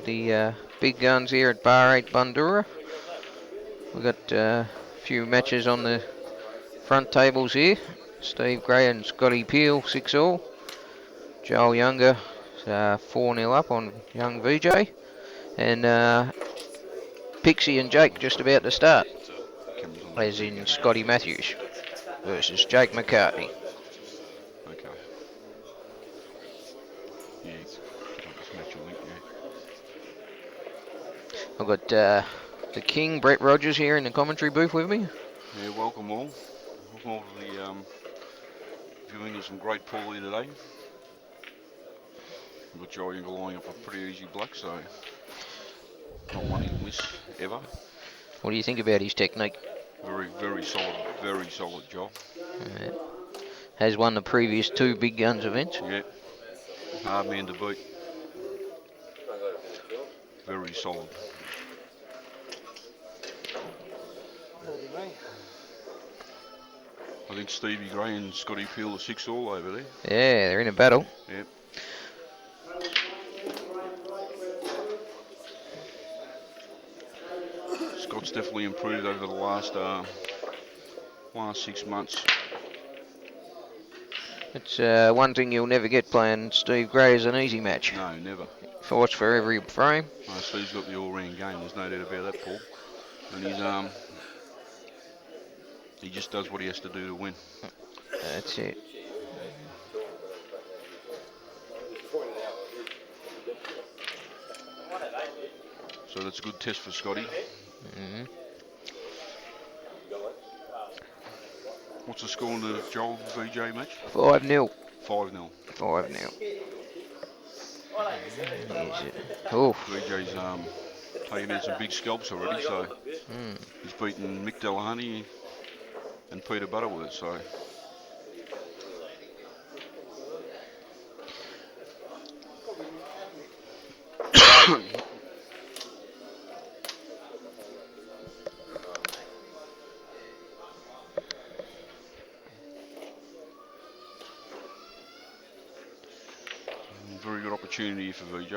of the big guns here at Bar 8 Bundura. We've got a few matches on the front tables here. Steve Gray and Scotty Peel, 6-all. Joel Younger, 4-0 up on young VJ. And Pixie and Jake just about to start. As in Scotty Matthews versus Jake McCartney. Okay. Yeah, just match your link, yeah. I've got the King, Brett Rogers, here in the commentary booth with me. Yeah, welcome all. Welcome all to the viewing of some great pool here today. We've got Joel Younger lining up a pretty easy black, so not one he'll miss ever. What do you think about his technique? Very solid job. Has won the previous 2 big guns events. Yeah, hard man to beat. Very solid. I think Stevie Gray and Scotty Peel are 6-all over there. Yeah, they're in a battle. Yep. Scott's definitely improved over the last 6 months. It's one thing you'll never get playing Steve Gray is an easy match. No, never. Fights for every frame. No, Steve's got the all-round game, there's no doubt about that, Paul. And he just does what he has to do to win. That's it. So that's a good test for Scotty. Mm-hmm. What's the score in the Joel VJ match? 5-0. 5-0. 5-0. Oh. VJ's taken out some big scalps already, so he's beaten Mick Delahunty and Peter Butterworth, so. Very good opportunity for VJ.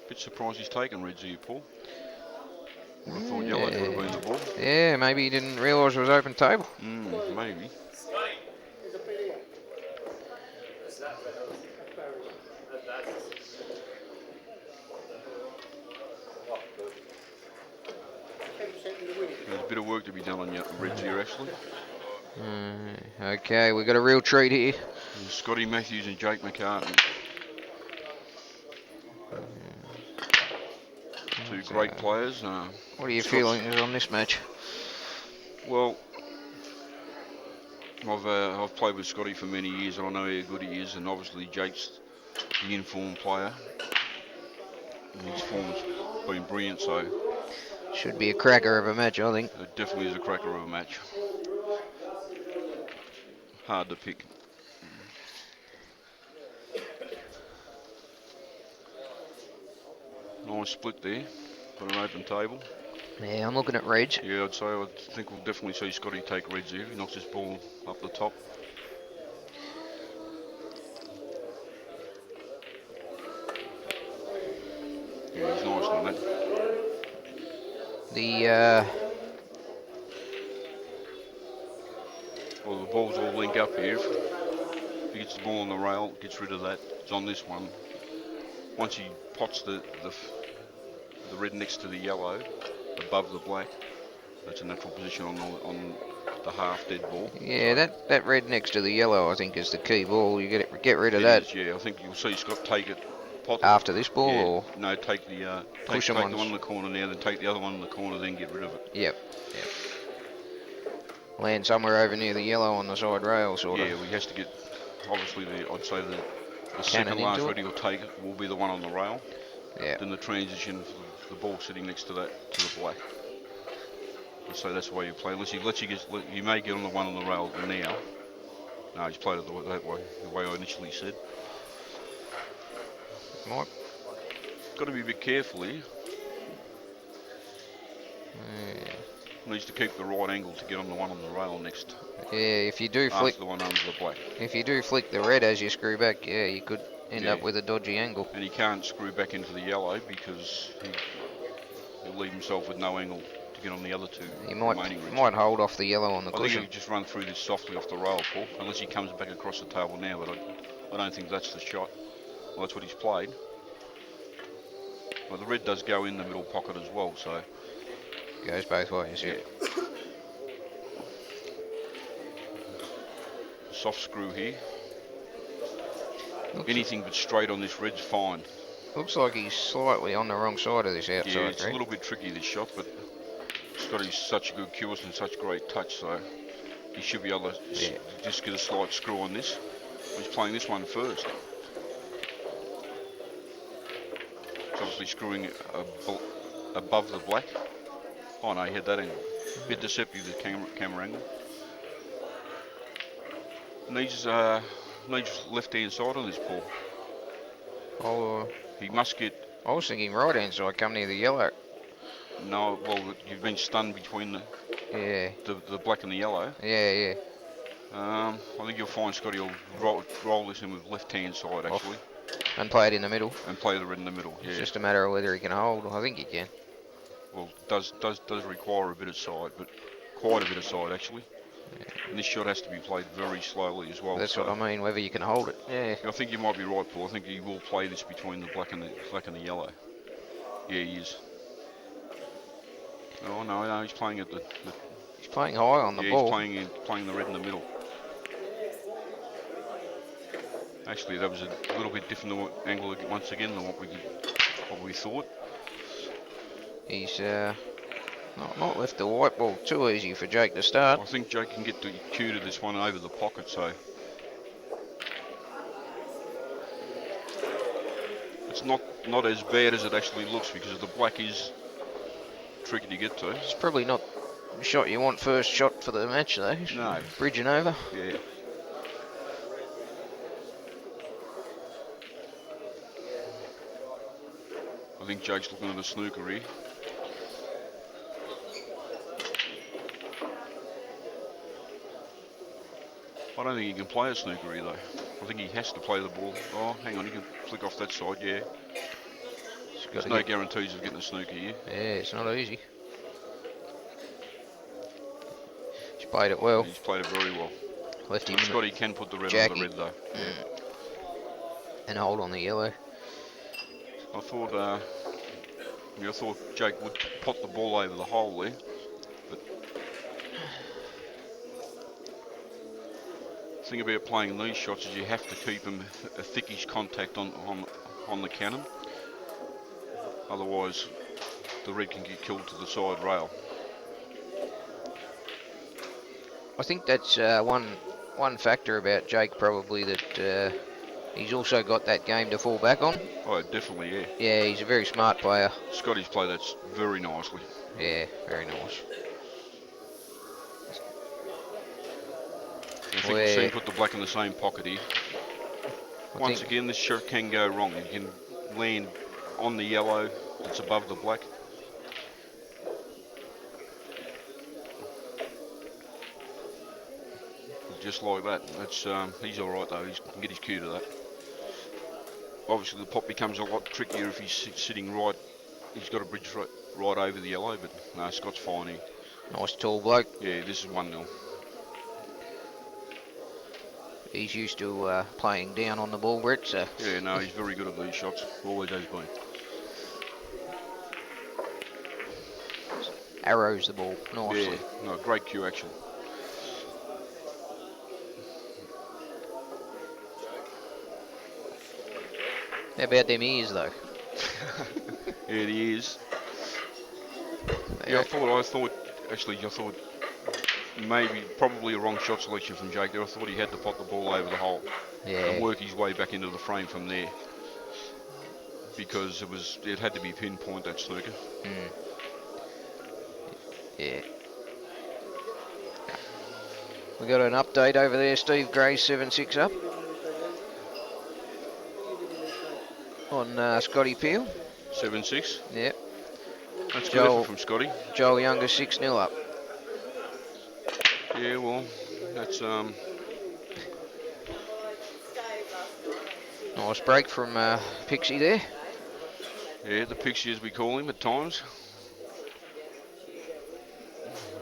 Bit surprised he's taken reds here, Paul. Would have thought yellow would have been the ball. Yeah, maybe he didn't realise it was open table. Maybe. There's a bit of work to be done on reds here, actually. Okay, we've got a real treat here. And Scotty Matthews and Jake McCartney. 2 great players. What are your feelings on this match? Well, I've played with Scotty for many years and I know how good he is, and obviously Jake's the informed player. And his form's been brilliant, so. Should be a cracker of a match, I think. It definitely is a cracker of a match. Hard to pick. Nice split there for an open table. Yeah, I'm looking at reds. Yeah, I think we'll definitely see Scotty take reds here. He knocks his ball up the top. Yeah, he's nice on that. Well, the balls all link up here. If he gets the ball on the rail, gets rid of that. It's on this one. Once he pots the red next to the yellow, above the black, that's a natural position on the half dead ball. Yeah, that red next to the yellow, I think, is the key ball. You get rid of that. Yeah, I think you'll see Scott take it. Pot after this ball, yeah, or no, take the push take them the one in the corner now, then take the other one in the corner, then get rid of it. Yep. Land somewhere over near the yellow on the side rail, sort of. Yeah, we has to get. Obviously, I'd say the second last ready will take it will be the one on the rail. Yeah. Then the transition, the ball sitting next to that to the black. So that's the way you play. Unless he lets you get, you may get on the one on the rail now. No, he's played it that way, the way I initially said. Mike. Got to be a bit careful here. Needs to keep the right angle to get on the one on the rail next. Yeah, if you do flick, After the one under the black. if you do flick the red as you screw back, yeah, you could end up with a dodgy angle. And he can't screw back into the yellow because he'll leave himself with no angle to get on the other two remaining reds. Might hold off the yellow on the I cushion. think he'll just run through this softly off the rail, Paul, unless he comes back across the table now, but I don't think that's the shot. Well, that's what he's played. Well, the red does go in the middle pocket as well, so... Goes both ways, yeah. Soft screw here. Anything but straight on this red's fine. Looks like he's slightly on the wrong side of this outside. Yeah, it's a little bit tricky, this shot, but Scotty's such a good cue and such great touch, so he should be able to just get a slight screw on this. He's playing this one first. He's obviously screwing above the black. Oh no, he had that angle. A bit deceptive, the camera angle. Needs left-hand side on this ball. Oh, he must get... I was thinking right-hand side, come near the yellow. No, well, you've been stunned between the black and the yellow. Yeah. I think you'll find Scotty will roll this in with left-hand side, actually. And play it in the middle. And play the red in the middle, yeah. It's just a matter of whether he can hold. I think he can. Well, does require a bit of side, but quite a bit of side, actually. Yeah. And this shot has to be played very slowly as well. That's what I mean, whether you can hold it. Yeah. I think you might be right, Paul. I think he will play this between the black and the yellow. Yeah, he is. Oh no, he's playing at he's playing high on the ball. He's playing the red in the middle. Actually, that was a little bit different angle once again than what we thought. He's not left the white ball too easy for Jake to start. I think Jake can get the cue to this one over the pocket, so it's not as bad as it actually looks, because the black is tricky to get to. It's probably not the shot you want first shot for the match though. No. Bridging over. Yeah. I think Jake's looking at a snooker here. I don't think he can play a snooker here though. I think he has to play the ball. Oh, hang on, he can flick off that side, yeah. There's no guarantees of getting a snooker here. Yeah, it's not easy. He's played it well. He's played it very well. Left him. Scotty can put the red on the red though. Yeah. And hold on the yellow. I thought Jake would pot the ball over the hole there, but the thing about playing these shots is you have to keep them a thickish contact on the cannon. Otherwise, the red can get killed to the side rail. I think that's one factor about Jake probably, that he's also got that game to fall back on. Oh, definitely, yeah. Yeah, he's a very smart player. Scotty's played that very nicely. Yeah, very nice. I think we've seen put the black in the same pocket here. Once again, this shot can go wrong. You can land on the yellow that's above the black. Just like that. That's he's all right though. He can get his cue to that. Obviously, the pot becomes a lot trickier if he's sitting right. He's got a bridge right over the yellow, but no, Scott's fine here. Nice tall bloke. Yeah, this is 1-0. He's used to playing down on the ball, Brett, so... Yeah, no, he's very good at these shots. Always has been. Arrows the ball nicely. Yeah, no, great cue action. How about them ears, though? Yeah, the ears. Yeah, I thought probably a wrong shot selection from Jake there. I thought he had to pot the ball over the hole and work his way back into the frame from there, because it had to be pinpoint, that snooker. Yeah. We got an update over there. Steve Gray 7-6 up on Scotty Peel. 7-6. Yep. That's good effort Joel, from Scotty. Joel Younger 6-0 up. Yeah, well, that's Nice break from Pixie there. yeah, the Pixie as we call him at times.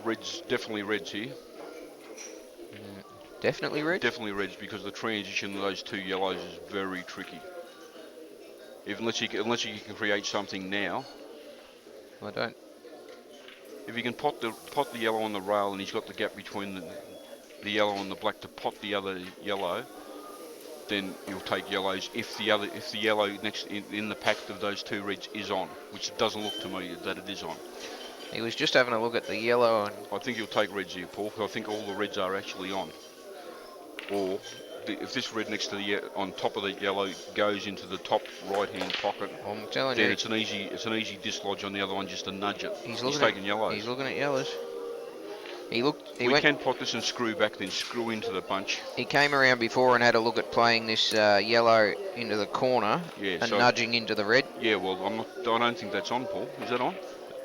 Reds, definitely Reds here. Definitely red. Definitely Reds because the transition of those two yellows is very tricky. Unless you can create something now. I don't. If you can pot the yellow on the rail and he's got the gap between the yellow and the black to pot the other yellow, then you'll take yellows if the yellow next in the pack of those two reds is on, which it doesn't look to me that it is on. He was just having a look at the yellow and. I think you'll take reds here, Paul, because I think all the reds are actually on. Or if this red next to on top of the yellow goes into the top right-hand pocket, I'm telling then you, it's an easy dislodge on the other one just to nudge it. he's taking yellows. He's looking at yellows. He can pot this and screw back, then screw into the bunch. He came around before and had a look at playing this yellow into the corner and nudging into the red. Yeah, well, I don't think that's on, Paul. Is that on?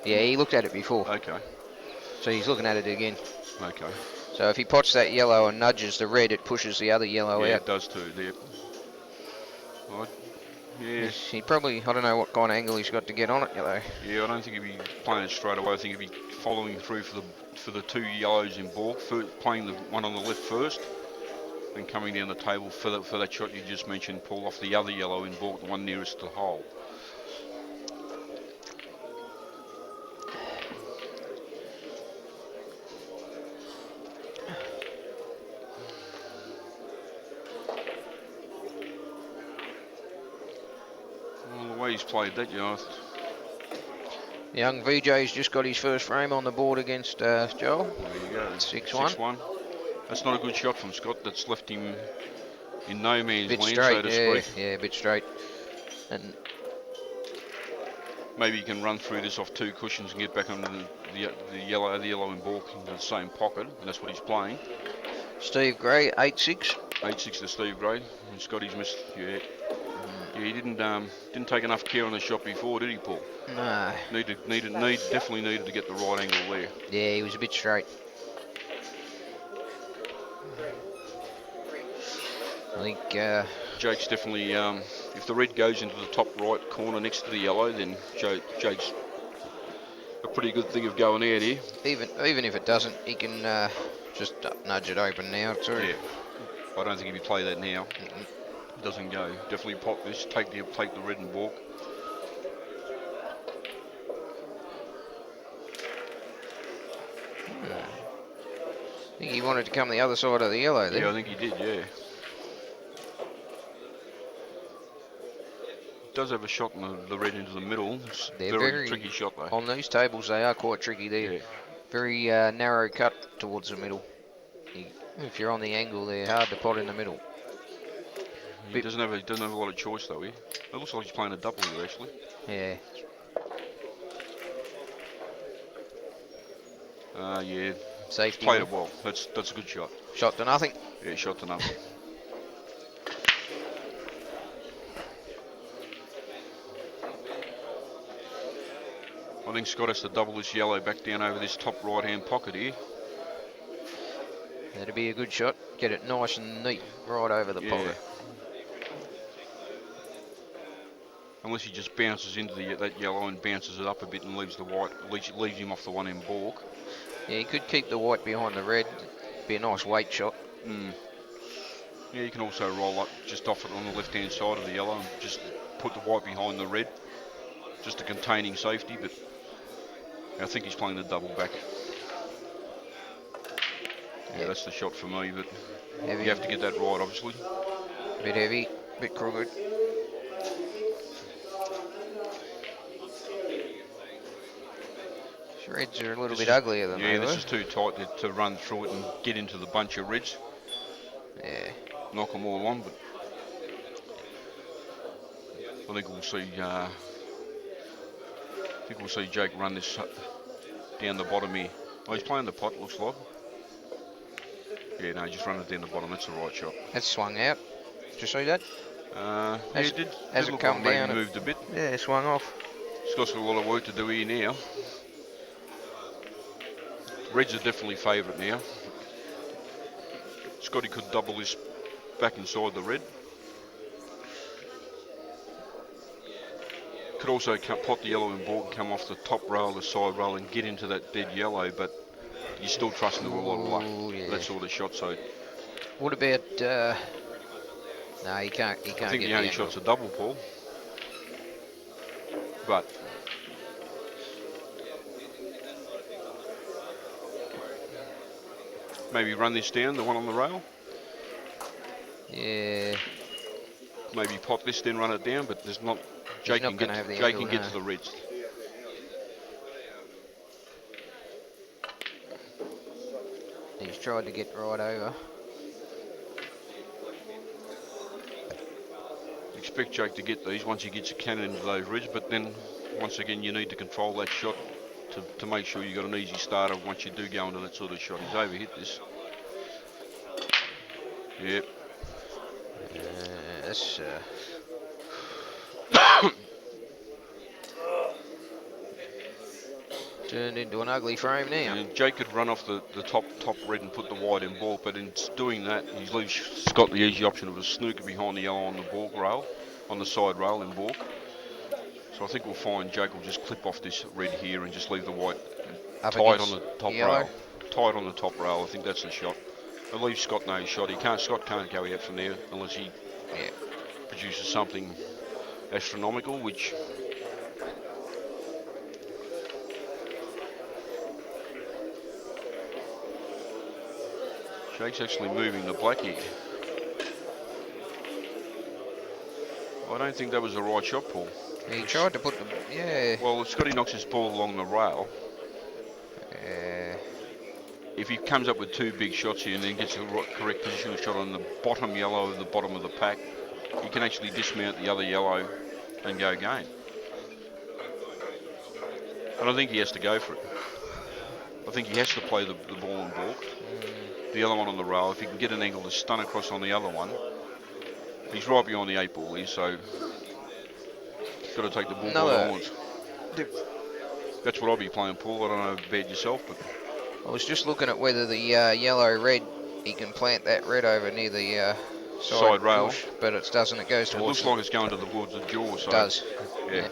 Yeah, he looked at it before. Okay. So he's looking at it again. Okay. So if he pots that yellow and nudges the red, it pushes the other yellow out. Yeah, it does too. There. Yeah. He probably, I don't know what kind of angle he's got to get on it, yellow. Yeah, I don't think he'd be playing it straight away. I think he'd be following through for the two yellows in baulk, playing the one on the left first, then coming down the table for that shot you just mentioned, Paul, off the other yellow in baulk, the one nearest to the hole. Well, the way he's played that, Young VJ's just got his first frame on the board against Joel. There you go. 6-1. 6-1. That's not a good shot from Scott. That's left him in no man's land, straight, so to speak. Yeah, a bit straight. And maybe you can run through this off two cushions and get back on the yellow in baulk into the same pocket, and that's what he's playing. Steve Gray, 8-6. 8-6 to Steve Gray, and Scotty's missed. Yeah, he didn't take enough care on the shot before, did he, Paul? No. Definitely needed to get the right angle there. Yeah, he was a bit straight. I think Jake's definitely, if the red goes into the top right corner next to the yellow, then Jake's a pretty good thing of going out here. Even if it doesn't, he can just nudge it open now too. Yeah, I don't think if you play that now, it doesn't go. Definitely pop this, take the red and baulk. I think he wanted to come the other side of the yellow there. Yeah, I think he did, yeah. Does have a shot in the red into the middle. It's a very tricky shot though. On these tables they are quite tricky. They're very narrow cut towards the middle. If you're on the angle, they're hard to pot in the middle. He doesn't have a lot of choice though. It looks like he's playing a double here actually. Yeah. Yeah. Safety. Played it well. That's a good shot. Shot to nothing. Yeah, shot to nothing. I think Scott has to double this yellow back down over this top right-hand pocket here. That'd be a good shot. Get it nice and neat right over the pocket. Unless he just bounces into that yellow and bounces it up a bit and leaves the white, leaves him off the one in baulk. Yeah, he could keep the white behind the red. Be a nice weight shot. Yeah, you can also roll up just off it on the left-hand side of the yellow and just put the white behind the red, just a containing safety. But I think he's playing the double back. Yeah, that's the shot for me. But heavy. You have to get that right, obviously. Bit heavy, bit crooked. Reds are a little bit uglier than they were. Yeah, this is too tight to run through it and get into the bunch of reds. Yeah. Knock them all on, but I think we'll see Jake run this down the bottom here. Oh, he's playing the pot, looks like. Yeah, no, just run it down the bottom. That's the right shot. That's swung out. Did you see that? Yeah, it did. As it come down, moved a bit. Yeah, it swung off. Scott's got a lot of work to do here now. Reds are definitely favourite now. Scotty could double this back inside the red. Could also pot the yellow in board and come off the top rail, the side rail, and get into that dead yellow, but you're still trusting to a lot of luck. Yeah. That sort of shot. So what about? No, he can't. He can't. I think get the only angle. shot's a double, Paul. But maybe run this down, the one on the rail. Yeah. Maybe pot this, then run it down. But there's not. Jake can get to the reds. He's tried to get right over. Expect Jake to get these once he gets a cannon into those reds, but then once again you need to control that shot to make sure you've got an easy starter once you do go into that sort of shot. He's overhit this. Yep. That's turned into an ugly frame now. And Jake could run off the top red and put the white in balk, but in doing that, he leaves Scott the easy option of a snooker behind the yellow on the balk rail, on the side rail in balk. So I think we'll find Jake will just clip off this red here and just leave the white tight on the top rail. Tight on the top rail. I think that's the shot. It leaves Scott no shot. Scott can't go out from there unless he produces something astronomical, which Jake's actually moving the black here. I don't think that was the right shot, Paul. He tried to put them, Well, Scotty knocks his ball along the rail. If he comes up with two big shots here and then gets the correct positional shot on the bottom yellow of the bottom of the pack, he can actually dismount the other yellow and go game. And I think he has to go for it. I think he has to play the ball and balk. The other one on the rail, if he can get an angle to stun across on the other one, he's right behind the 8 ball here, so he's got to take the ball by the horns. That's what I'll be playing, Paul. I don't know about yourself, but I was just looking at whether the yellow-red, he can plant that red over near the side rail, bush, but it doesn't. It goes towards. It looks like it's going towards the jaw. So it does. Yeah.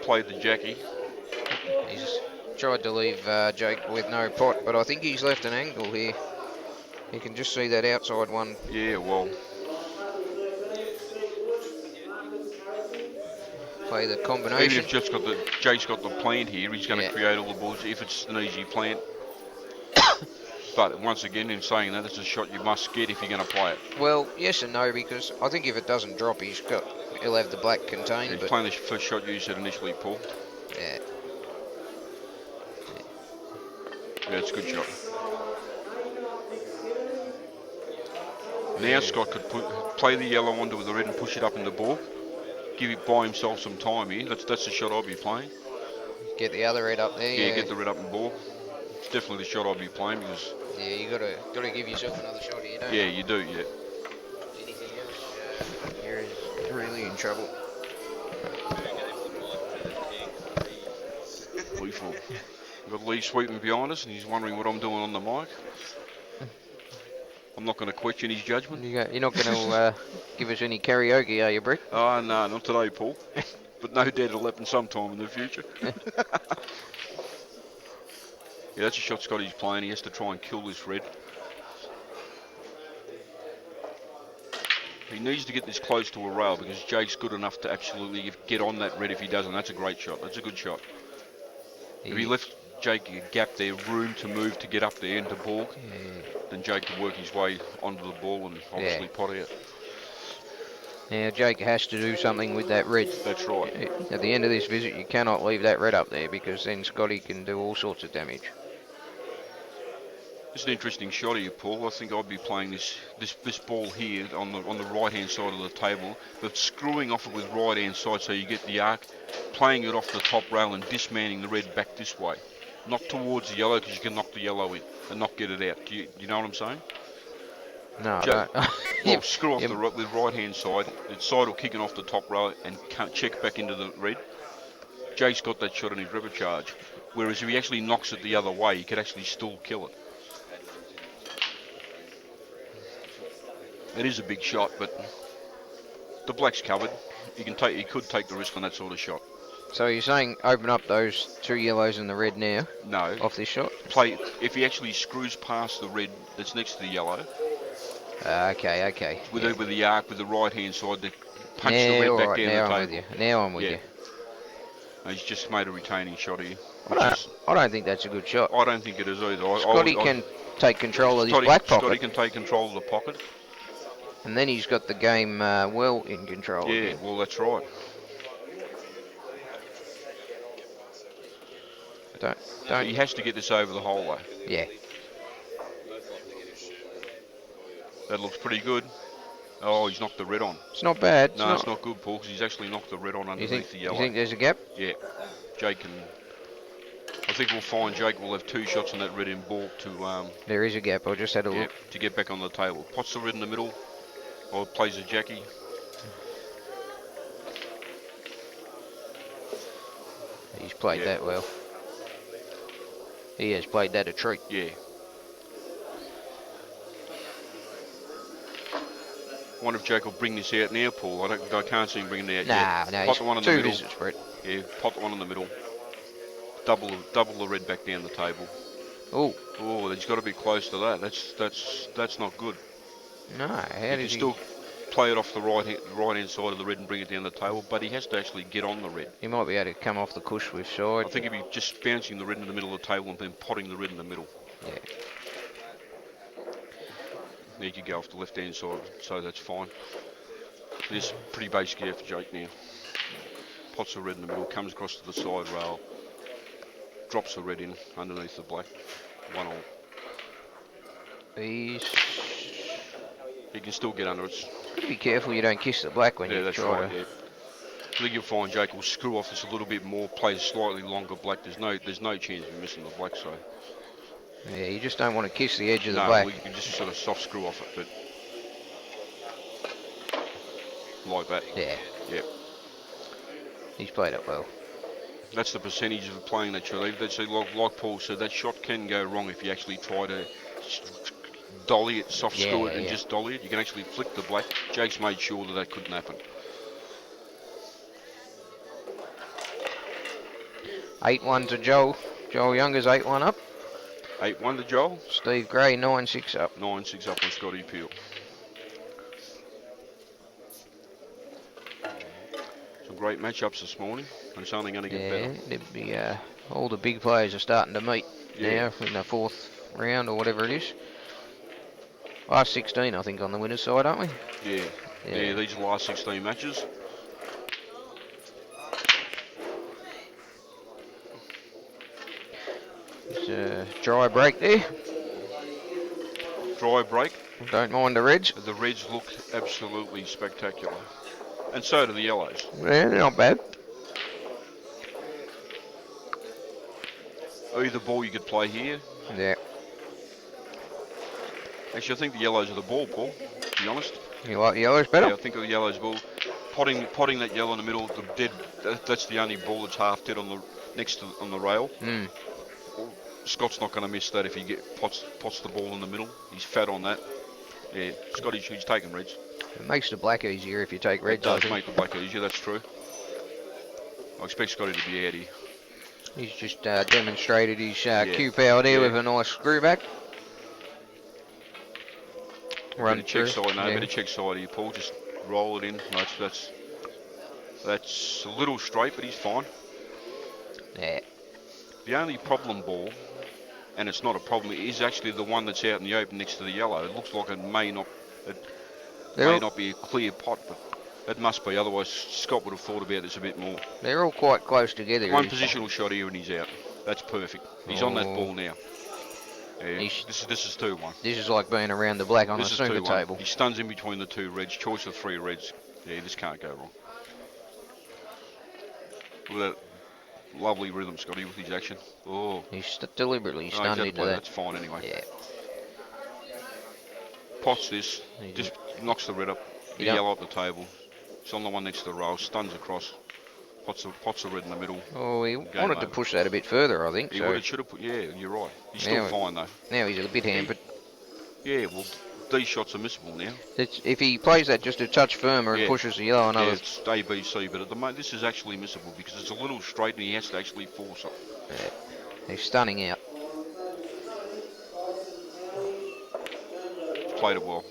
Played the Jackie. He's tried to leave Jake with no pot, but I think he's left an angle here. You can just see that outside one. Yeah, well. Play the combination. Even if Jake's got the plant here, he's going to create all the balls if it's an easy plant. But once again, in saying that, it's a shot you must get if you're going to play it. Well, yes and no, because I think if it doesn't drop, he'll have the black contained. He's playing the first shot you said initially, Paul. Yeah. Yeah, it's a good shot. Now Scott could play the yellow onto the red and push it up in the ball. Buy himself some time here. That's the shot I'll be playing. Get the other red up there. Yeah, get the red up in ball. It's definitely the shot I'll be playing because. Yeah, you gotta give yourself another shot here, don't you? Yeah, you do. Yeah. Anything else, you're really in trouble. We've got Lee sweeping behind us, and he's wondering what I'm doing on the mic. I'm not going to question his judgment. You're not going to give us any karaoke, are you, Brett? Oh, no, not today, Paul. But no doubt it'll happen sometime in the future. Yeah, that's a shot Scotty's playing. He has to try and kill this red. He needs to get this close to a rail because Jake's good enough to absolutely get on that red if he doesn't. That's a great shot. That's a good shot. If he left Jake a gap there, room to move to get up there into balk, then Jake could work his way onto the ball and obviously pot out. Now Jake has to do something with that red. That's right. At the end of this visit, you cannot leave that red up there because then Scotty can do all sorts of damage. It's an interesting shot here, Paul. I think I'd be playing this ball here on the right-hand side of the table, but screwing off it with right-hand side so you get the arc, playing it off the top rail and dismounting the red back this way. not towards the yellow, because you can knock the yellow in and not get it out. Do you know what I'm saying? No, I don't. Well, you, screw off you, the right hand side. Its side will kick it off the top row and check back into the red. Jake's got that shot on his river charge. Whereas if he actually knocks it the other way, he could actually still kill it. It is a big shot, but the black's covered. He could take the risk on that sort of shot. so you're saying open up those 2 yellows and the red now No. off this shot? Play if he actually screws past the red that's next to the yellow. Okay. With Yeah. the arc with the right hand side, they punch the Now, red all back right, down now the I'm table. with you. Now I'm with Yeah. you. He's just made a retaining shot here, I don't think that's a good shot. I don't think it is either. Scotty can take control of his black Scotty pocket, can take control of the pocket. and then he's got the game well in control Yeah, again. well that's right. Don't. He has to get this over the hole though. Yeah. That looks pretty good. Oh, he's knocked the red on. It's not bad. No, it's not good, Paul, because he's actually knocked the red on underneath the yellow. You think there's a gap? Yeah. Jake can. I think we'll find Jake will have 2 shots on that red in ball to. There is a gap. I just had a look. To get back on the table. Pots the red in the middle, or plays a Jackie. He's played that well. He has played that a treat. Yeah. Wonder if Jake will bring this out now, Paul. I can't see him bringing it out yet. No, Pot the one in the two middle. visits, Brett. Yeah, pot the one in the middle. Double the red back down the table. Oh, he's got to be close to that. That's not good. no. How He did can he? still play it off the right hand side of the red and bring it down the table, but he has to actually get on the red. He might be able to come off the cush with side. I think he'd be just bouncing the red in the middle of the table and then potting the red in the middle. Yeah. There you go off the left hand side, so that's fine. This pretty basic here for Jake now. Pots the red in the middle, comes across to the side rail, drops the red in underneath the black. 1 all. He can still get under it. be careful you don't kiss the black when you that's try right. to. Yeah. I think you'll find Jake will screw off this a little bit more, play a slightly longer black. There's no chance of missing the black, so. Yeah, you just don't want to kiss the edge of the No, black. well, you can just sort of soft screw off it, but like that. Yeah. Yep. He's played it well. That's the percentage of playing that shot. That's like Paul said, that shot can go wrong if you actually try to dolly it, soft screw it, and just dolly it. You can actually flick the black. Jake's made sure that couldn't happen. 8-1 to Joel. Joel Younger's 8-1 up. 8-1 to Joel. Steve Gray 9-6 up. 9-6 up on Scotty Peel. Some great matchups this morning, and it's only going to get better. There'd be all the big players are starting to meet now in the 4th round or whatever it is. Last 16, I think, on the winner's side, aren't we? Yeah, these are the last 16 matches. It's a dry break there. Dry break. Don't mind the reds. The reds look absolutely spectacular. And so do the yellows. Yeah, they're not bad. Either ball you could play here. Yeah. Actually, I think the yellows are the ball, Paul, to be honest. You like the yellows better? Yeah, I think the yellows ball. Potting that yellow in the middle, that's the only ball that's half dead on the rail. Mm. Scott's not going to miss that if he pots the ball in the middle. He's fat on that. Yeah, he's taking reds. It makes the black easier if you take reds. It does make the black easier, that's true. I expect Scotty to be out here. He's just demonstrated his cue power there with a nice screw back. Run bit of check side, bit of check side here, Paul. Just roll it in. That's a little straight, but he's fine. Yeah. The only problem ball, and it's not a problem, is actually the one that's out in the open next to the yellow. It looks like it may not be a clear pot, but it must be. Otherwise, Scott would have thought about this a bit more. They're all quite close together. One positional shot here and he's out. That's perfect. He's on that ball now. Yeah, this is 2-1. This is like being around the black on a snooker table. He stuns in between the 2 reds. Choice of 3 reds. Yeah, this can't go wrong. Look at that. Lovely rhythm, Scotty, with his action. Oh, He's deliberately no, he's stunned out of into play. that. That's fine anyway. Yeah. Pots this, He's, just knocks the red up, the yep. yellow up the table. It's on the one next to the rail, stuns across, pots the red in the middle. Oh, he Game wanted to over. push that a bit further, I think. He would So have, should have put, yeah, you're right. He's still now, fine though. now he's a bit hampered. Yeah, well, these shots are missable now. If he plays that just a touch firmer and Yeah, pushes the yellow yeah, another, it's A, B, C, but at the moment this is actually missable because it's a little straight and he has to actually force it. yeah, he's stunning out. Played it well.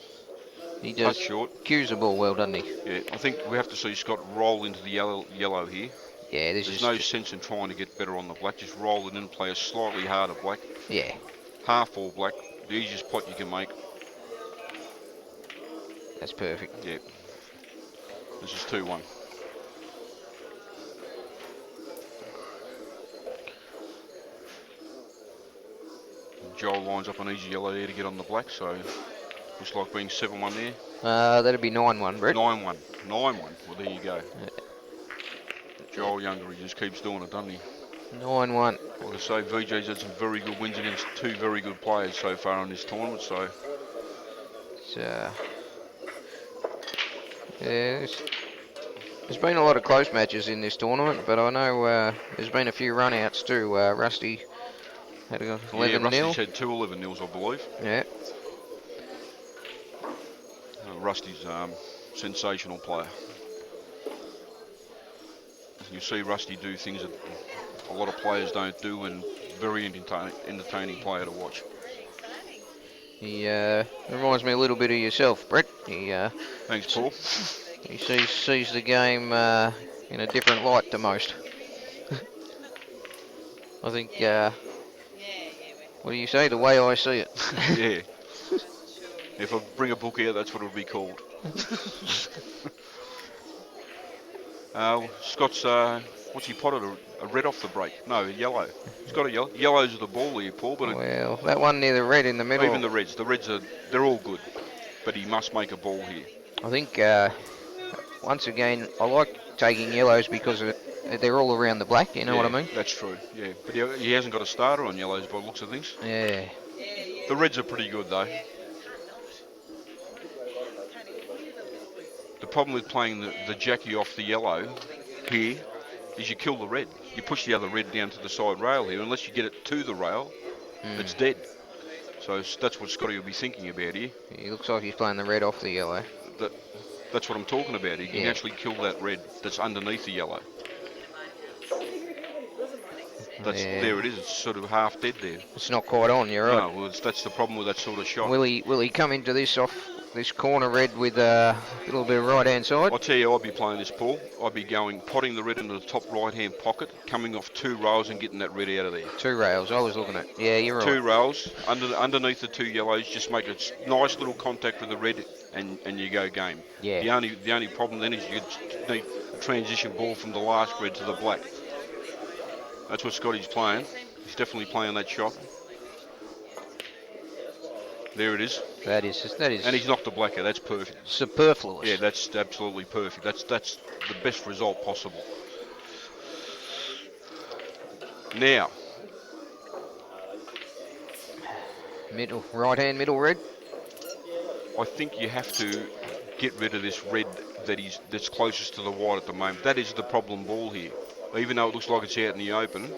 He Touch does short. cues the ball well, doesn't he? Yeah, I think we have to see Scott roll into the yellow here. Yeah, this There's is no sense in trying to get better on the black. Just roll it in, play a slightly harder black. yeah, Half all black, the easiest pot you can make. that's perfect. Yeah, this is 2-1. Joel lines up an easy yellow there to get on the black, so looks like being 7-1 there. That'd be 9-1, Brett. 9-1. 9-1. Well, there you go. Joel Younger, he just keeps doing it, doesn't he? 9-1. Like I say, VJ's had some very good wins against two very good players so far in this tournament, so It's, yeah, there's been a lot of close matches in this tournament, but I know there's been a few run-outs too. Rusty had a yeah, 11-0. Rusty's had 2 11-0s, I believe. Yeah, Rusty's sensational player. You see Rusty do things that a lot of players don't do, and very entertaining player to watch. he reminds me a little bit of yourself, Brett. Thanks, Paul. He sees the game in a different light to most. I think, what do you say? The way I see it. Yeah. If I bring a book out, that's what it would be called. Scott's, what's he potted? A red off the break? No, a yellow. He's got a yellow. Yellow's the ball here, Paul, but Well, that one near the red in the middle. even the reds they're all good. But he must make a ball here. I think, once again, I like taking yellows because they're all around the black, you know what I mean? That's true, yeah. But he hasn't got a starter on yellows by the looks of things. Yeah. The reds are pretty good, though. The problem with playing the jackie off the yellow here is you kill the red. You push the other red down to the side rail here. Unless you get it to the rail, it's dead. So that's what Scotty will be thinking about here. He looks like he's playing the red off the yellow. That's what I'm talking about. He can actually kill that red that's underneath the yellow. There it is. It's sort of half dead there. It's not quite on, you're right. No, well, that's the problem with that sort of shot. Will he come into this off this corner red with a little bit of right hand side? I'll tell you, I'd be playing this, Paul. I'd be potting the red into the top right hand pocket, coming off 2 rails and getting that red out of there. 2 rails, I was looking at. Yeah, you're right. 2 rails, underneath the 2 yellows, just make a nice little contact with the red and you go game. Yeah. The only problem then is you need a transition ball from the last red to the black. That's what Scotty's playing. He's definitely playing that shot. There it is. That is. And he's knocked the black out. That's perfect. Superfluous. Yeah, that's absolutely perfect. That's the best result possible. Now, right hand middle red. I think you have to get rid of this red that's closest to the white at the moment. That is the problem ball here. Even though it looks like it's out in the open,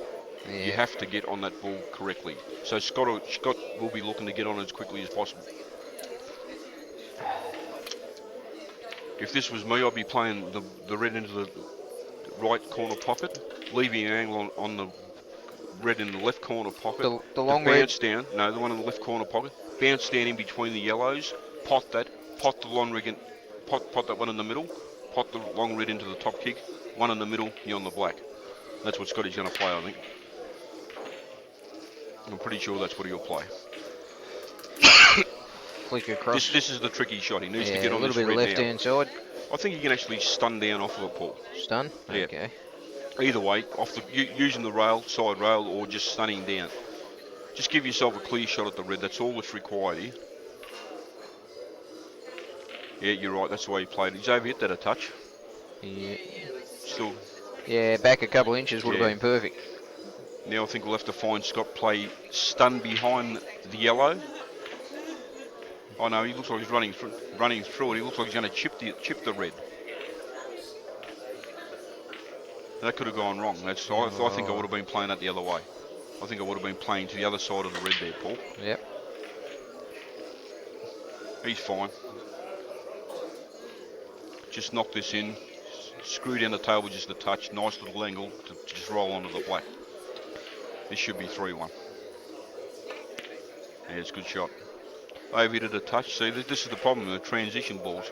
you have to get on that ball correctly. So Scott will be looking to get on as quickly as possible. If this was me, I'd be playing the red into the right corner pocket, leaving an angle on the red in the left corner pocket. The long red? Bounce down. No, the one in the left corner pocket. Bounce down in between the yellows. Pot the long red in, pot that one in the middle. Pot the long red into the top kick. One in the middle, you're on the black. That's what Scotty's going to play, I think. I'm pretty sure that's what he'll play. Flick across. This is the tricky shot. He needs to get on a this little bit red of left hand side. I think he can actually stun down off of it, Paul. Stun? Yeah. Okay. Either way, using the side rail, or just stunning down. Just give yourself a clear shot at the red. That's all that's required here. Yeah, you're right. That's the way he played it. He's overhit that a touch. Yeah. Still Yeah, back a couple inches would have Yeah. been perfect. Now I think we'll have to find Scott play stun behind the yellow. Oh no, he looks like he's running through it. He looks like he's going to chip the red. That could have gone wrong. I think I would have been playing that the other way. I think I would have been playing to the other side of the red there, Paul. Yep. He's fine. Just knock this in. Screw down the table just a touch. Nice little angle to just roll onto the black. This should be 3-1. Yeah, it's a good shot. Overhit it a touch. See, this is the problem with the transition balls.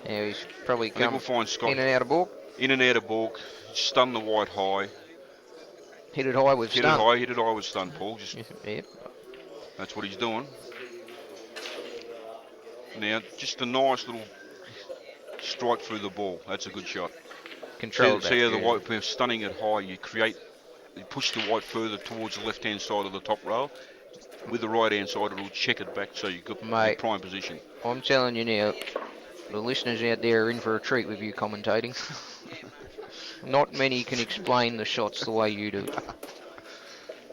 Yeah, he's probably I think come we'll find Scott in and out of balk. In and out of balk. Stun the white high. Hit it high with stun. Hit it high with stun, Paul. Yep. That's what he's doing. Now, just a nice little strike through the ball. That's a good shot. Control. See how the white, by stunning it high, you push the white further towards the left-hand side of the top rail. With the right-hand side, it'll check it back so you've got your prime position. I'm telling you now, the listeners out there are in for a treat with you commentating. Not many can explain the shots the way you do.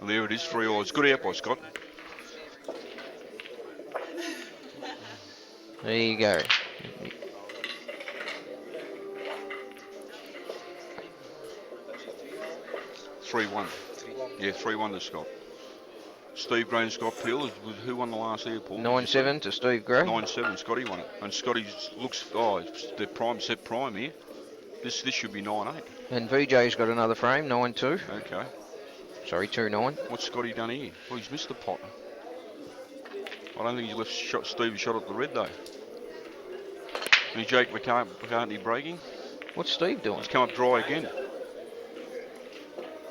Well, there it is, 3-all. It's good out by Scott. There you go. 3-1. Yeah, 3-1 to Scott. Steve Gray and Scott Peel. Who won the last year, Paul? 9-7 to Steve Gray. 9-7. Scotty won it. And Scotty looks, it's the set prime here. This should be 9-8. And VJ's got another frame, 9-2. Okay. Sorry, 2-9. What's Scotty done here? Well, he's missed the pot. I don't think he's left Steve a shot at the red, though. And Jake McCartney breaking. What's Steve doing? He's come up dry again.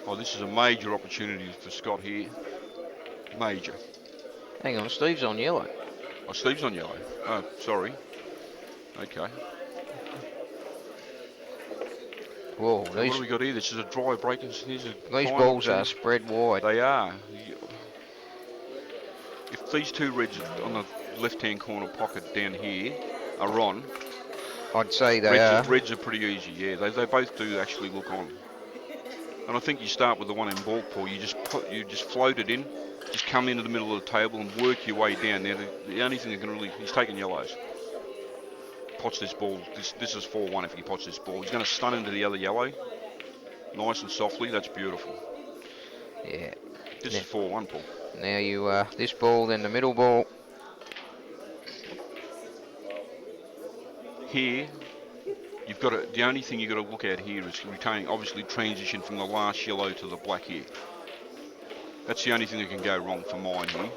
Oh, this is a major opportunity for Scott here. Major. Hang on, Steve's on yellow. Oh, Steve's on yellow. Oh, sorry. Okay. Whoa, What do we got here? This is a dry break. These balls are spread wide. They are. If these two reds on the left-hand corner pocket down here are on, I'd say they are. Reds are pretty easy, yeah. They both do actually look on. And I think you start with the one in balk, Paul. You just float it in, just come into the middle of the table and work your way down. Now, the only thing that can really... He's taking yellows. Pots this ball. This is 4-1 if he pots this ball. He's going to stun into the other yellow. Nice and softly. That's beautiful. Yeah. This is 4-1, Paul. Now you, this ball, then the middle ball. Here, you've got to, the only thing you've got to look at here is retaining, obviously, transition from the last yellow to the black here. That's the only thing that can go wrong for mine here.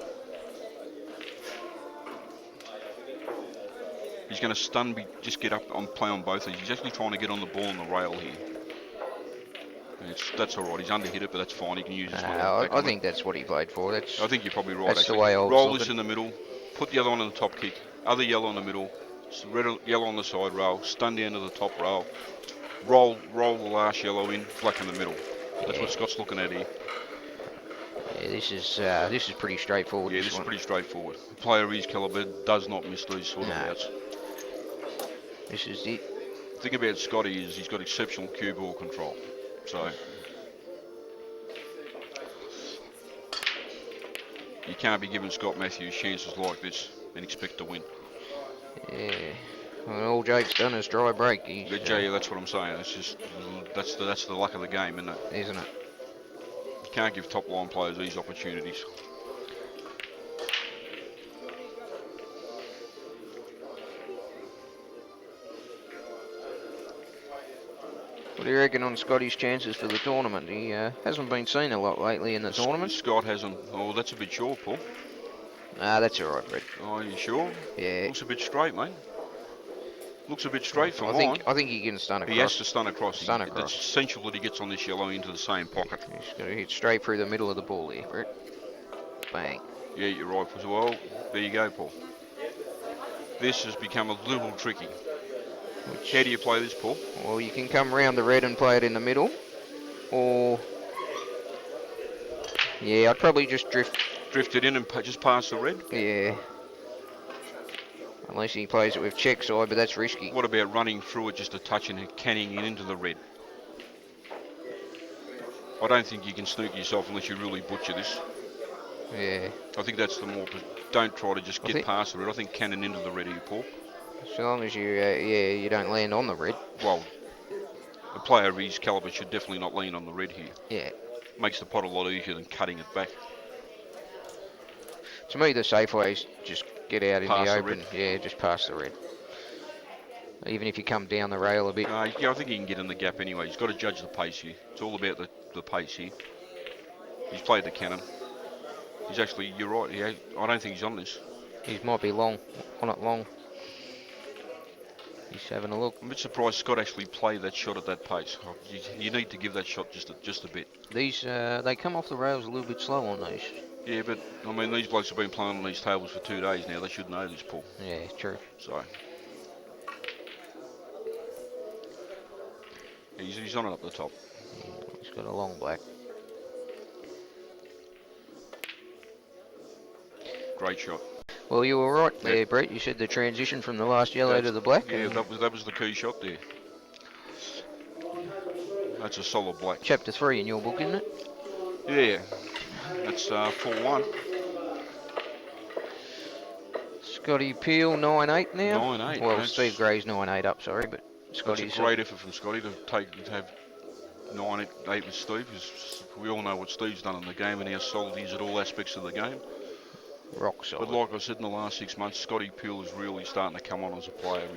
He's going to stun, just get up and play on both of these. He's actually trying to get on the ball and the rail here. That's all right. He's underhit it, but that's fine. He can use his I think that's what he played for. I think you're probably right. That's actually. The way I was roll looking. this in the middle. Put the other one on the top kick. Other yellow in the middle. Red, yellow on the side rail. Stun down to the top rail. Roll the last yellow in. Black in the middle. That's what Scott's looking at here. Yeah, this is pretty straightforward. Yeah, this is pretty straightforward. A player of his calibre does not miss these sort of outs. This is it. The thing about Scotty is he's got exceptional cue ball control. So you can't be giving Scott Matthews chances like this and expect to win. Yeah. Well, all Jake's done is dry break. Yeah, that's what I'm saying. It's just that's the luck of the game, isn't it? Isn't it? You can't give top line players these opportunities. What do you reckon on Scotty's chances for the tournament? He hasn't been seen a lot lately in the tournament. Scott hasn't. Oh, that's a bit short, Paul. That's all right, Brett. Oh, you sure? Yeah. Looks a bit straight, mate. Looks a bit straight for mine. I think he can stun across. He has to stun across. Stun across. It's essential that he gets on this yellow into the same pocket. He's got to hit straight through the middle of the ball here, Brett. Bang. Yeah, you're right as well. There you go, Paul. This has become a little tricky. How do you play this, Paul? Well, you can come round the red and play it in the middle. Or... Yeah, I'd probably just drift it in and just pass the red? Yeah. Unless he plays it with check side, but that's risky. What about running through it just a touch and canning it into the red? I don't think you can sneak yourself unless you really butcher this. Yeah. I think that's the more. Don't try to just I get think past the red. I think cannon into the red here, Paul. so long as you, you don't land on the red. Well, a player of his calibre should definitely not lean on the red here. Yeah. Makes the pot a lot easier than cutting it back. To me, the safe way is just get out in the Pass the open. red. Yeah, just pass the red. Even if you come down the rail a bit. Yeah, I think he can get in the gap anyway. He's got to judge the pace here. It's all about the pace here. He's played the cannon. He's actually, you're right, I don't think he's on this. He might be long, on it long. He's having a look. I'm a bit surprised Scott actually played that shot at that pace. You need to give that shot just a bit. These, they come off the rails a little bit slow on these. Yeah, but, I mean, these blokes have been playing on these tables for 2 days now. They should know this, Paul. Yeah, true. So, he's on it up the top. Yeah, he's got a long black. Great shot. Well, you were right there, Brett. You said the transition from the last yellow to the black. Yeah, that was the key shot there. That's a solid black. Chapter 3 in your book, isn't it? Yeah, that's 4-1. Scotty Peel 9-8 now. 9-8. Well, Steve Gray's 9-8 up, sorry, but Scotty's. That's a great effort from Scotty to have 9-8 with Steve, because we all know what Steve's done in the game and how solid he is at all aspects of the game. Rock solid. But like I said, in the last 6 months, Scotty Peel is really starting to come on as a player.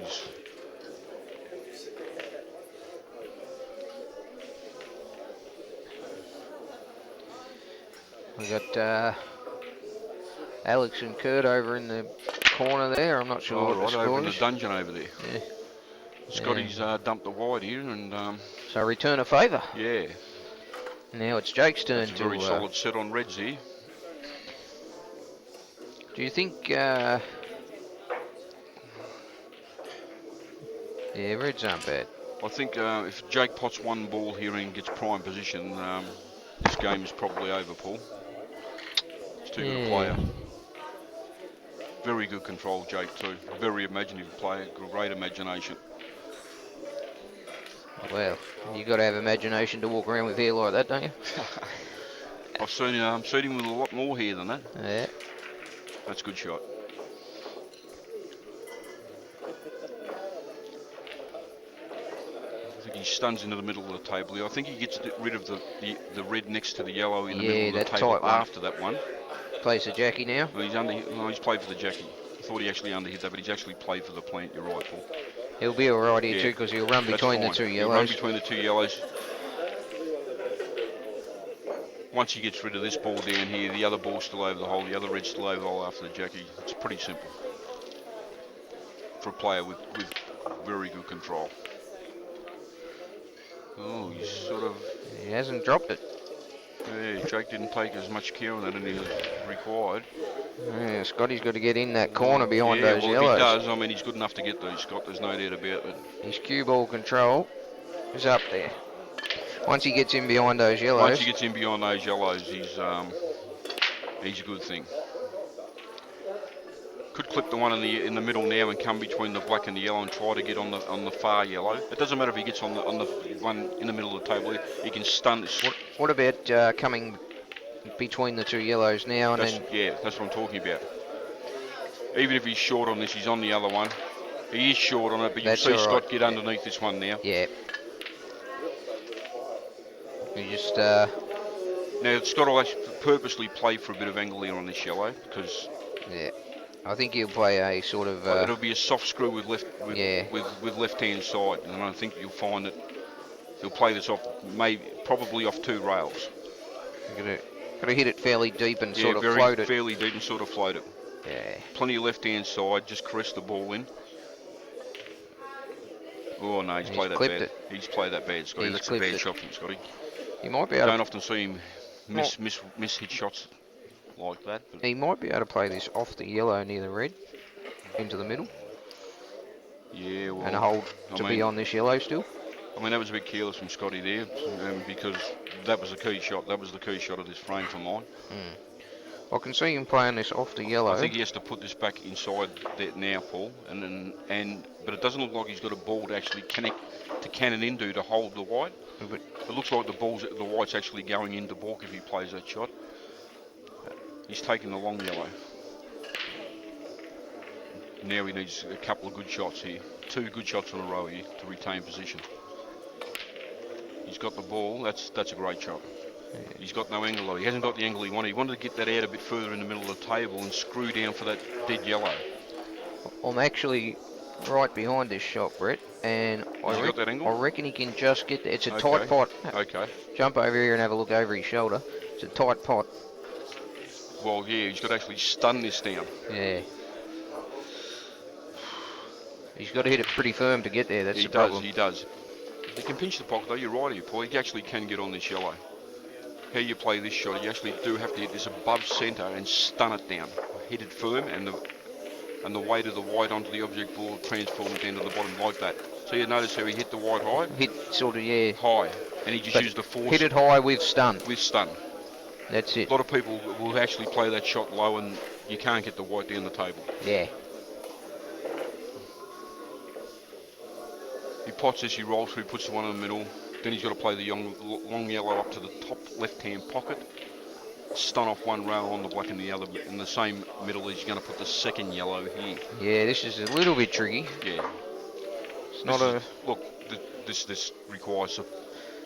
We got Alex and Kurt over in the corner there. I'm not sure what the score over in is. the dungeon over there. Yeah. Scotty's dumped the wide here, and so return a favour. yeah. Now it's Jake's turn That's a very solid set on reds here. Do you think? Yeah, reds aren't bad. I think if Jake pots one ball here and gets prime position, this game is probably over, Paul. It's too good a player. Very good control, Jake, too. Very imaginative player, great imagination. Well, you got to have imagination to walk around with hair like that, don't you? I've seen him with a lot more hair than that. Yeah. That's a good shot. I think he stuns into the middle of the table here. I think he gets rid of the red next to the yellow in the middle of the table after that one. Plays the Jackie now. Well, he's played for the Jackie. I thought he actually underhit that, but he's actually played for the plant. You're right, Paul. He'll be alright here too, because he'll run between the two yellows. He'll run between the two yellows. Once he gets rid of this ball down here, the other ball's still over the hole, the other red's still over the hole after the Jackie. It's pretty simple for a player with very good control. Oh, he's sort of... He hasn't dropped it. Yeah, Jake didn't take as much care on that as he required. Yeah, Scotty's got to get in that corner behind those well, yellows. If he does, I mean, he's good enough to get those, Scott. There's no doubt about it. His cue ball control is up there. Once he gets in behind those yellows. Once he gets in behind those yellows, he's a good thing. Could clip the one in the middle now and come between the black and the yellow and try to get on the far yellow. It doesn't matter if he gets on the one in the middle of the table. He can stun. What about coming between the two yellows now and then? Yeah, that's what I'm talking about. Even if he's short on this, he's on the other one. He is short on it, but you'll see Scott get underneath this one now. Yeah. You just... Now, Scott will actually purposely play for a bit of angle here on this yellow, because... Yeah. I think he'll play a sort of... it'll be a soft screw with left-hand side, and I think you'll find that he'll play this off, probably off two rails. Got to hit it fairly deep and sort of float it. Fairly deep and sort of float it. Yeah. Plenty of left-hand side, just caress the ball in. Oh no, he's played that bad. He's played that bad, Scotty. That's a bad shot from Scotty. He might be able Don't often see him miss hit shots like that. But he might be able to play this off the yellow near the red, into the middle. Yeah, well, and hold be on this yellow still. I mean, that was a bit careless from Scotty there, because that was the key shot. That was the key shot of this frame for mine. I can see him playing this off the yellow. I think he has to put this back inside there now, Paul, but it doesn't look like he's got a ball to actually connect to cannon into to hold the white. But It looks like the white's actually going into balk if he plays that shot. He's taking the long yellow. Now he needs a couple of good shots here. 2 good shots in a row here to retain position. He's got the ball. That's a great shot. He's got no angle though. He hasn't got the angle he wanted. He wanted to get that out a bit further in the middle of the table and screw down for that dead yellow. I'm actually right behind this shot, Brett, and Has he got that angle? I reckon he can just get there. It's a Okay. tight pot. Okay. Jump over here and have a look over his shoulder. It's a tight pot. Well, yeah, he's got to actually stun this down. Yeah. He's got to hit it pretty firm to get there. That's the problem. He does. He can pinch the pocket though. You're right here, Paul. He actually can get on this yellow. How you play this shot, you actually do have to hit this above centre and stun it down. Hit it firm, and the weight of the white onto the object ball transform it down to the bottom like that. So you notice how he hit the white high? Hit sort of, yeah. High. And he just used the force. Hit it high with stun. With stun. That's it. A lot of people will actually play that shot low and you can't get the white down the table. Yeah. He pots this, he rolls through, puts the one in the middle. Then he's got to play the long yellow up to the top left-hand pocket. Stun off one rail on the black and the other. In the same middle, he's going to put the second yellow here. Yeah, this is a little bit tricky. Yeah. It's not a... Look, this requires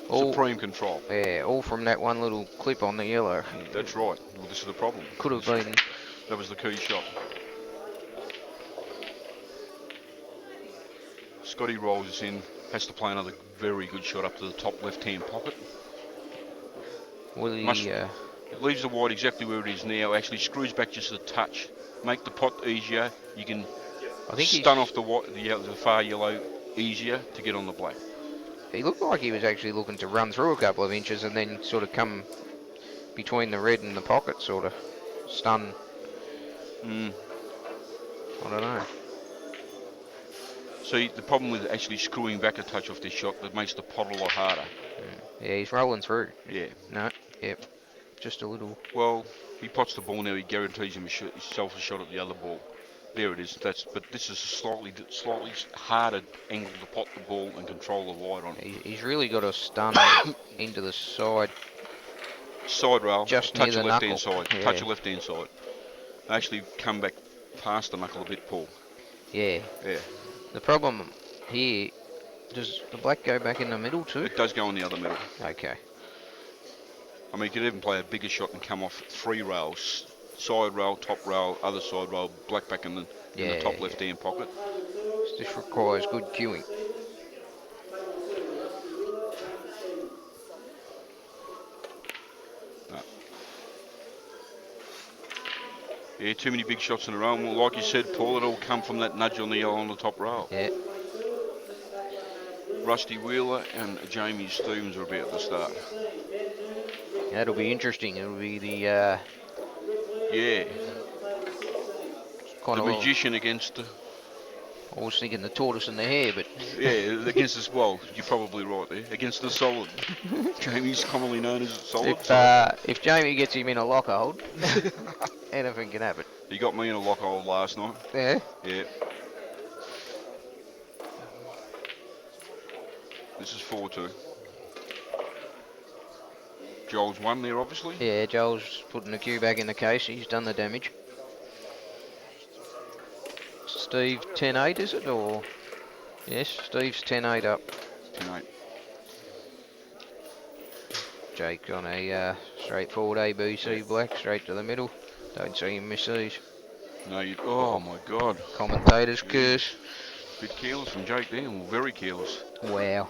supreme control. Yeah, all from that one little clip on the yellow. That's right. Well, this is the problem. Could have been... That was the key shot. Scotty rolls this in, has to play another very good shot up to the top left-hand pocket. Will he... It leaves the white exactly where it is now, actually screws back just a touch. Make the pot easier. You can stun off the far yellow easier to get on the black. He looked like he was actually looking to run through a couple of inches and then sort of come between the red and the pocket, sort of stun. I don't know. See, the problem with actually screwing back a touch off this shot, that makes the pot a lot harder. Yeah, he's rolling through. Yeah. No, yep. Just a little. Well, he pots the ball now, he guarantees himself a shot at the other ball. There it is. But this is a slightly harder angle to pot the ball and control the white on. He's really got to stun into the side. Side rail. Just touch near the left hand knuckle. side. Yeah. Touch your left hand side. Actually come back past the knuckle a bit, Paul. Yeah. Yeah. The problem here, does the black go back in the middle too? It does go in the other middle. Okay. I mean, you could even play a bigger shot and come off 3 rails. Side rail, top rail, other side rail, black back in the top left-hand pocket. This requires good cueing. No. Yeah, too many big shots in a row. Well, like you said, Paul, it all come from that nudge on the yellow on the top rail. Yeah. Rusty Wheeler and Jamie Stevens are about to start. That'll be interesting. It'll be the... yeah. Kind the of magician against... I was thinking the tortoise and the hare, but... yeah, against this... Well, you're probably right there. Against the solid. Jamie's commonly known as solid. If Jamie gets him in a lock hold, anything can happen. He got me in a lock hold last night. Yeah? Yeah. This is 4-2. Joel's won there, obviously. Yeah, Joel's putting the cue back in the case. He's done the damage. Steve 10-8, is it? Or yes, Steve's 10-8 up. 10-8. Jake on a straightforward ABC black, straight to the middle. Don't see him miss these. No, you... Oh, my God. Commentator's curse. Bit careless from Jake there. Well, very careless. Wow.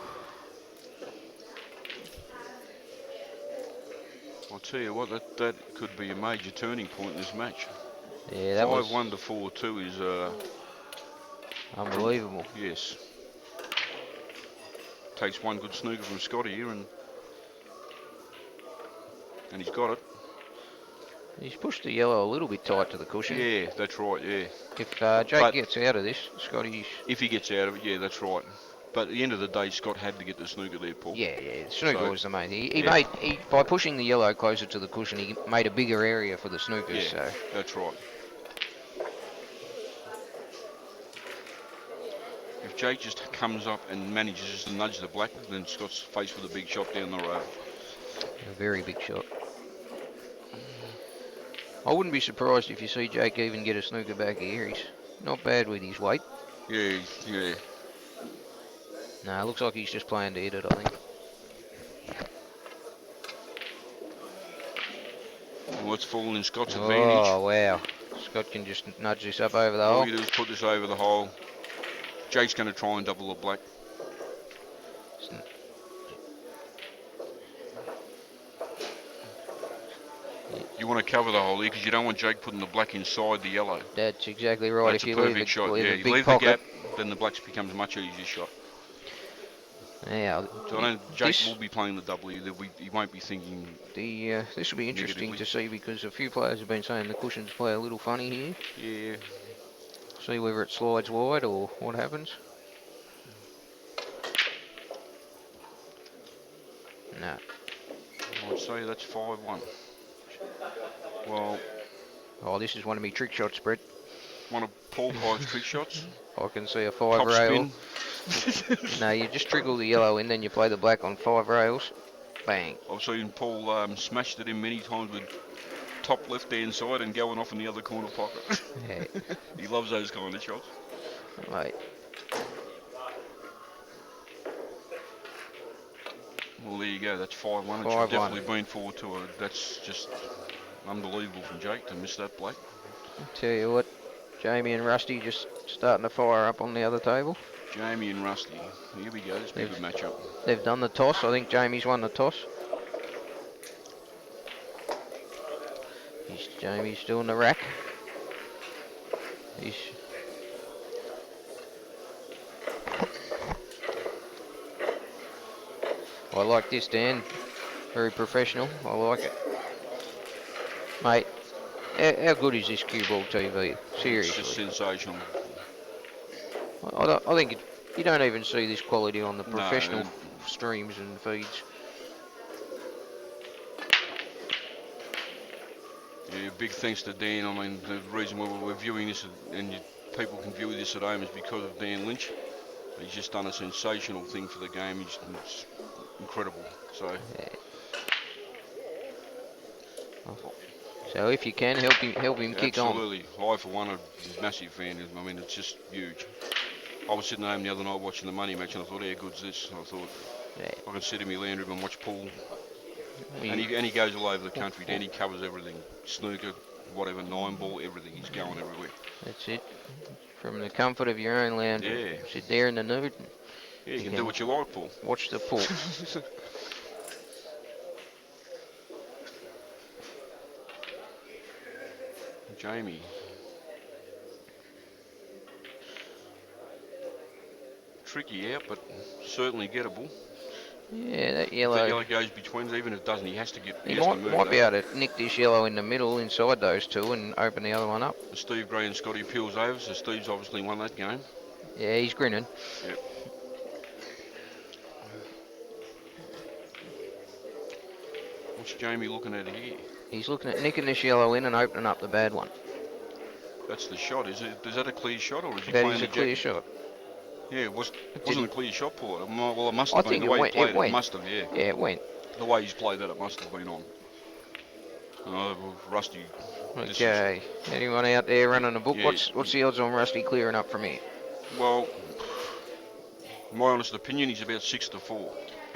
I'll tell you what, that could be a major turning point in this match. Yeah, that was 5-1 to 4-2 is unbelievable. Yes. Takes one good snooker from Scotty here, and he's got it. He's pushed the yellow a little bit tight to the cushion. Yeah, that's right. Yeah. If Jake gets out of this, Scotty's... If he gets out of it, yeah, that's right. But at the end of the day, Scott had to get the snooker there, Paul. Yeah. Snooker So, was the main. He yeah. made by pushing the yellow closer to the cushion, he made a bigger area for the snookers. Yeah, So that's right. If Jake just comes up and manages just to nudge the black, then Scott's faced with a big shot down the rail. a very big shot. I wouldn't be surprised if you see Jake even get a snooker back here. He's not bad with his weight. Yeah. No, it looks like he's just playing to hit it, I think. Well, it's fallen in Scott's advantage. Oh, wow. Scott can just nudge this up over the All hole. you do is put this over the hole. Jake's going to try and double the black. You want to cover the hole here because you don't want Jake putting the black inside the yellow. That's exactly right. That's if you a perfect leave shot. leave Yeah, a you big leave pocket, the gap, then the black becomes a much easier shot. Yeah, So I know Jake will be playing the double here. He won't be thinking. This will be interesting to see because a few players have been saying the cushions play a little funny here. Yeah. See whether it slides wide or what happens. No. I'd say that's 5-1. Well, Oh, this is one of my trick shots, Brett. one of Paul Pye's trick shots. I can see a 5 Top rail. spin. No, you just trickle the yellow in, then you play the black on 5 rails. Bang. I've seen Paul smashed it in many times with top left-hand side and going off in the other corner pocket. Yeah. He loves those kind of shots. Right. Well, there you go. That's 5-1. It 5-1. should definitely been forward to a. That's just unbelievable from Jake to miss that black. Tell you what, Jamie and Rusty just starting to fire up on the other table. Jamie and Rusty. Here we go. This will be a good matchup. They've done the toss. I think Jamie's won the toss. Jamie's doing the rack. I like this, Dan. Very professional. I like it. Mate, how good is this CueballTV? Seriously. It's just sensational. I think you don't even see this quality on the professional streams and feeds. Yeah, big thanks to Dan. I mean, the reason why we're viewing this and people can view this at home is because of Dan Lynch. He's just done a sensational thing for the game. It's incredible. So. Yeah. So if you can help him kick on. Absolutely. I for one, am a massive fan. I mean, it's just huge. I was sitting home the other night watching the money match and I thought, how good's this? And I thought, I can sit in my lounge room and watch Paul. And he goes all over the country. Dan, he covers everything. Snooker, whatever, 9-ball, everything. He's going everywhere. That's it. From the comfort of your own lounge. Yeah. Sit there in the nude. Yeah, you can do what you like, Paul. Watch the pool. Jamie. Tricky out, but certainly gettable. Yeah, that If yellow. that yellow goes between, even if it doesn't, he has to He move might be that. able to nick this yellow in the middle inside those two and open the other one up. Steve Gray and Scotty Peel's over, so Steve's obviously won that game. Yeah, he's grinning. Yep. What's Jamie looking at here? He's looking at nicking this yellow in and opening up the bad one. That's the shot, is it? Is that a clear shot or is he That playing is a the clear shot. Yeah, it wasn't a clear shot, Paul. Well, it must have I been think the way he played it went. It must have, yeah. Yeah, it went. The way he's played that, it must have been on. Well, Rusty. Okay. Anyone out there running a book? Yeah. What's the odds on Rusty clearing up from here? Well, my honest opinion, he's about 6-4.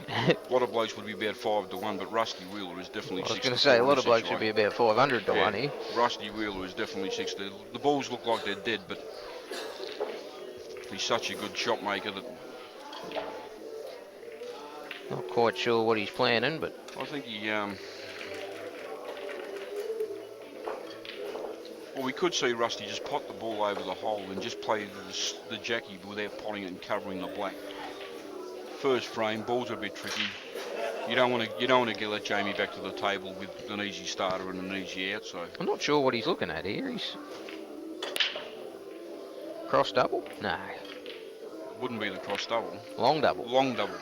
A lot of blokes would be about 5-1, but Rusty Wheeler is definitely 6-4. I was going to say, a lot of blokes would be about 500 to 1 here. Rusty Wheeler is definitely 6. The balls look like they're dead, but he's such a good shot maker that... Not quite sure what he's planning, but... I think he... Well, we could see Rusty just pot the ball over the hole and just play the jackie without potting it and covering the black. First frame, balls are a bit tricky. You don't want to let Jamie back to the table with an easy starter and an easy out. So I'm not sure what he's looking at here. He's cross double? No. Wouldn't be the cross double. Long double. Long double.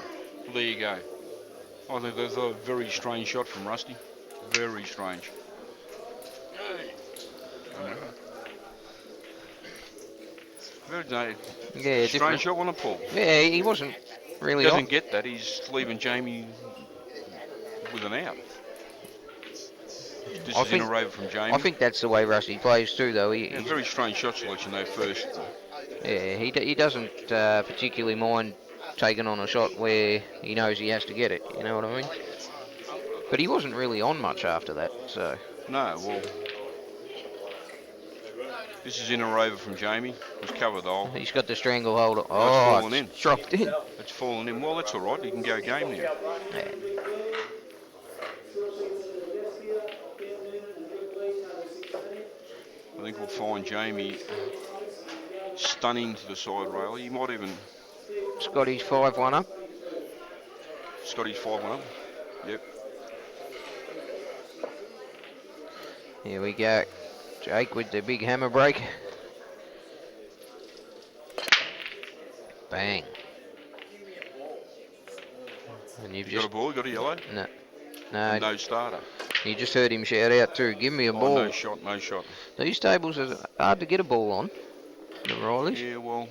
Well, there you go. I think that's a very strange shot from Rusty. Very strange. Very Yeah, strange different. shot on a Paul. Yeah, he wasn't He really on. doesn't get that. He's leaving Jamie with an out. This I is in think a over from Jamie. I think that's the way Rusty plays too, though. Yeah, very strange shot selection though first. Yeah, he doesn't particularly mind taking on a shot where he knows he has to get it. You know what I mean? But he wasn't really on much after that, so. No, well, this is in a over from Jamie. He's covered the hole. He's got the stranglehold. It's Oh, fallen in. it's dropped in. It's fallen in. Well, that's all right. He can go game now. Yeah. I think we'll find Jamie stunning to the side rail. He might even. Scotty's 5-1 up. Scotty's 5-1 up. Yep. Here we go. Jake with the big hammer break. Bang. And you've You got just a ball? You got a yellow? no, And no. no starter. You just heard him shout out too. Give me a Oh, ball. no shot, no shot. These tables are hard to get a ball on. The Rileys. Yeah, well.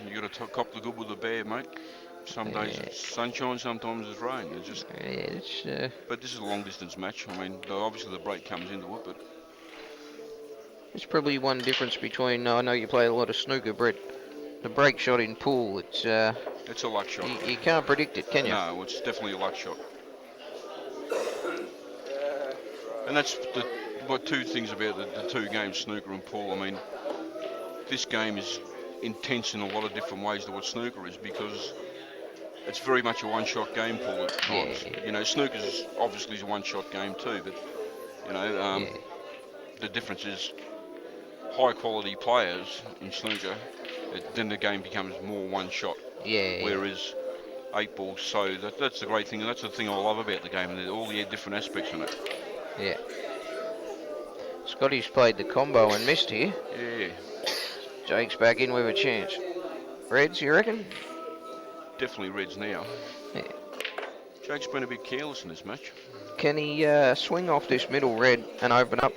You got to cop the good with the bad, mate. Some days Yeah. it's sunshine, sometimes it's rain. It's just. Yeah, it's But this is a long distance match. I mean, obviously the break comes into it, but it's probably one difference between. I know you play a lot of snooker, Brett. The break shot in pool. It's it's a luck shot. you can't predict it, can you? No, it's definitely a luck shot. And that's what two things about the two games, snooker and pool. I mean, this game is intense in a lot of different ways to what snooker is because it's very much a one-shot game, pool at times. Yeah. You know, snooker's obviously is a one-shot game too, but you know, Yeah. the difference is high-quality players in snooker. Then the game becomes more one-shot. Yeah. Whereas 8 balls, so that's the great thing, and that's the thing I love about the game, and all the different aspects in it. Yeah. Scotty's played the combo and missed here. Yeah, Jake's back in with a chance. Reds, you reckon? definitely Reds now. Yeah. Jake's been a bit careless in this match. Can he swing off this middle red and open up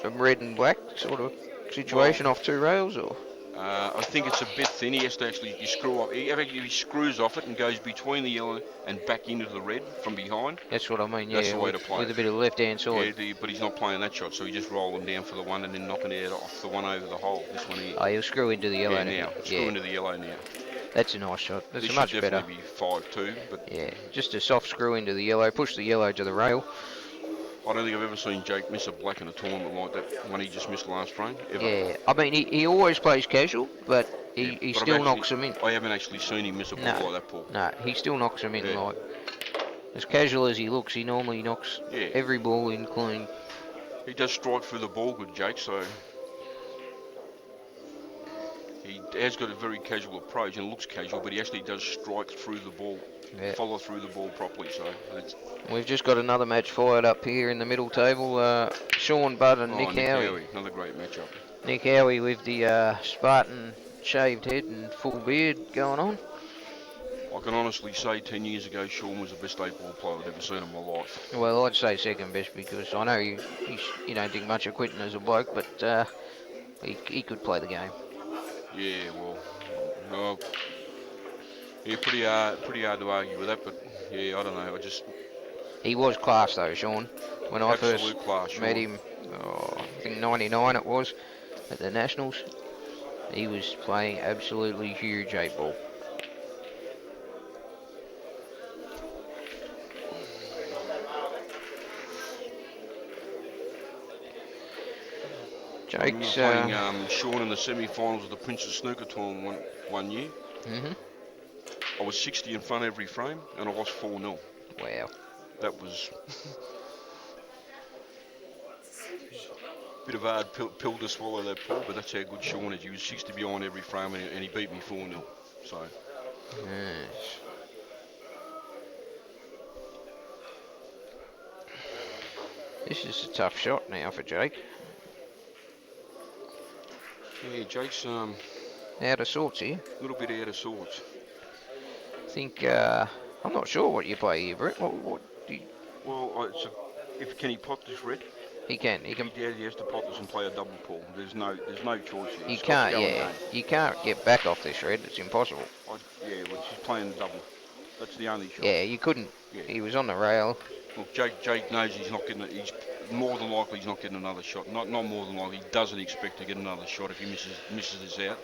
a red and black sort of situation off two rails, or? I think it's a bit thin. He has to actually screw off. He screws off it and goes between the yellow and back into the red from behind. That's what I mean. Yeah, That's the way to play with it. a bit of left-hand side. Yeah, but he's not playing that shot, so he just roll them down for the one and then knocking it off the one over the hole. This one here. Oh, he'll screw into the yellow Yeah, now. now. Screw into the yellow now. That's a nice shot. That's This much should better. definitely be 5-2, but Yeah, just a soft screw into the yellow. Push the yellow to the rail. I don't think I've ever seen Jake miss a black in a tournament like that when he just missed last frame, ever. Yeah, I mean, he always plays casual, but he Yeah, but still knocks them in. I haven't actually seen him miss a ball No. like that, Paul. No, he still knocks them in. Yeah. Like, as casual as he looks, he normally knocks Yeah. every ball in clean. He does strike through the ball good, Jake, so he has got a very casual approach and looks casual, but he actually does strike through the ball, Yeah. follow through the ball properly, so it's We've just got another match fired up here in the middle table. Sean Budd and Nick Howie. Another great matchup. Nick Howie with the Spartan shaved head and full beard going on. I can honestly say 10 years ago Sean was the best 8-ball player I've ever seen in my life. Well, I'd say second best because I know you don't think much of Quinton as a bloke, but he could play the game. Yeah, well, yeah, pretty hard to argue with that, but yeah, I don't know, He was class though, Sean. When I first absolute class, met Sean. him, I think 99 it was, at the Nationals, he was playing absolutely huge 8-ball. I remember Jake's playing Sean in the semi-finals of the Princess Snooker tournament one year. I was 60 in front every frame, and I lost 4-0. Wow. That was a bit of a hard pill to swallow, that Paul, but that's how good Sean is. He was 60 behind every frame, and he beat me 4-0. So Yes. This is a tough shot now for Jake. Yeah, Jake's Out of sorts here. a little bit out of sorts. I think, I'm not sure what you play here, Brett. What do you, Well, if can he pot this red? he can. He can. He has to pot this and play a double pull. There's no choice here. You He's got to can't, go yeah. again. You can't get back off this red. It's impossible. Yeah, well, she's playing the double. That's the only shot. Yeah, you couldn't. Yeah. He was on the rail. Look, Jake knows he's not getting it. He's more than likely he's not getting another shot. Not more than likely. He doesn't expect to get another shot if he misses this out.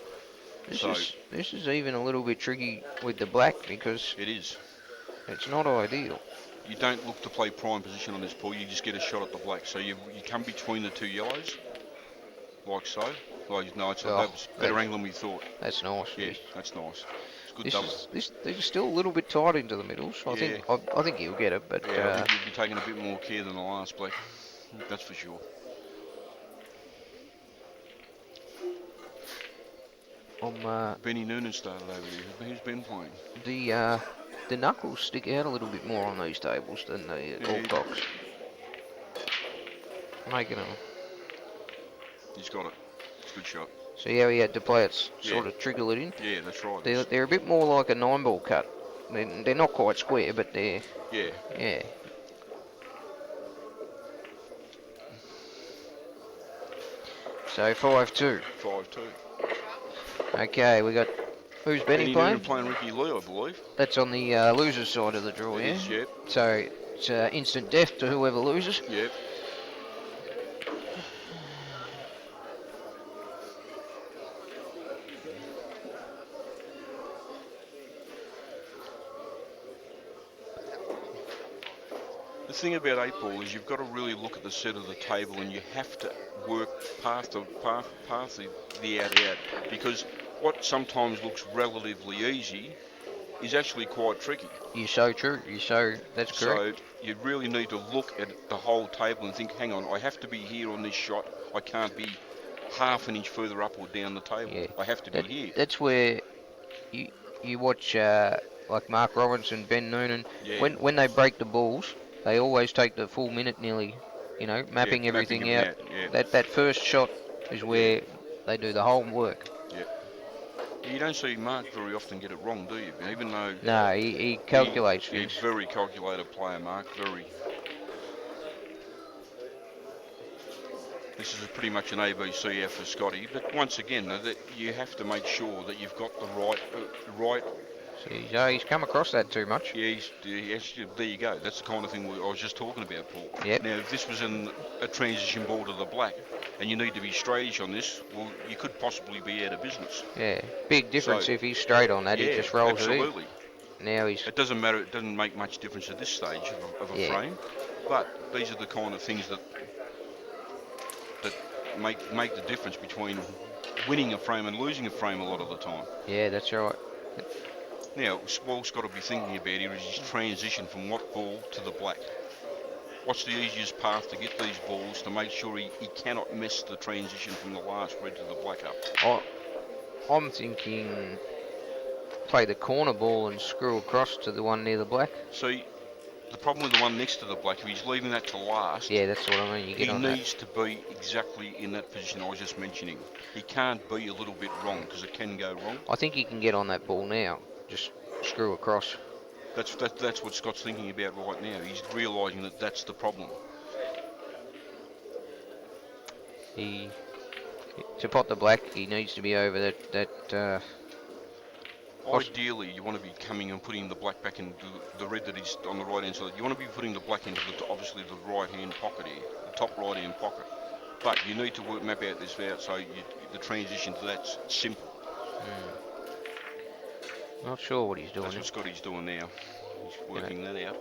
This is even a little bit tricky with the black because it is. it's not ideal. You don't look to play prime position on this pull. You just get a shot at the black. So you come between the two yellows, like so. Like no, that was better angle than we thought. That's nice. Yeah, that's nice. It's a good double. This is still a little bit tight into the middle, so yeah. I think he'll get it. But yeah, I think he'll be taking a bit more care than the last black. That's for sure. Benny Noonan started over there. Who's been playing? The knuckles stick out a little bit more on these tables than the Allcocks. Making them. He's got it. It's a good shot. See how he had to play it, sort of trickle it in? Yeah, that's right. They're a bit more like a 9-ball cut. They're not quite square, but they're... Yeah. So 5-2. 5-2. Okay, we got... Who's Benny playing? Playing Ricky Lee, I believe. That's on the loser's side of the draw, it yeah? Is, yep. So it's instant death to whoever loses. Yep. The thing about 8-ball is you've got to really look at the set of the table and you have to work past the out because what sometimes looks relatively easy is actually quite tricky. You're so true. That's correct. So you really need to look at the whole table and think, hang on, I have to be here on this shot. I can't be half an inch further up or down the table. Yeah. I have to be here. That's where you watch like Mark Robinson, Ben Noonan. Yeah. When they break the balls, they always take the full minute nearly, mapping everything out. Yeah. That first shot is where they do the whole work. Yeah. You don't see Mark very often get it wrong, do you? Even though... No, he calculates things. He's a very calculated player, Mark. Very. This is pretty much an ABC for Scotty. But once again, you have to make sure that you've got the right... See, he's come across that too much. Yeah, there you go. That's the kind of thing I was just talking about, Paul. Yep. Now, if this was in a transition ball to the black, and you need to be straightish on this, well, you could possibly be out of business. Yeah, big difference if he's straight on that. He just rolls absolutely. it in. Now he's... It doesn't matter. It doesn't make much difference at this stage of a frame. But these are the kind of things that make the difference between winning a frame and losing a frame a lot of the time. Yeah, that's right. Now, what Scott will be thinking about here is his transition from what ball to the black. What's the easiest path to get these balls to make sure he cannot miss the transition from the last red to the black up? I'm thinking play the corner ball and screw across to the one near the black. See, the problem with the one next to the black, if he's leaving that to last, yeah, that's what I mean. He needs to be exactly in that position I was just mentioning. He can't be a little bit wrong because it can go wrong. I think he can get on that ball now. Just screw across. That's what Scott's thinking about right now. He's realising that that's the problem. To pot the black, he needs to be over that. Ideally, you want to be coming and putting the black back into the red that is on the right hand side. You want to be putting the black into obviously the right hand pocket here, the top right hand pocket. But you need to map out this out so the transition to that's simple. Not sure what he's doing. That's what Scotty's doing now. He's working that out.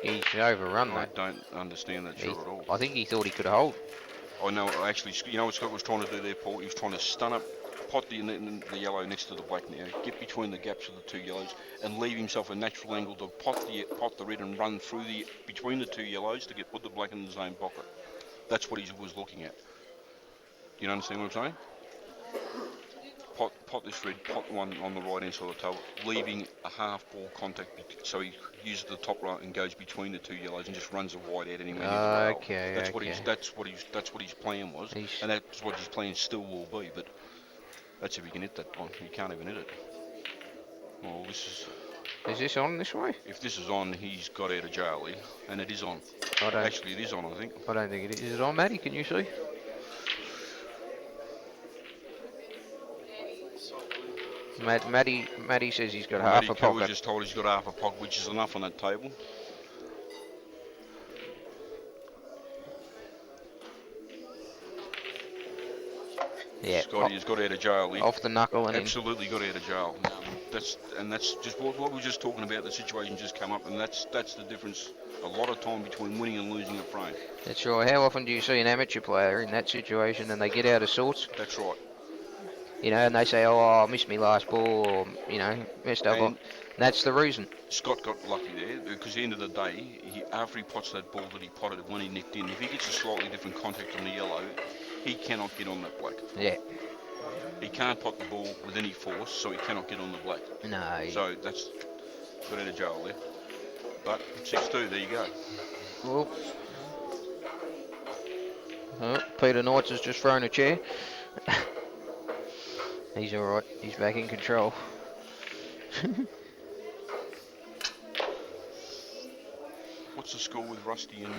He's overrun that. I don't understand that shot at all. I think he thought he could hold. I know, actually, you know what Scott was trying to do there, Paul? He was trying to stun up, pot the yellow next to the black now, get between the gaps of the two yellows, and leave himself a natural angle to pot the red and run through between the two yellows to put the black in the same pocket. That's what he was looking at. You understand what I'm saying? pot this red, pot one on the right hand side of the table, leaving a half ball contact, so he uses the top rail and goes between the two yellows and just runs the white out anywhere near the rail. Okay, That's okay. what his plan was, and that's what his plan still will be. But that's if he can hit that one. He can't even hit it. Well, this is. Is this on this way? If this is on, he's got out of jail here, and it is on. Actually, it is on, I think. I don't think it is. Is it on, Matty? Can you see? Matty says he's got half a pocket. Matty just told he's got half a pocket, which is enough on that table. Yeah. Scotty has got out of jail here. Off the knuckle and absolutely got out of jail. That's just what we were just talking about. The situation just come up, and that's the difference. A lot of time between winning and losing a frame. That's right. How often do you see an amateur player in that situation and they get out of sorts? That's right. You know, and they say, "Oh, I missed me last ball," or messed up. And that's the reason. Scott got lucky there because at the end of the day, after he pots that ball that he potted when he nicked in, if he gets a slightly different contact on the yellow, he cannot get on that black. Yeah. He can't pot the ball with any force, so he cannot get on the black. No. So that's got out of jail there. But 6-2, there you go. Well, Peter Knights has just thrown a chair. He's all right. He's back in control. What's the score with Rusty and?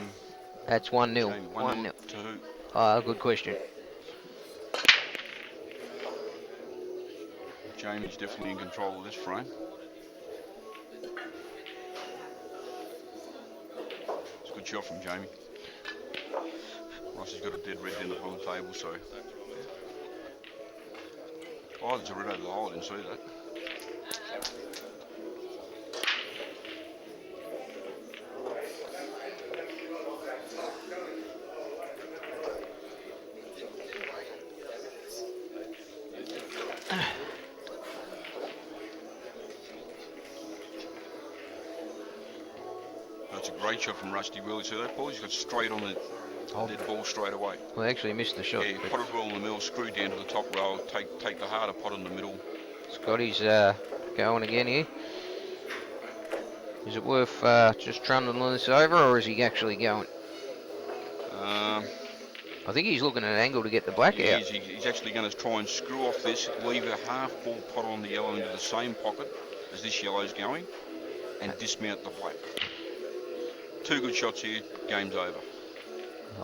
That's 1-0. 1-0 to who? Good question. Jamie's definitely in control of this frame. It's a good shot from Jamie. Rusty's got a dead red end up on the table, so. Oh, there's a red over the hole. I didn't see that. That's a great shot from Rusty. Really see that ball? He's got straight on the dead ball straight away. Well, actually missed the shot. Yeah, pot it well in the middle, screw down to the top rail, take the harder pot in the middle. Scotty's going again here. Is it worth just trundling this over, or is he actually going? I think he's looking at an angle to get the black out. He's actually going to try and screw off this, leave a half ball pot on the yellow into the same pocket as this yellow's going, and dismount the black. Two good shots here, game's over.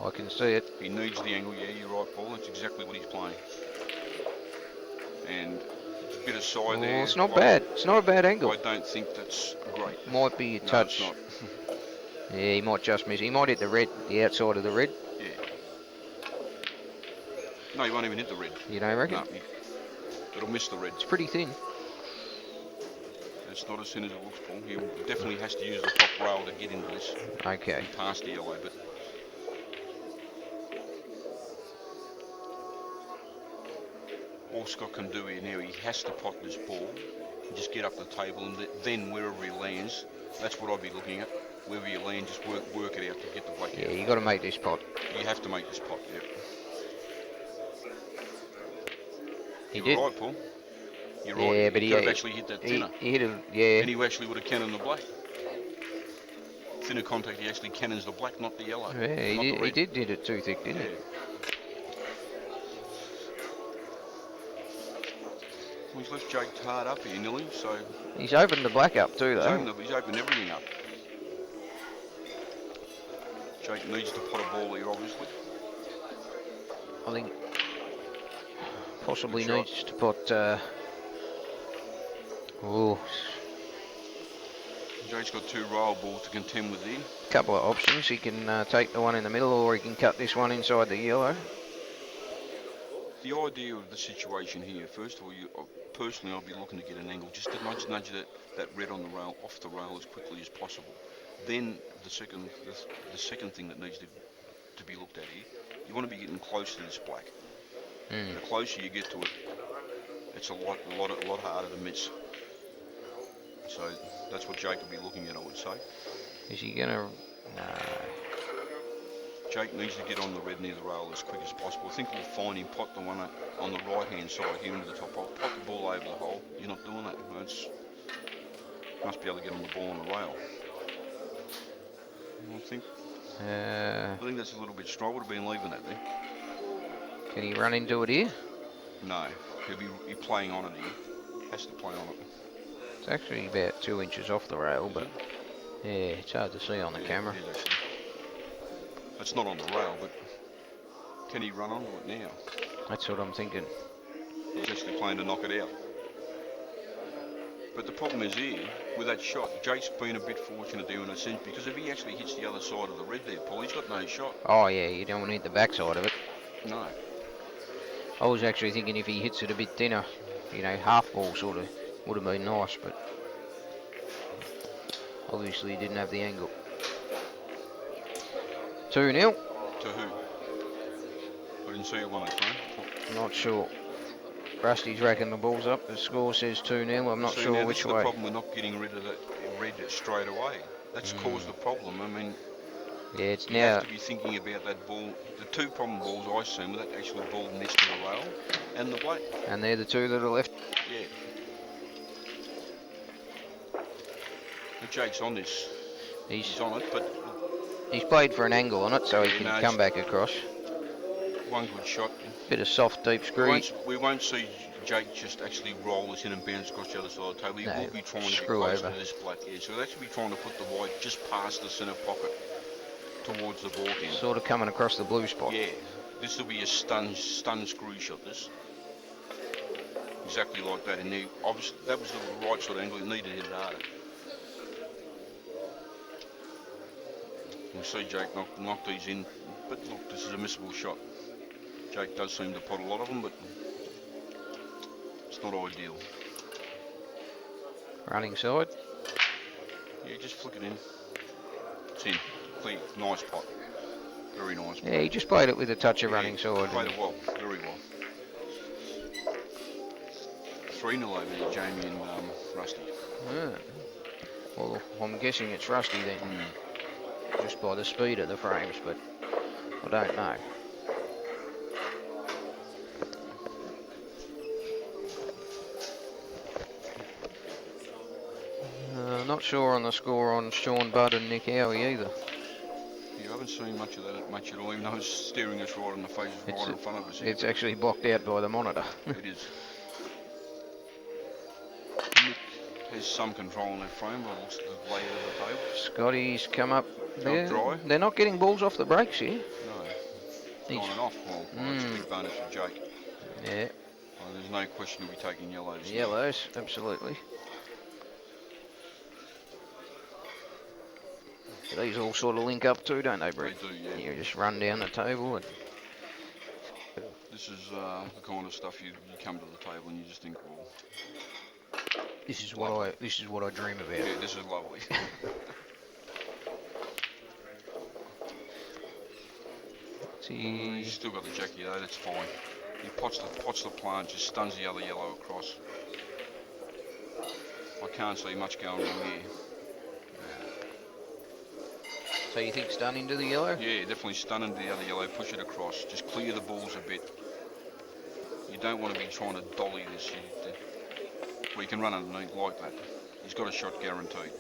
I can see it. He needs the angle, yeah, you're right, Paul. That's exactly what he's playing. And a bit of side there. It's not bad. It's not a bad angle. I don't think that's great. Might be a touch. No, it's not. Yeah, he might just miss. He might hit the red, the outside of the red. Yeah. No, he won't even hit the red. You don't reckon? No, it'll miss the red. It's pretty thin. It's not as thin as it looks, Paul. He definitely has to use the top rail to get into this. Okay. Past the yellow, but all Scott can do here now, he has to pot this ball and just get up the table, and then wherever he lands, that's what I'd be looking at. Wherever you land, just work it out to get the black out. Yeah, you got to make this pot. You have to make this pot, yeah. You're right, Paul. You're right. Yeah, but he could have actually hit that thinner. He hit it, yeah. And he actually would have cannoned the black. Thinner contact, he actually cannons the black, not the yellow. Yeah, he did hit it too thick, didn't he? Well, he's left Jake hard up here, nearly, so. He's opened the black up too, though. He's opened everything up. Jake needs to pot a ball here, obviously. I think possibly needs to pot. Jake's got two rail balls to contend with here. Couple of options. He can take the one in the middle, or he can cut this one inside the yellow. The idea of the situation here, first of all, personally, I'll be looking to get an angle, just to nudge that red on the rail off the rail as quickly as possible. Then the second thing that needs to be looked at here, you want to be getting close to this black. The closer you get to it, it's a lot harder to miss. So that's what Jake will be looking at, I would say. Is he gonna? No. Jake needs to get on the red near the rail as quick as possible. I think we'll find him pot the one on the right-hand side here into the top hole. Pot the ball over the hole. You're not doing that. Must be able to get on the ball on the rail. I think that's a little bit strong. Would have been leaving that there. Can he run into it here? No, he'll be playing on it here. Has to play on it. It's actually about 2 inches off the rail, but yeah, it's hard to see on the camera. It is actually. It's not on the rail, but can he run onto it now? That's what I'm thinking. He's actually playing to knock it out. But the problem is here, with that shot, Jake's been a bit fortunate there in a sense, because if he actually hits the other side of the red there, Paul, he's got no shot. Oh yeah, you don't want to hit the backside of it. No. I was actually thinking if he hits it a bit thinner, half ball sort of would have been nice, but obviously he didn't have the angle. 2-0. To who? I didn't see it when I came. Not sure. Rusty's racking the balls up. The score says 2-0. I'm not sure which way. That's the problem. We're not getting rid of that red straight away. That's caused the problem. I mean, yeah, it's you now. have to be thinking about that ball. The two problem balls I seen with that actual ball next to the rail and the black. And they're the two that are left. Yeah. But Jake's on this. He's on it, but he's played for an angle on it, so he can come back across. One good shot. Bit of soft, deep screw. We won't see Jake just actually roll this in and bounce across the other side of the table. He will be trying to get close to this black edge. So he'll actually be trying to put the white just past the centre pocket towards the ball end. Sort of coming across the blue spot. Yeah. This will be a stun screw shot, this. Exactly like that. And obviously that was the right sort of angle. He needed to hit it harder. We'll see Jake knock these in. But look, this is a missable shot. Jake does seem to pot a lot of them, but it's not ideal. Running side. Yeah, just flick it in. It's in. Clear. Nice pot. Very nice pot. Yeah, he just played it with a touch of running side. Played it well. Very well. 3-0 over there, Jamie and Rusty. Yeah. Well, I'm guessing it's Rusty then. Just by the speed of the frames, but I don't know. Not sure on the score on Sean Budd and Nick Howie either. You haven't seen much of that much at all, even though it's staring us right in the face, right in front of us. It's actually blocked out by the monitor. It is. Nick has some control on that frame by the looks of the layout of the table. Scotty's come up there. Dry. They're not getting balls off the brakes here. No. On and off. Well, that's a big bonus for Jake. Yeah. Well, there's no question he'll be taking yellows. Yellows, absolutely. These all sort of link up too, don't they, Brett? They do, yeah. You just run down the table. And this is the kind of stuff you come to the table and you just think, well, this is what I dream about. Yeah, this is lovely. He's still got the Jackie though. That's fine. He pots the plant, just stuns the other yellow across. I can't see much going wrong here. So you think stun into the yellow? Yeah, definitely stun into the other yellow, push it across, just clear the balls a bit. You don't want to be trying to dolly this. We can run underneath like that. He's got a shot guaranteed.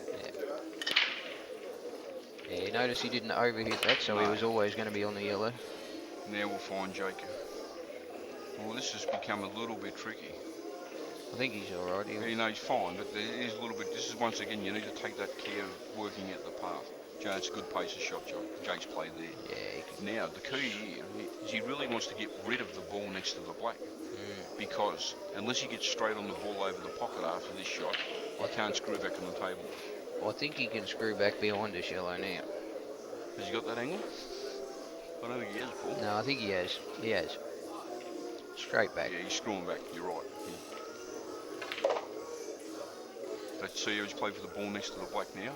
Yeah, you notice he didn't overhit that, so he was always going to be on the yellow. Now we'll find Jake. Well, this has become a little bit tricky. I think he's all right. He's fine, but there is a little bit. This is once again, you need to take that care of working out the path. Joe, it's a good pace of shot, Jake's played there. Yeah. Now, the key here is he really wants to get rid of the ball next to the black. Because unless he gets straight on the ball over the pocket after this shot, I can't screw back on the table. I think he can screw back behind this yellow now. Has he got that angle? I don't think he has, Paul. No, I think he has. He has. Straight back. Yeah, he's screwing back. You're right. Let's see how he's played for the ball next to the black now.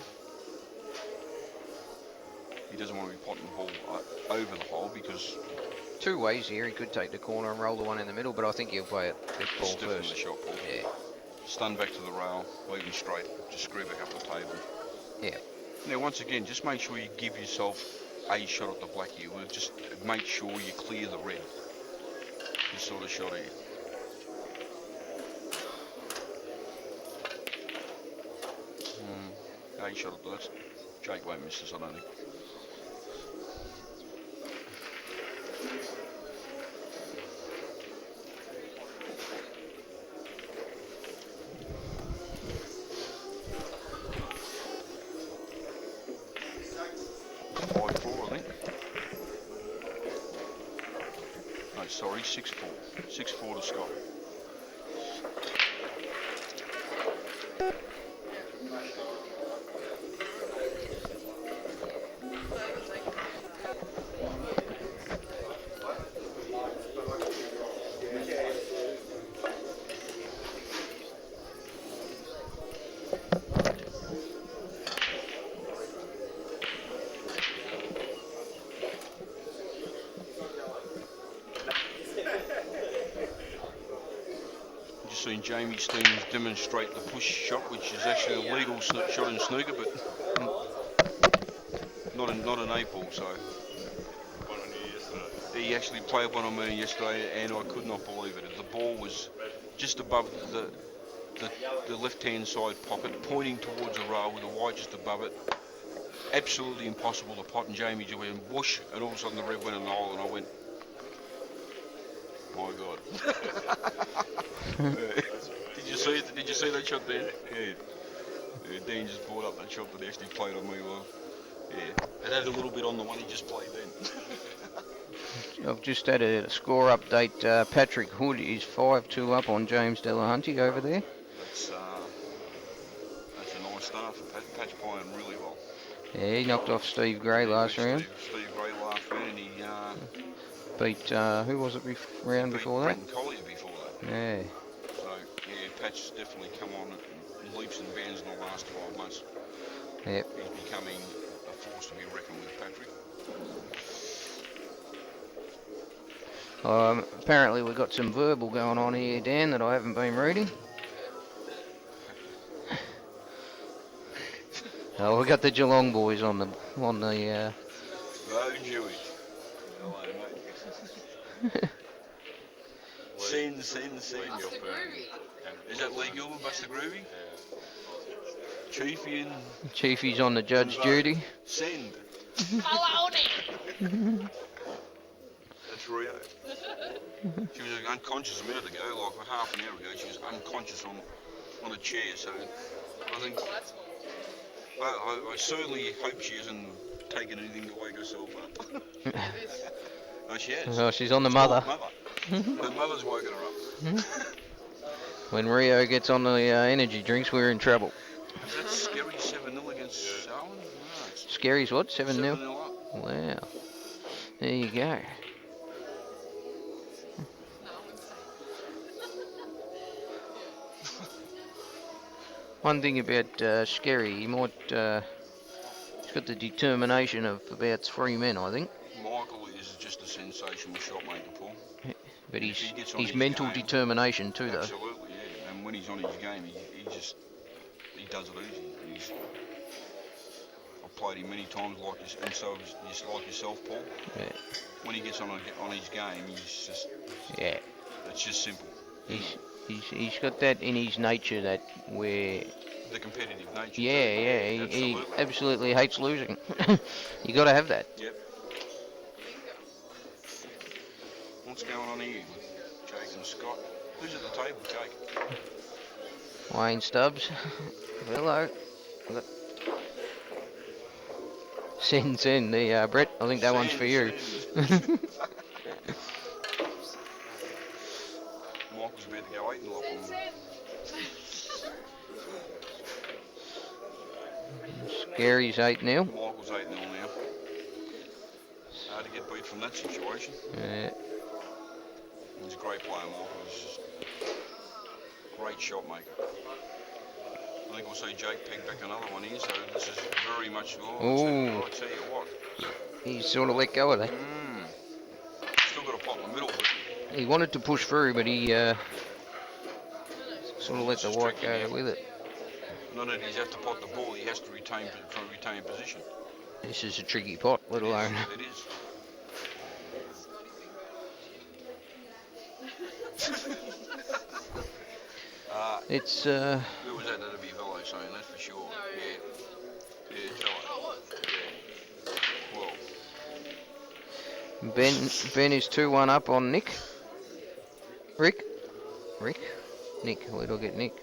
He doesn't want to be potting the ball over the hole because... Two ways here. He could take the corner and roll the one in the middle, but I think he'll play it ball first. The shot, Paul. Yeah. Stun back to the rail, leave him straight, just screw back up the table. Yeah. Now, once again, just make sure you give yourself a shot at the black here. We'll just make sure you clear the red. This sort of shot here. A shot at that. Jake won't miss this, I don't think. No, sorry, 6-4. 6-4 to Scott. Seen Jamie Steens demonstrate the push shot, which is actually a legal shot in snooker, but not an 8-ball. So he actually played one on me yesterday, and I could not believe it. The ball was just above the left-hand side pocket, pointing towards the rail with the white just above it. Absolutely impossible to pot, and Jamie just went whoosh, and all of a sudden the red went in the hole, and I went, my God. Did you see it? Did you see that shot there? Yeah. Dean just brought up that shot that he actually played on me well. Yeah. It had a little bit on the one he just played then. I've just had a score update. Patrick Hood is 5-2 up on James Delahunty over there. That's a nice start for Pat's playing really well. Yeah, he knocked off Steve Gray last round. Steve Gray last round, and he beat, who was it round before that? Brenton Collier before that. Yeah. So, yeah, Pat's definitely come on in leaps and bounds in the last 12 months. Yep. He's becoming a force to be reckoned with, Patrick. Apparently we've got some verbal going on here, Dan, that I haven't been reading. Oh, we got the Geelong boys on the Oh, Dewey. Hello, mate. Send. Is that Lee Gilbert, Buster Groovy? Chiefy and... Chiefy's on the judge duty. Send. Maloney! That's Rio. She was unconscious a minute ago, like half an hour ago. She was unconscious on a chair, so I think... I certainly hope she hasn't taken anything to wake herself up. Oh, she has. Oh, she's on the mother. Her mother's woken her up. When Rio gets on the energy drinks, we're in trouble. Is that scary 7-0 against Darwin? No, Scary's what? 7-0? 7-0 up. Wow. There you go. One thing about Scary, he might, he's got the determination of about 3 men, I think. Michael is just a sensational shot maker, Paul. But If he gets on his his mental game, determination too, though. Absolutely, yeah. And when he's on his game, he does it easy. I've played him many times, and so just like yourself, Paul. Yeah. When he gets on his game, he's just... Yeah. It's just simple. He's got that in his nature that where... The competitive nature. Yeah, he absolutely hates losing. You got to have that. Yep. What's going on here with Jake and Scott? Who's at the table, Jake? Wayne Stubbs. Hello. Send the Brett. I think that one's for you. Michael's about to go 8 and lock on them. Scary's 8-0. Michael's 8-0 now. Hard to get beat from that situation. Yeah. He's a great player, Michael. He's just a great shot maker. I think we'll see Jake peg back another one here, so this is very much... I'll tell you what. He's sort of let go of that. Still got a pot in the middle, but... He wanted to push through, but he sort of let the white go with it. Not only does he have to pot the ball, he has to retain position. This is a tricky pot, let alone. It is. It's Who was that? That'd be Velo saying that for sure. Yeah. Yeah, it's Velo. Yeah. Well, Ben is 2-1 up on Nick. Rick, Nick. Where do I get Nick?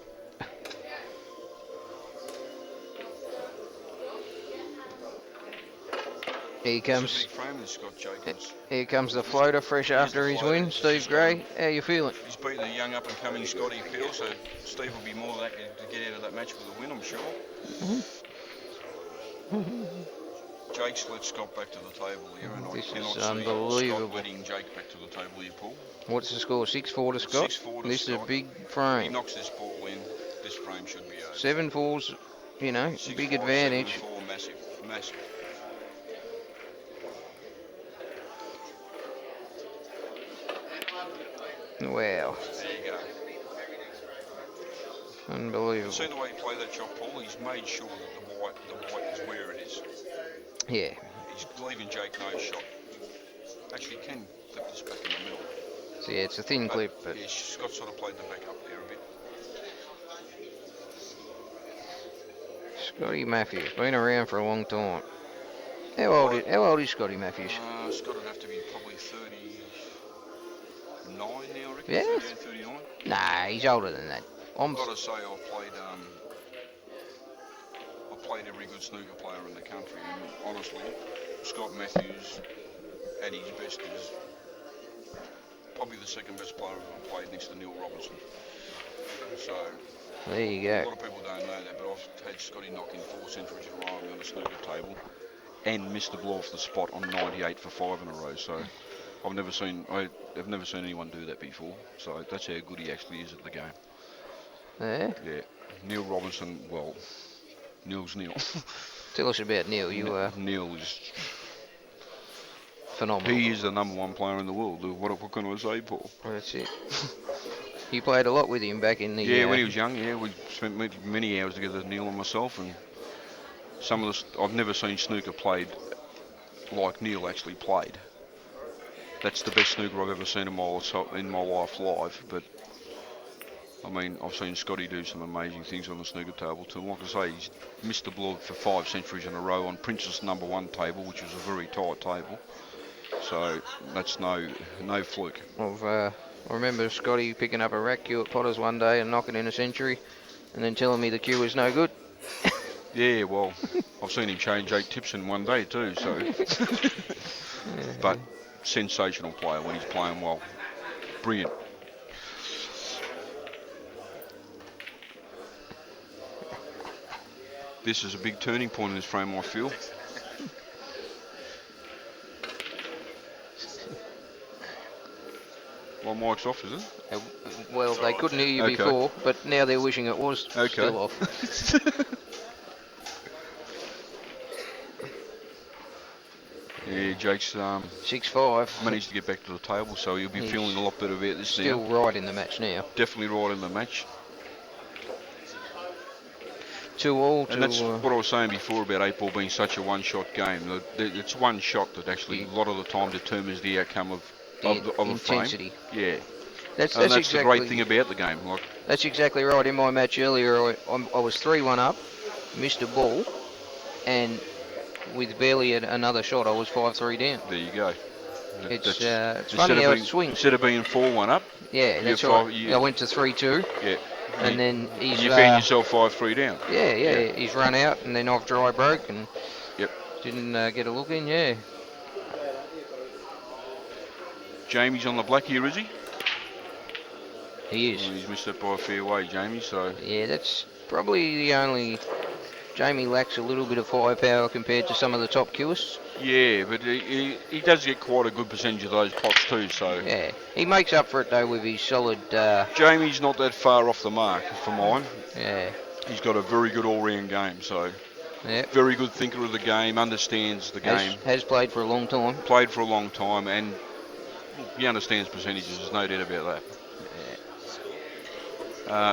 Here it's a comes. big frame in Scott Jacobs. Here comes the floater, fresh after his win. Steve Gray, how you feeling? He's beaten a young up-and-coming Scotty Peel, so Steve will be more than happy to get out of that match with a win, I'm sure. Jake's let Scott back to the table here, and This I cannot is see unbelievable. Scott letting Jake back to the table here, Paul. What's the score? 6-4 to Scott. 6-4 to This Scott. is a big He frame. knocks this ball in, this frame should be over. 7-4's, you know, 6-5, big advantage. 7-4, massive. Wow, There you go. unbelievable. See the way he played that shot, Paul? He's made sure that the white is where it is. Yeah. He's leaving Jake no shot. Actually, he can flip this back in the middle. So yeah, it's a thin clip, but Yeah, Scott sort of played the back up there a bit. Scotty Matthews been around for a long time. How old is Scotty Matthews? Scott would have to be probably 39 now, I reckon. Yeah. 38, 39. Nah, he's older than that. I've got to say, I've played every good snooker player in the country, and honestly, Scott Matthews at his best is probably the second best player I've ever played next to Neil Robinson. So There you a go. lot of people don't know that, but I've had Scotty knock in 4 centuries in a row on the snooker table, and missed the blow off the spot on 98 for 5 in a row. So I've never seen anyone do that before. So that's how good he actually is at the game. Yeah. Yeah, Neil Robinson. Well, Neil's Neil. Tell us about Neil. You Neil is. phenomenal. He is the #1 player in the world. What can I say, Paul? That's it. You played a lot with him back in the. Yeah, when he was young. Yeah, we spent many hours together, Neil and myself, and some of I've never seen snooker played like Neil actually played. That's the best snooker I've ever seen in my life live. But I mean, I've seen Scotty do some amazing things on the snooker table too. Like I say, he's missed the blow for 5 centuries in a row on Princess #1 table, which was a very tight table. So that's no fluke. I remember Scotty picking up a rack cue at Potters one day and knocking in a century, and then telling me the cue was no good. Yeah, well, I've seen him change 8 tips in one day too. So, but sensational player when he's playing well. Brilliant. This is a big turning point in this frame, I feel. My mic's off, is it? Well, they couldn't hear you Okay. before, but now they're wishing it was still off. Yeah, Jake's 6-5. managed to get back to the table, so he'll be feeling a lot better about this Still now. right in the match now. Definitely right in the match. 2-all. And that's what I was saying before about 8-ball being such a one-shot game. It's one shot that actually a lot of the time determines the outcome of a frame. Intensity. Yeah. That's That's exactly the great thing about the game. Like, That's exactly right. In my match earlier, I was 3-1 up, missed a ball, and with barely another shot, I was 5-3 down. there you go. It's funny how it swings. Instead of being 4-1 up, Yeah, that's right. I went to 3-2, yeah, and then he's you found yourself 5-3 down. Yeah, he's run out, and then I've dry broke and Yep. didn't get a look in. Yeah. Jamie's on the black here, is he? He is. He's missed it by a fair way, Jamie. So Yeah, that's probably the only. Jamie lacks a little bit of firepower compared to some of the top cueists. yeah, but he does get quite a good percentage of those pots too. So Yeah, he makes up for it though with his solid. Jamie's not that far off the mark for mine. Yeah. He's got a very good all-round game. So Yeah. very good thinker of the game, understands the game, Has played for a long time. played for a long time, and he understands percentages. There's no doubt about that.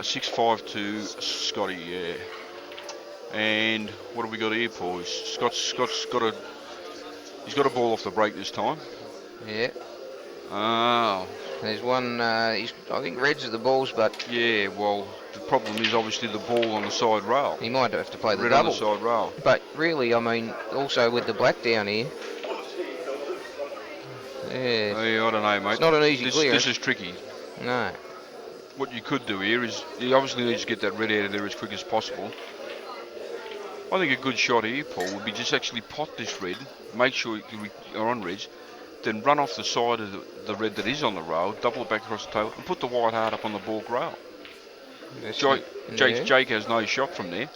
6-5 to Scotty. Yeah. And what have we got here, Paul? Scott's got a he's got a ball off the break this time. Yeah. Oh. There's one. I think Red's are the balls, but Yeah. Well, the problem is obviously the ball on the side rail. he might have to play the Red on double. the side rail. But really, I mean, also with the black down here. Yeah. I don't know, mate. It's not an easy clearance. This is tricky. No. What you could do here is you obviously need to get that red out of there as quick as possible. I think a good shot here, Paul, would be just actually pot this red, make sure you're on reds, then run off the side of the red that is on the rail, double it back across the table, and put the white hard up on the balk rail. Jake has no shot from there.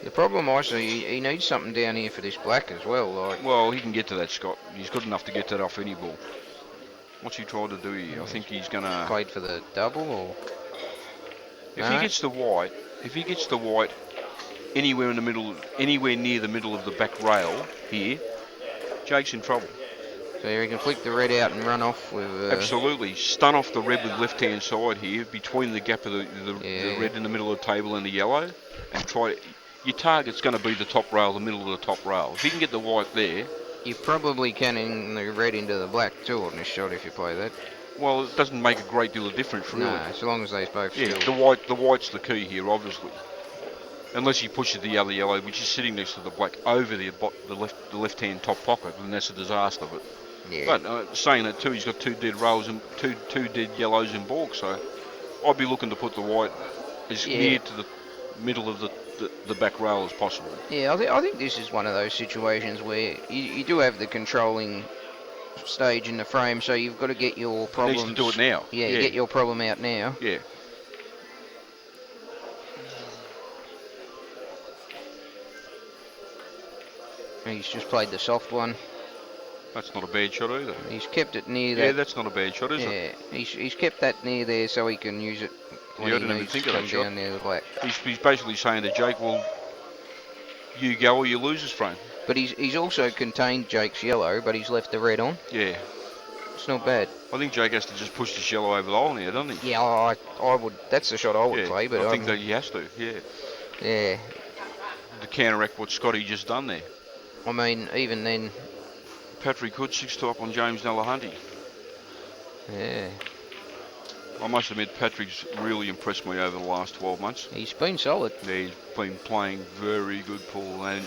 The problem I see, he needs something down here for this black as well. Well, he can get to that, Scott. He's good enough to get that off any ball. What's he trying to do here? I think he's going to... Played for the double, or... If he gets the white anywhere near the middle of the back rail here, Jake's in trouble. So he can flick the red out and run off with... Absolutely. Stun off the red with left-hand side here, between the gap of the red in the middle of the table and the yellow, and try... Your target's going to be the top rail, the middle of the top rail. If you can get the white there... You probably can in the red into the black too on this shot if you play that. Well, it doesn't make a great deal of difference, really. No, so long as they both still... the white's the key here, obviously. Unless he pushes the other yellow, which is sitting next to the black, over the left-hand top pocket, and that's a disaster. But yeah. But saying that too, he's got two dead rails and two dead yellows in balk, so I'd be looking to put the white as near to the middle of the back rail as possible. Yeah, I think this is one of those situations where you do have the controlling stage in the frame, so you've got to get your problems... Needs to do it now. Yeah, get your problem out now. Yeah. He's just played the soft one. That's not a bad shot either. He's kept it near that. Yeah, that's not a bad shot, is it? Yeah, he's kept that near there so he can use it when I he didn't even needs think to of come that shot. down near the black. He's basically saying to Jake, well, you go or you lose this frame. But he's also contained Jake's yellow, but he's left the red on. Yeah. It's not bad. I think Jake has to just push this yellow over the hole now, doesn't he? Yeah, I would. That's the shot I would play, but I think that he has to. Yeah. Yeah. To counteract what Scotty just done there. I mean, even then. Patrick Hood 6-2 up on James Nalahunty. Yeah. I must admit, Patrick's really impressed me over the last 12 months. He's been solid. Yeah, he's been playing very good, Paul, and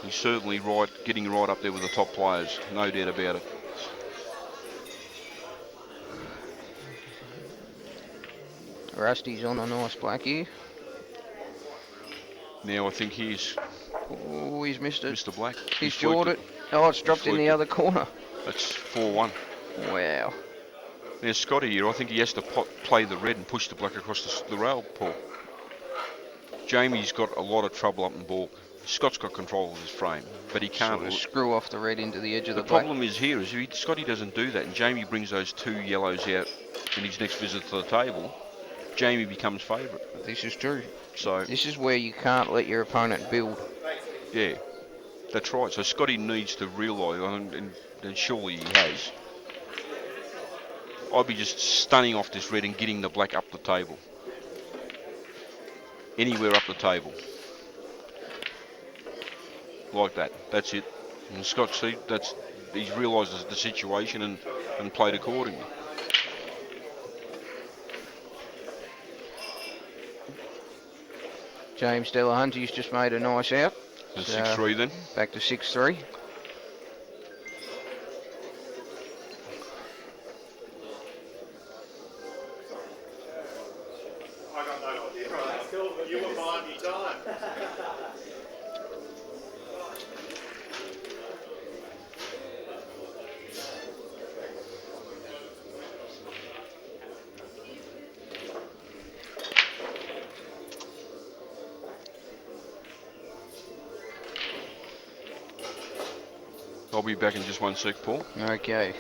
he's certainly getting right up there with the top players, no doubt about it. Rusty's on a nice black here. Now I think he's missed it. Mr. Black. He's jawed it. Oh, it's dropped in the other corner. That's 4-1. Wow. Now Scotty here, I think he has to play the red and push the black across the rail, Paul. Jamie's got a lot of trouble up in balk. Scott's got control of his frame, but he can't sort of screw off the red into the edge of the black. The problem is here is if Scotty doesn't do that and Jamie brings those two yellows out in his next visit to the table, Jamie becomes favourite. This is true. So this is where you can't let your opponent build. Yeah, that's right. So Scotty needs to realise, and surely he has, I'd be just stunning off this red and getting the black up the table. Anywhere up the table. Like that. That's it. And Scott, see, he's realised the situation and played accordingly. James Delahunty's just made a nice out. So 6-3 then? Back to 6-3. I'll be back in just 1 sec, Paul. Okay.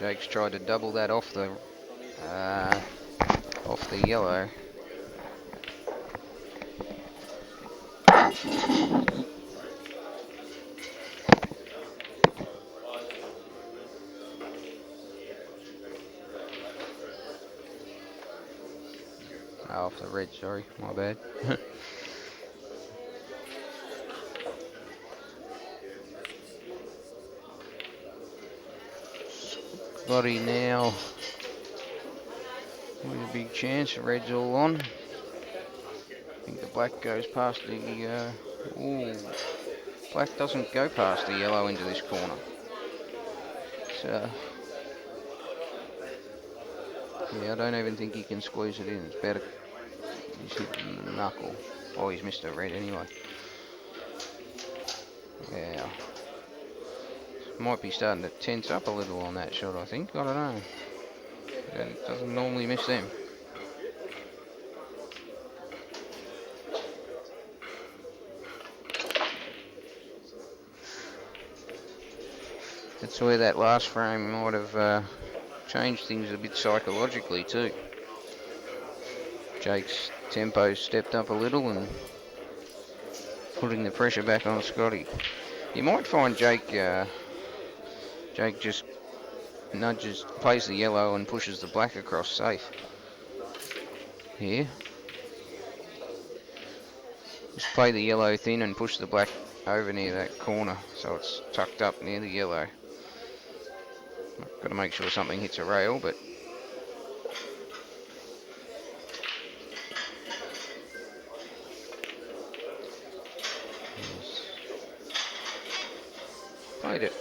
Jake's tried to double that off the yellow. Oh, off the red, sorry, my bad. Scotty now with a big chance. Red's all on. I think the black goes past the. Ooh, black doesn't go past the yellow into this corner. So, yeah, I don't even think he can squeeze it in. It's better. He's hitting the knuckle. Oh, he's missed a red anyway. Yeah. Might be starting to tense up a little on that shot, I think. I don't know. It doesn't normally miss them. That's where that last frame might have changed things a bit psychologically too. Jake's tempo stepped up a little and putting the pressure back on Scotty. You might find Jake just plays the yellow and pushes the black across safe. Here. Just play the yellow thin and push the black over near that corner so it's tucked up near the yellow. Got to make sure something hits a rail, but played it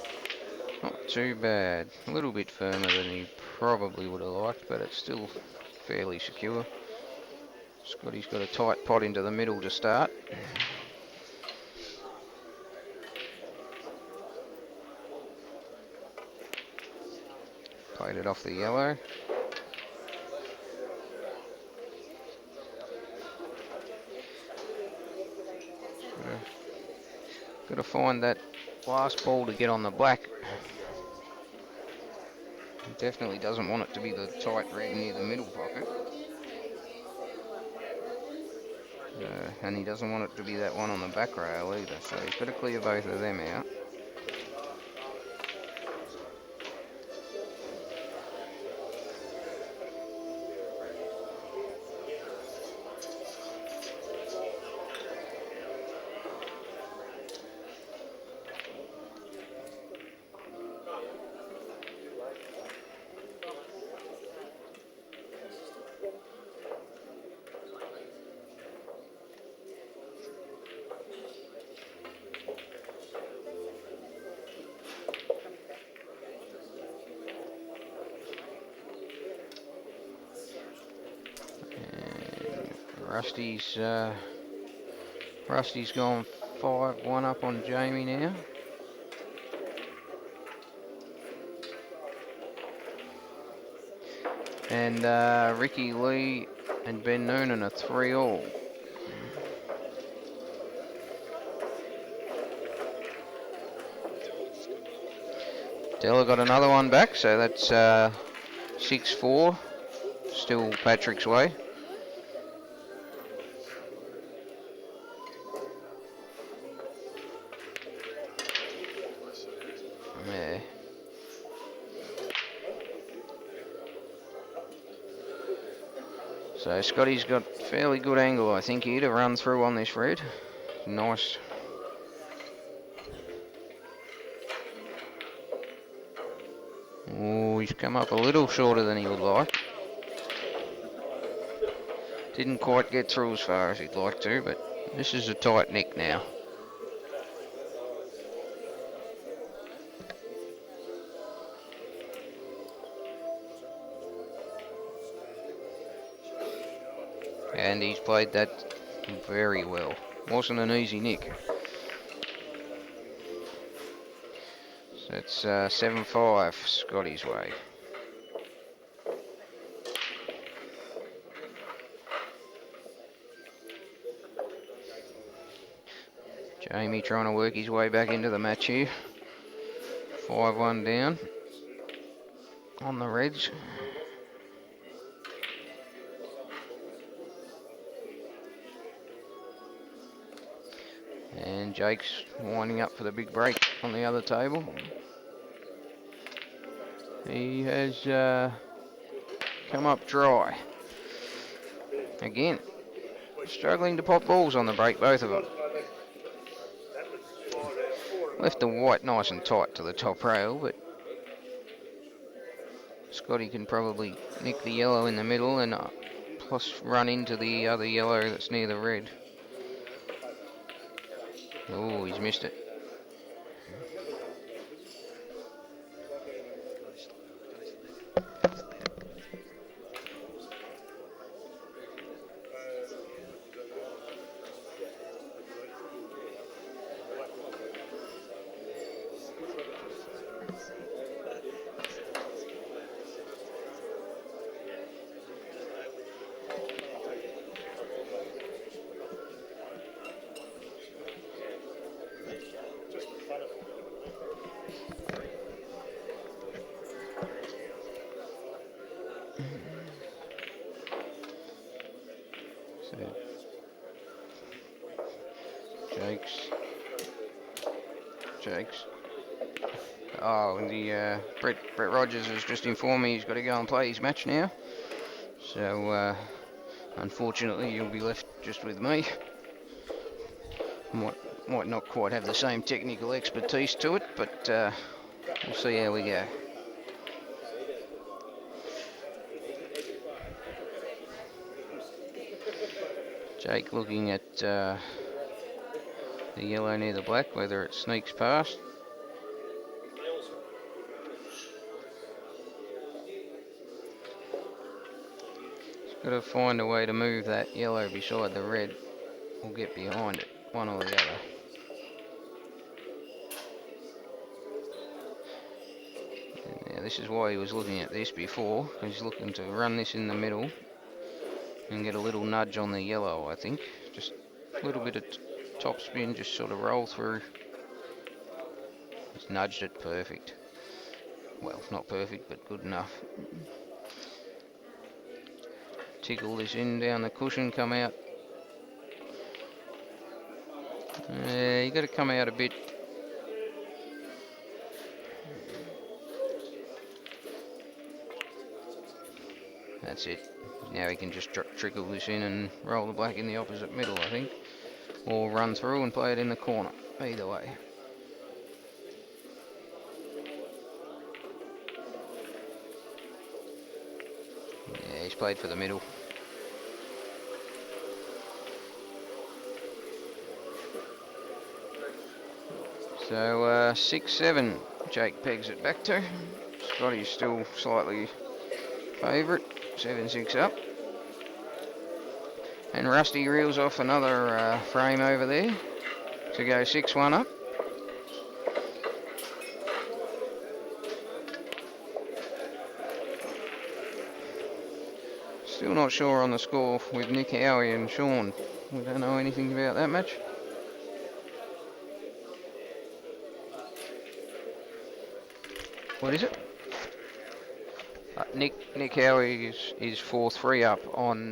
not too bad. A little bit firmer than he probably would have liked, but it's still fairly secure. Scotty's got a tight pot into the middle to start. Played it off the yellow. Got to find that last ball to get on the black. He definitely doesn't want it to be the tight red near the middle pocket. And he doesn't want it to be that one on the back rail either, so he's got to clear both of them out. Rusty's gone 5-1 up on Jamie now. And Ricky Lee and Ben Noonan are 3-all. Della got another one back, so that's 6-4. Still Patrick's way. Yeah. So Scotty's got fairly good angle, I think, here to run through on this red. Nice. Oh, he's come up a little shorter than he would like. Didn't quite get through as far as he'd like to, but this is a tight nick now. And he's played that very well. Wasn't an easy nick. So it's 7-5 Scotty's way. Jamie trying to work his way back into the match here. 5-1 down. on the Reds. And Jake's winding up for the big break on the other table. He has come up dry. Again, struggling to pop balls on the break, both of them. Left the white nice and tight to the top rail, but Scotty can probably nick the yellow in the middle and plus run into the other yellow that's near the red. Oh, he's missed it. Jakes. Oh, and the Brett Rogers has just informed me he's got to go and play his match now. So, unfortunately, you'll be left just with me. Might not quite have the same technical expertise to it, but we'll see how we go. Jake looking at the yellow near the black, whether it sneaks past. He's got to find a way to move that yellow beside the red or get behind it, one or the other. And now this is why he was looking at this before. He's looking to run this in the middle and get a little nudge on the yellow, I think. Just a little bit of top spin, just sort of roll through. He's nudged it perfect. Well, not perfect, but good enough. Tickle this in down the cushion, come out. You got to come out a bit. That's it. Now he can just trickle this in and roll the black in the opposite middle, I think. Or run through and play it in the corner. Either way. Yeah, he's played for the middle. So 6-7, Jake pegs it back to. Scotty's still slightly favourite, 7-6 up. And Rusty reels off another frame over there to go 6-1 up. Still not sure on the score with Nick Howie and Sean. We don't know anything about that match. What is it? Nick Howie is 4-3 up on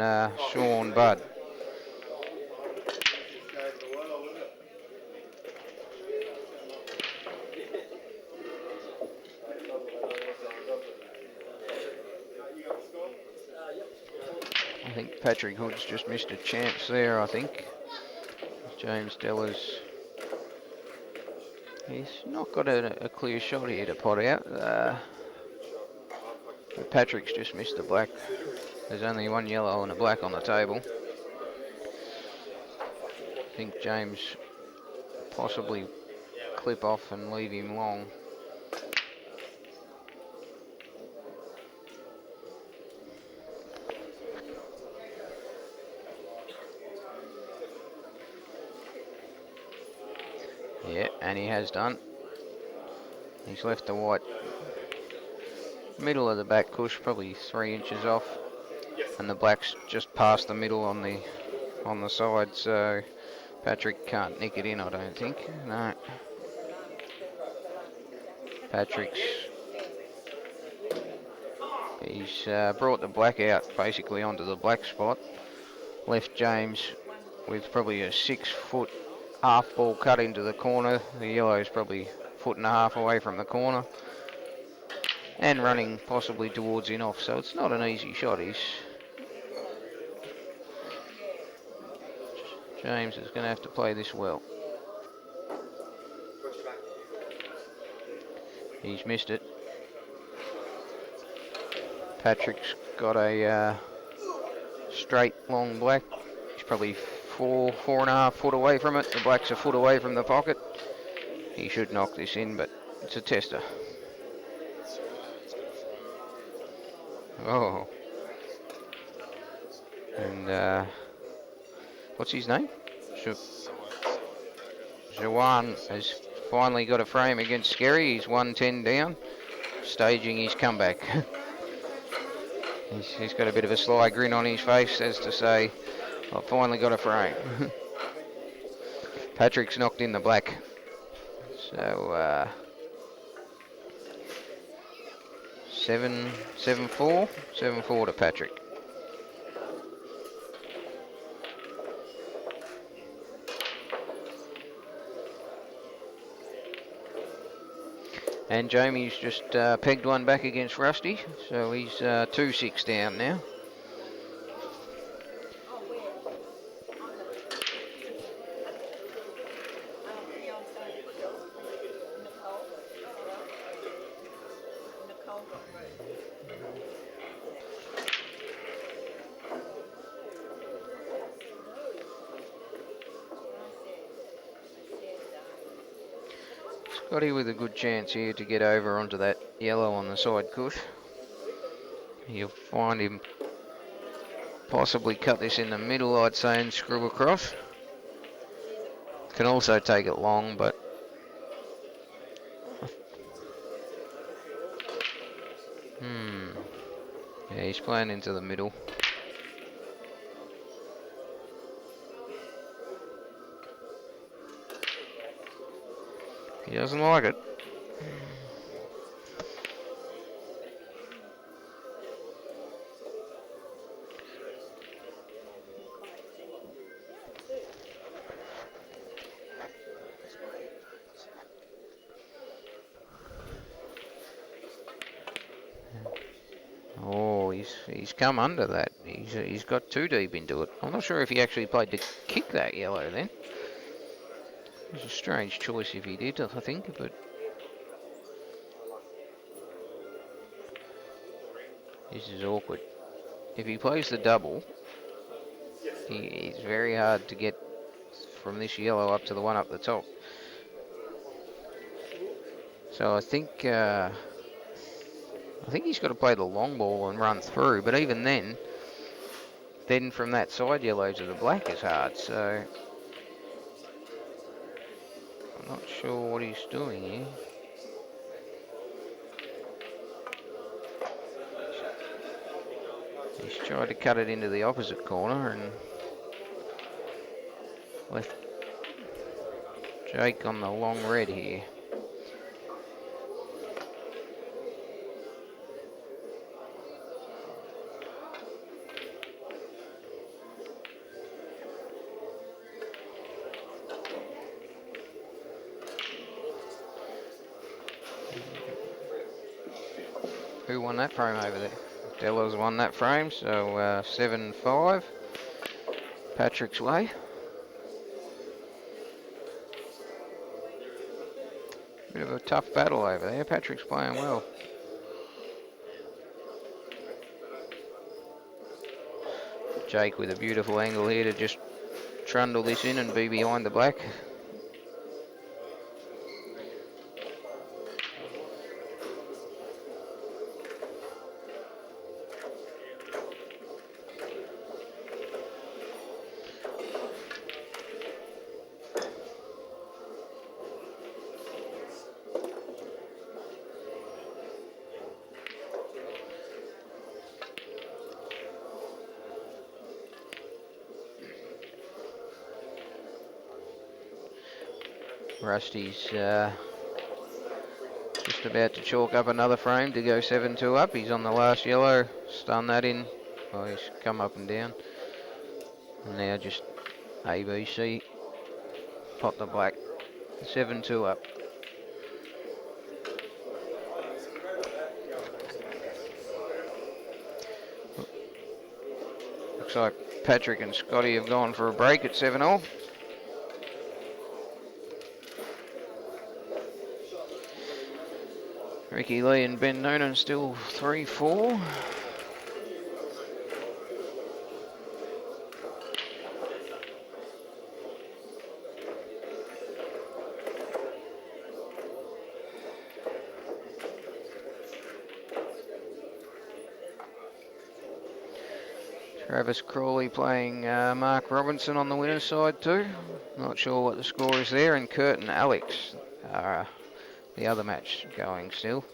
Sean Budd. I think Patrick Hood's just missed a chance there, I think. James Della's... He's not got a clear shot here to pot out. But Patrick's just missed the black. There's only one yellow and a black on the table. I think James possibly clip off and leave him long. Yeah, and he has done. He's left the white middle of the back cush, probably 3 inches off, and the black's just past the middle on the side, so Patrick can't nick it in, I don't think. No. Patrick's He's brought the black out basically onto the black spot. Left James with probably a 6-foot half ball cut into the corner. The yellow's probably a foot and a half away from the corner and running possibly towards in off. So it's not an easy shot. James is going to have to play this well. He's missed it. Patrick's got a straight long black. He's probably 4.5 foot away from it. The black's a foot away from the pocket. He should knock this in, but it's a tester. Oh. And what's his name? Jawan has finally got a frame against Skerry. He's 110 down, staging his comeback. he's got a bit of a sly grin on his face as to say, I've finally got a frame. Patrick's knocked in the black. So 7-4 to Patrick. And Jamie's just pegged one back against Rusty, so he's 2-6 down now. Scotty with a good chance here to get over onto that yellow on the side cush. You'll find him possibly cut this in the middle, I'd say, and screw across. Can also take it long, but yeah, he's playing into the middle. He doesn't like it. Oh, he's come under that. He's got too deep into it. I'm not sure if he actually played to kick that yellow then. It was a strange choice if he did, I think, but this is awkward. If he plays the double, it's very hard to get from this yellow up to the one up the top. So I think he's got to play the long ball and run through, but even then from that side yellow to the black is hard, so I'm not sure what he's doing here. He's tried to cut it into the opposite corner and left Jake on the long red here. Who won that frame over there? Della's won that frame, so 7-5. Patrick's way. Bit of a tough battle over there. Patrick's playing well. Jake with a beautiful angle here to just trundle this in and be behind the black. Rusty's just Just about to chalk up another frame to go 7-2 up. He's on the last yellow. Stun that in. Oh, he's come up and down. And now just ABC. Pot the black. 7-2 up. Looks like Patrick and Scotty have gone for a break at 7-all. Ricky Lee and Ben Noonan still 3-4. Travis Crawley playing Mark Robinson on the winner's side too. Not sure what the score is there. And Kurt and Alex are the other match going still.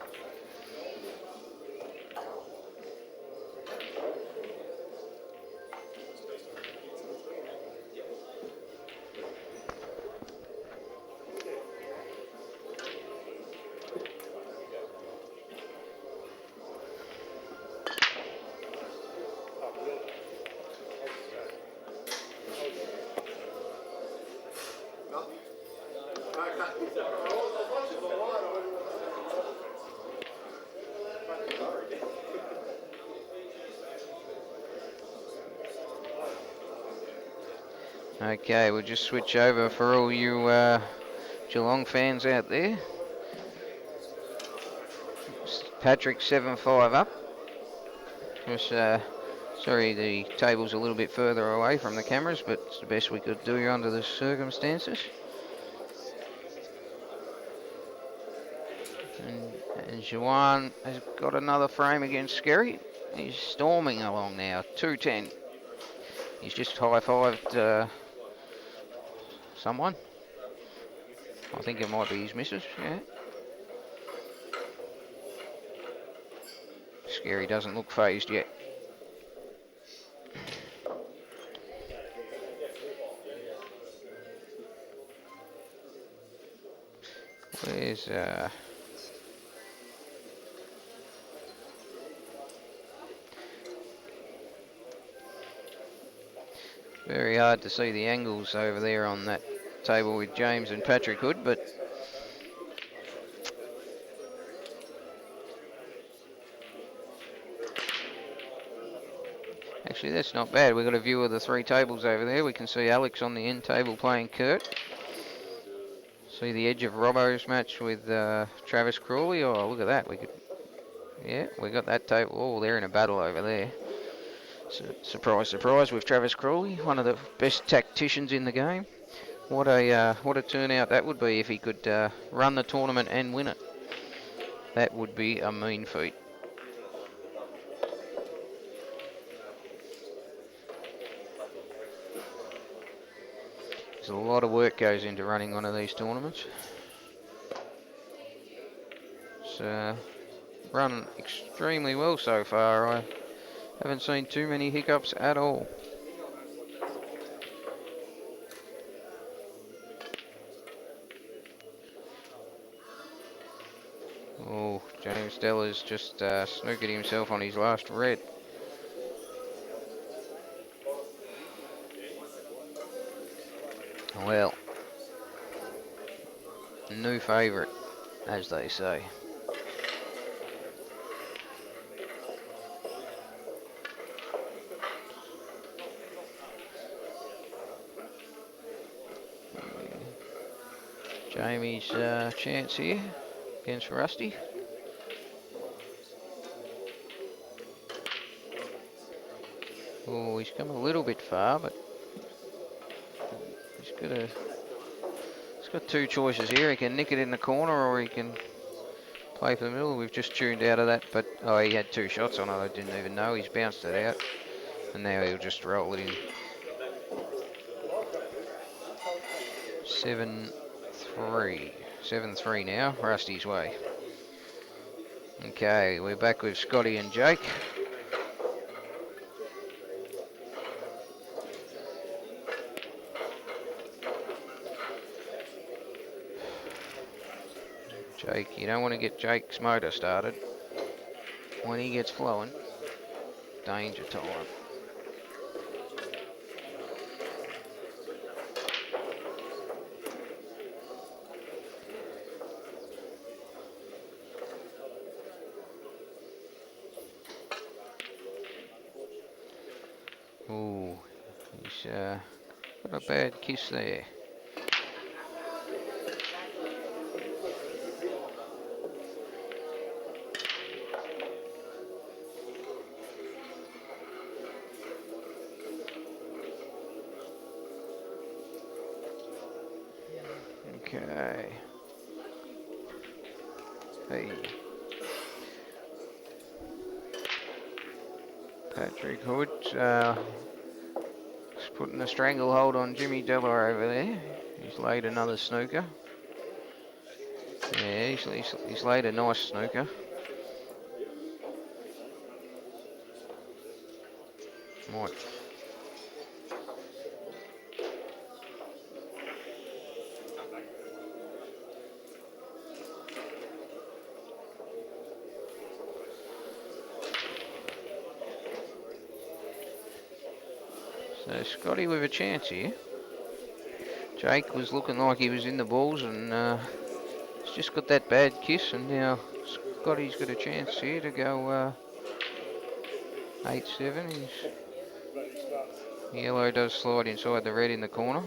Okay, we'll just switch over for all you Geelong fans out there. Patrick 7-5 up. Just, sorry, the table's a little bit further away from the cameras, but it's the best we could do under the circumstances. And Juan has got another frame against Skerry. He's storming along now, 2-10. He's just high-fived someone. I think it might be his missus, yeah. Skerry doesn't look phased yet. Where's very hard to see the angles over there on that table with James and Patrick Hood, but actually that's not bad. We've got a view of the three tables over there. We can see Alex on the end table playing Kurt. See the edge of Robbo's match with Travis Crawley. Oh, look at that. We got that table. Oh, they're in a battle over there. So, surprise, surprise, with Travis Crawley, one of the best tacticians in the game. What a turnout that would be if he could run the tournament and win it. That would be a mean feat. There's a lot of work goes into running one of these tournaments. It's run extremely well so far. I haven't seen too many hiccups at all. Oh, James Stella's just snookered himself on his last red. Well, new favourite, as they say. Jamie's chance here against Rusty. Oh, he's come a little bit far, but he's got two choices here. He can nick it in the corner or he can play for the middle. We've just tuned out of that, but oh, he had two shots on it. I didn't even know. He's bounced it out, and now he'll just roll it in. 7-3. 7-3 now, Rusty's way. Okay, we're back with Scotty and Jake. Jake, you don't want to get Jake's motor started. When he gets flowing, danger time. Ooh, he's got a bad kiss there. Okay. Hey. Patrick Hood is putting a stranglehold on Jimmy Della over there. He's laid another snooker. Yeah, he's laid a nice snooker. Might. So Scotty with a chance here. Jake was looking like he was in the balls, and he's just got that bad kiss, and now Scotty's got a chance here to go 8-7. Yellow does slide inside the red in the corner.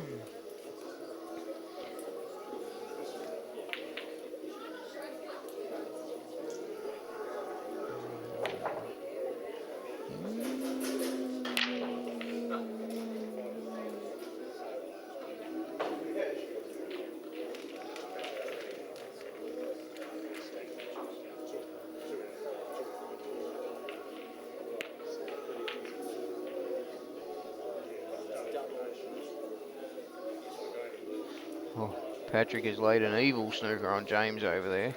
Oh, Patrick has laid an evil snooker on James over there.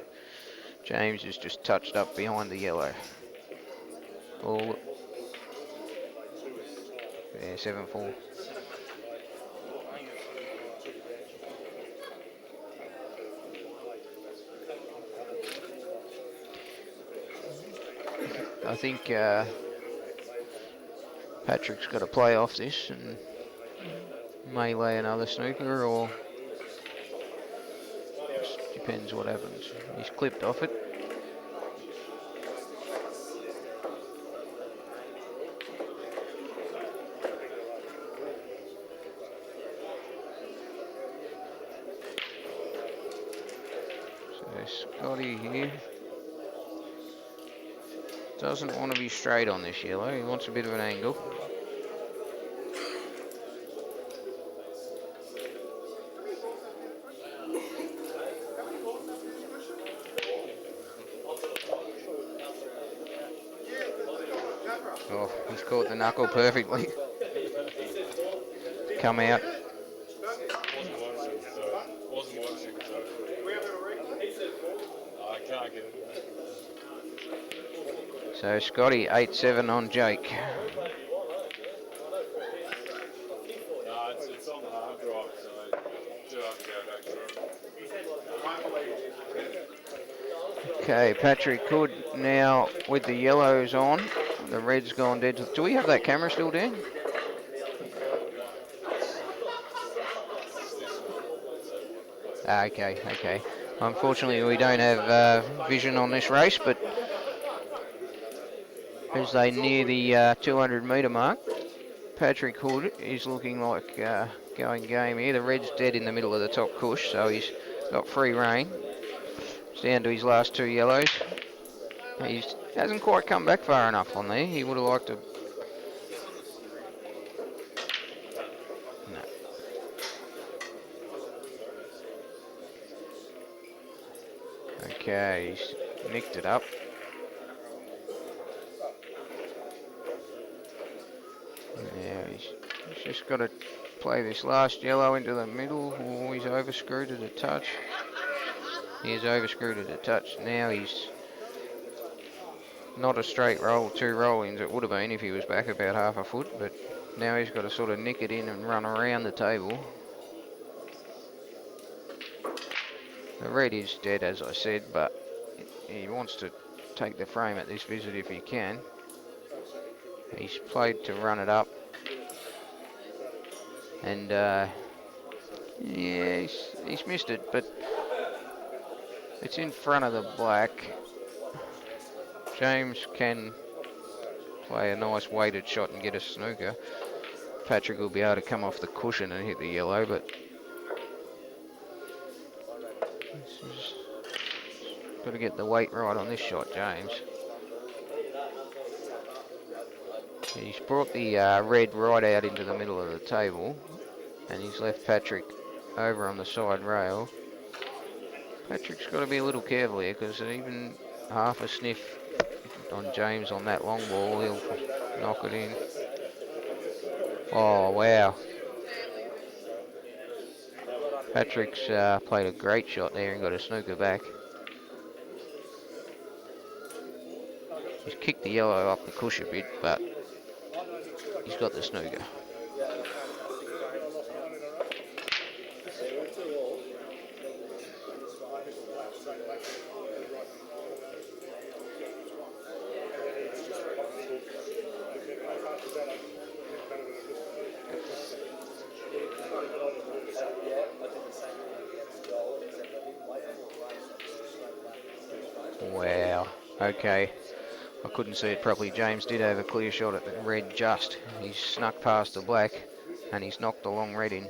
James is just touched up behind the yellow. Ball. Yeah, 7-4. I think Patrick's got to play off this and may lay another snooker, or just depends what happens. He's clipped off it. So Scotty here doesn't want to be straight on this yellow. He wants a bit of an angle. Oh, he's caught the knuckle perfectly. Come out. So Scotty 8-7 on Jake. Okay, Patrick Hood now with the yellows on. The red's gone dead. Do we have that camera still, Dan? Okay. Unfortunately, we don't have vision on this race, but as they near the 200 metre mark, Patrick Hood is looking like going game here. The red's dead in the middle of the top cush, so he's got free rein. It's down to his last two yellows. He hasn't quite come back far enough on there. He would have liked to. No. Okay, he's nicked it up. Yeah, he's just got to play this last yellow into the middle. Oh, he's overscrewed it a touch. He's overscrewed it a touch. Now he's not a straight roll, two roll-ins. It would have been if he was back about half a foot, but now he's got to sort of nick it in and run around the table. The red is dead, as I said, but he wants to take the frame at this visit if he can. He's played to run it up, and yeah, he's missed it, but it's in front of the black. James can play a nice weighted shot and get a snooker. Patrick will be able to come off the cushion and hit the yellow, but got to get the weight right on this shot, James. He's brought the red right out into the middle of the table, and he's left Patrick over on the side rail. Patrick's got to be a little careful here, because even half a sniff on James on that long ball, he'll knock it in. Oh, wow. Patrick's played a great shot there and got a snooker back. He's kicked the yellow up the cush a bit, but he's got the snooker. Wow. Okay. I couldn't see it properly. James did have a clear shot at the red just. He's snuck past the black and he's knocked the long red in.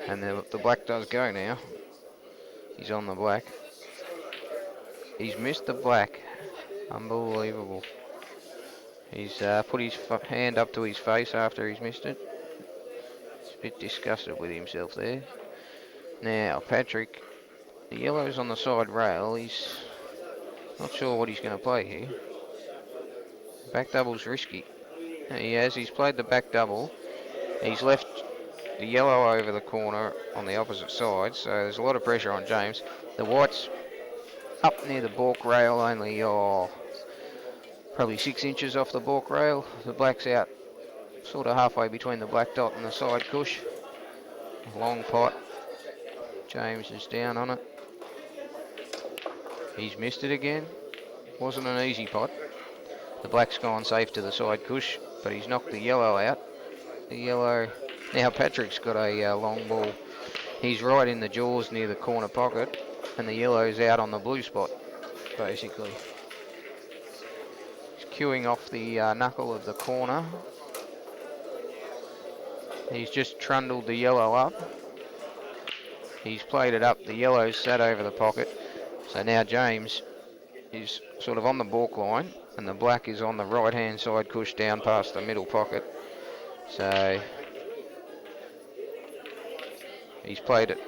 And the black does go now. He's on the black. He's missed the black. Unbelievable. He's put his hand up to his face after he's missed it. He's a bit disgusted with himself there. Now, Patrick, the yellow's on the side rail. He's not sure what he's going to play here. Back double's risky. He's played the back double. He's left the yellow over the corner on the opposite side, so there's a lot of pressure on James. The white's up near the balk rail, only probably 6 inches off the balk rail. The black's out sort of halfway between the black dot and the side cush. Long pot. James is down on it. He's missed it again. Wasn't an easy pot. The black's gone safe to the side cush, but he's knocked the yellow out. The yellow. Now Patrick's got a long ball. He's right in the jaws near the corner pocket, and the yellow's out on the blue spot, basically. He's cueing off the knuckle of the corner. He's just trundled the yellow up. He's played it up. The yellow's sat over the pocket. So now James is sort of on the balk line, and the black is on the right-hand side cush down past the middle pocket. So he's played it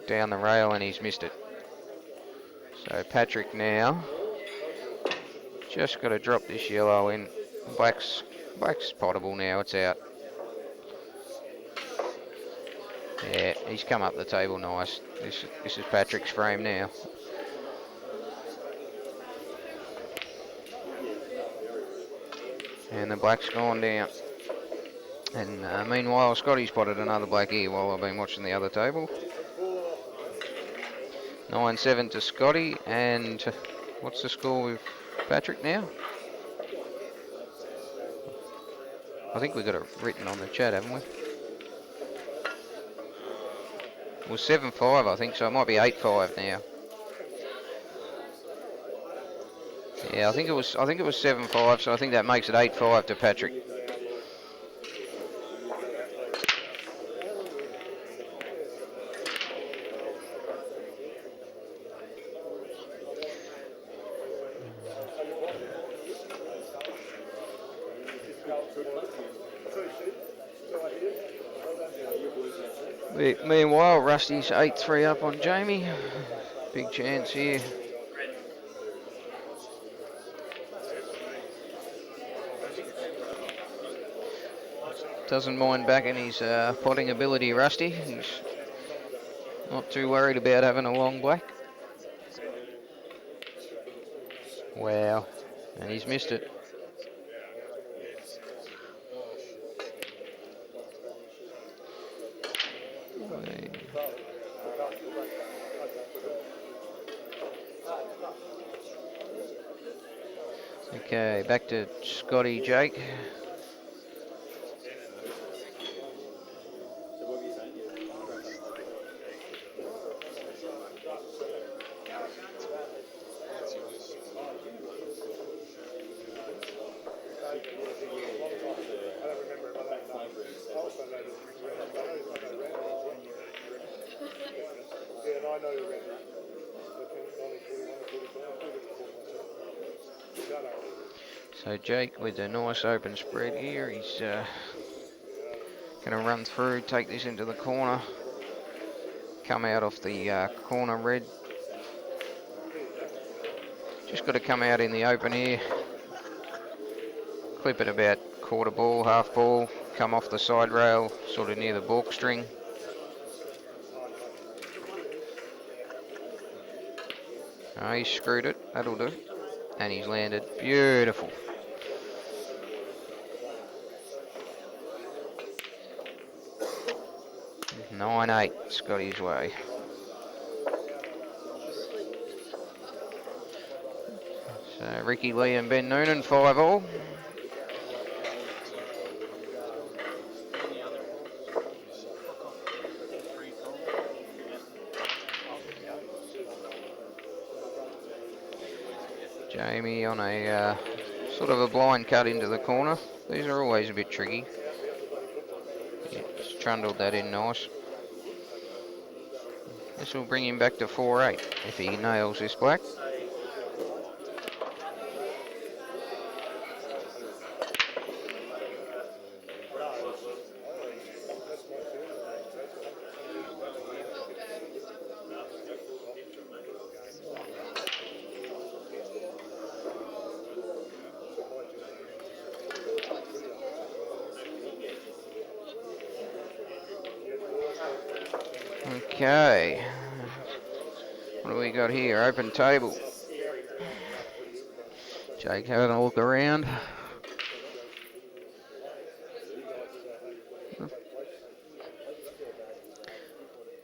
down the rail and he's missed it. So Patrick now just got to drop this yellow in. Black's potable now, it's out. Yeah, he's come up the table nice. This is Patrick's frame now. And the black's gone down. And meanwhile, Scotty's potted another black here while I've been watching the other table. 9-7 to Scotty, and what's the score with Patrick now? I think we've got it written on the chat, haven't we? It was 7-5, I think, so it might be 8-5 now. Yeah, I think it was 7-5, so I think that makes it 8-5 to Patrick. Meanwhile, Rusty's 8-3 up on Jamie. Big chance here. Doesn't mind backing his potting ability, Rusty. He's not too worried about having a long black. Wow, and he's missed it. Okay, back to Scotty Jake. So Jake with a nice open spread here. He's going to run through, take this into the corner, come out off the corner red. Just got to come out in the open here. Clip it about quarter ball, half ball, come off the side rail, sort of near the balk string. Oh, he's screwed it, that'll do. And he's landed, beautiful. Nine 8, Scotty's way. So Ricky Lee and Ben Noonan, 5 all. Jamie on a sort of a blind cut into the corner. These are always a bit tricky. Just trundled that in nice. This will bring him back to 4-8 if he nails this black. Okay, what do we got here? Open table. Jake having a look around.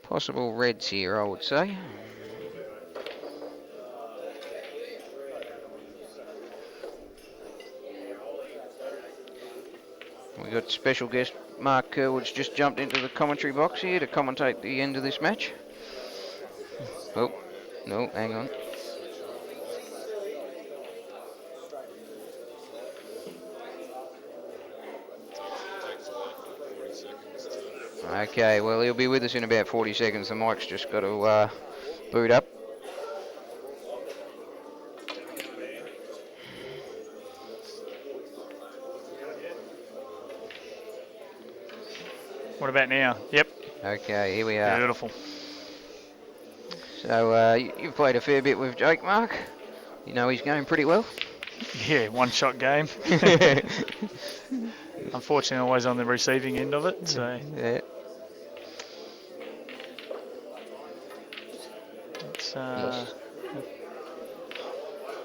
Possible reds here, I would say. We got special guest Mark Kerwood's just jumped into the commentary box here to commentate the end of this match. Oh, no, hang on. Okay, well, he'll be with us in about 40 seconds. The mic's just got to boot up. What about now? Yep. Okay, here we are. Beautiful. So you've played a fair bit with Jake, Mark. You know he's going pretty well. Yeah, one-shot game. Unfortunately, always on the receiving end of it. So yeah.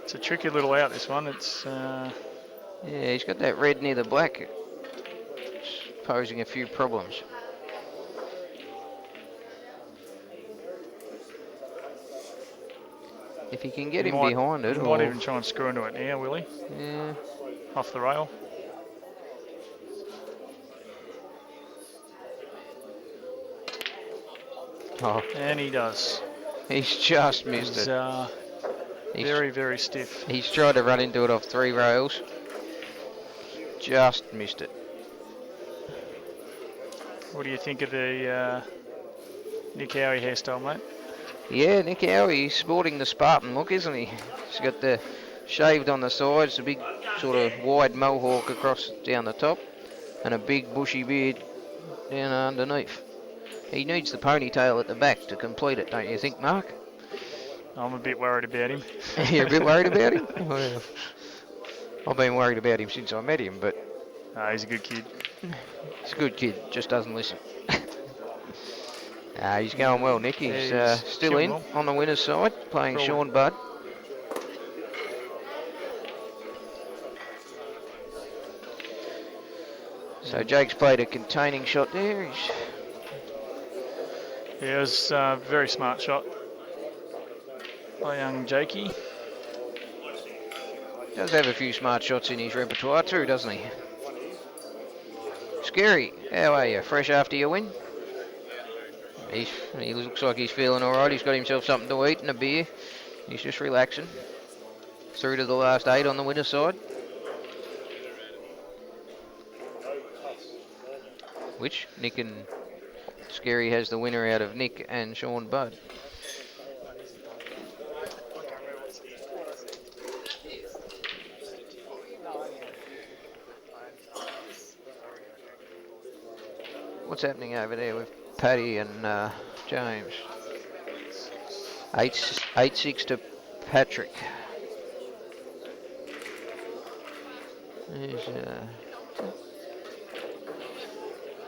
It's a tricky little out, this one. It's yeah, he's got that red near the black. It's posing a few problems. If he can get him behind it, he might even try and screw into it now, will he? Yeah. Off the rail. Oh. And he does. He's just missed it. Very, very stiff. He's tried to run into it off 3 rails. Just missed it. What do you think of the Nick Howie hairstyle, mate? Yeah, Nick Howie, he's sporting the Spartan look, isn't he? He's got the shaved on the sides, a big sort of wide mohawk across down the top, and a big bushy beard down underneath. He needs the ponytail at the back to complete it, don't you think, Mark? I'm a bit worried about him. You're a bit worried about him? Well, I've been worried about him since I met him, but... He's a good kid. He's a good kid, just doesn't listen. He's going well, Nick. He's still in on the winner's side, playing Sean Budd. So Jake's played a containing shot there. He's Yeah, it was a very smart shot by young Jakey. Does have a few smart shots in his repertoire too, doesn't he? Scary, how are you? Fresh after your win? He looks like he's feeling alright. He's got himself something to eat and a beer. He's just relaxing. Through to the last 8 on the winner's side. Which Nick and Scary has the winner out of Nick and Sean Budd. What's happening over there with Paddy and James? 8-6 to Patrick.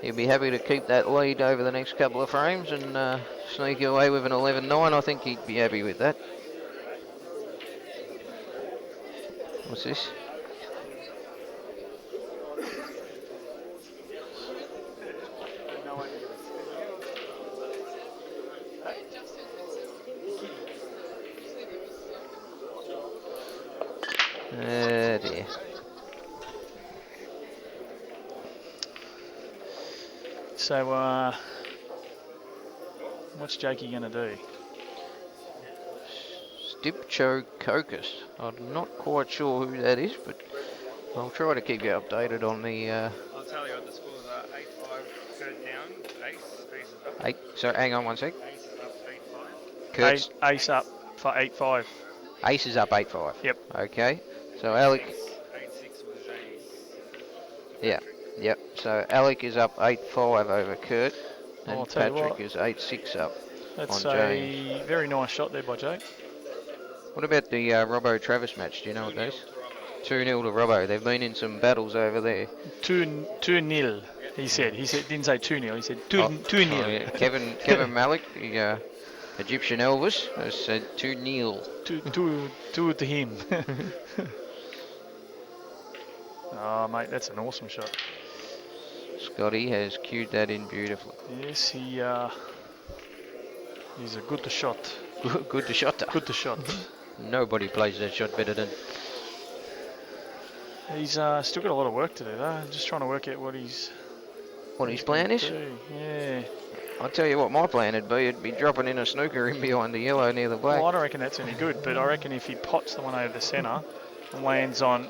He'll be happy to keep that lead over the next couple of frames and sneak away with an 11-9. I think he'd be happy with that. What's this? Dear. So, what's Jakey going to do? Stipchococus. I'm not quite sure who that is, but I'll try to keep you updated on the... I'll tell you what the scores are. 8-5, third down, ace is up. 8. So hang on one sec. Ace is up 8-5. Kurt's Ace up for 8-5. Ace is up 8-5. Yep. Okay. So Alec... 8-6 was a... Yeah. Yep. So Alec is up 8-5 over Kurt, I'll and tell you Patrick what, is 8-6 up That's on a James. very nice shot there by Jake. What about the Robbo Travis match? Do you know what that is? 2-0 to Robbo. They've been in some battles over there. 2-0. He said didn't say 2-0. He said 2-0. Oh, yeah. Kevin Malik, the Egyptian Elvis, has said 2-0. Two to him. Oh, mate, that's an awesome shot. Scotty has cued that in beautifully. Yes, he's a good shot. Good to shot. Good to shot. Nobody plays that shot better than... He's still got a lot of work to do, though. Just trying to work out what his plan is. Yeah. I'll tell you what my plan would be. It'd be dropping in a snooker in behind the yellow near the black. Well, I don't reckon that's any good, but I reckon if he pots the one over the centre and lands on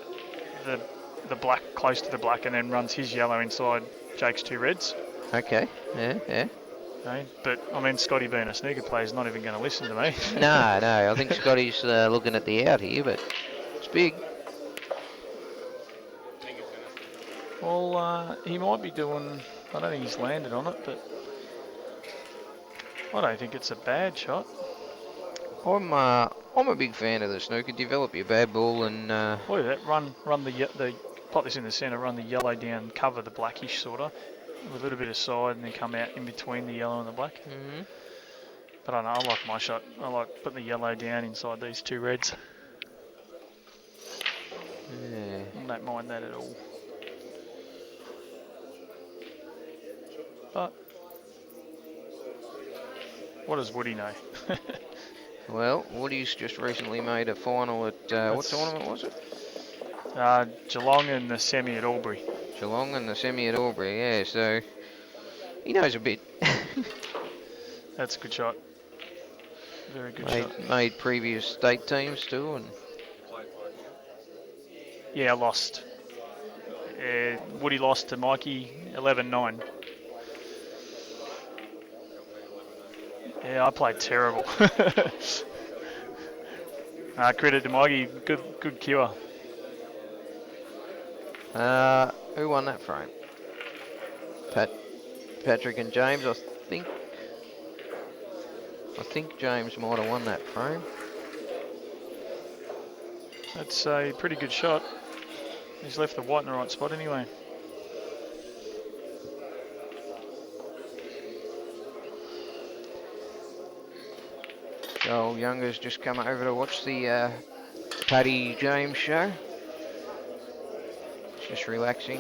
the black, close to the black, and then runs his yellow inside Jake's 2 reds. Okay, yeah. Okay. But, I mean, Scotty being a snooker player is not even going to listen to me. No, I think Scotty's looking at the out here, but it's big. Well, he might be doing... I don't think he's landed on it, but I don't think it's a bad shot. I'm a big fan of the snooker. Develop your bad ball and... Look at that. Run the pot this in the centre, run the yellow down, cover the blackish sort of, with a little bit of side, and then come out in between the yellow and the black. Mm-hmm. But I don't know, I like my shot. I like putting the yellow down inside these 2 reds. Yeah. I don't mind that at all. But what does Woody know? Well, Woody's just recently made a final at... what tournament was it? Geelong and the semi at Albury. Geelong and the semi at Albury, yeah, so he knows a bit. That's a good shot. Very good shot. Made previous state teams too, and yeah, I lost. Woody lost to Mikey 11-9. Yeah, I played terrible. Credit to Mikey, good cure. who won that frame? Patrick and James, I think James might have won that frame. That's a pretty good shot. He's left the white in the right spot anyway. Joel Younger's just come over to watch the Paddy James show. Just relaxing.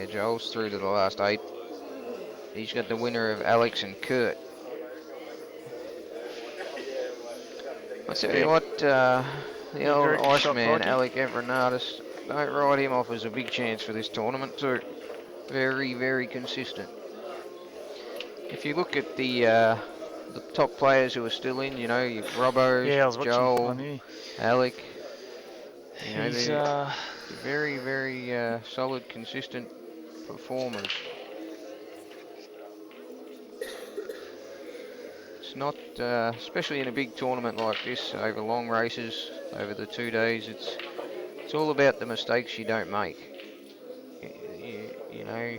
Yeah, Joel's through to the last 8. He's got the winner of Alex and Kurt. I tell you what, the old very good shot, Iceman, Crikey. Alec Avranardis, don't write him off as a big chance for this tournament too. Very, very consistent. If you look at the top players who are still in, you know, Robbo, Yeah, I was watching. I Joel, knew. Alec, you know, He's they're very, very solid, consistent performers. It's not, especially in a big tournament like this, over long races, over the 2 days, it's all about the mistakes you don't make. You know,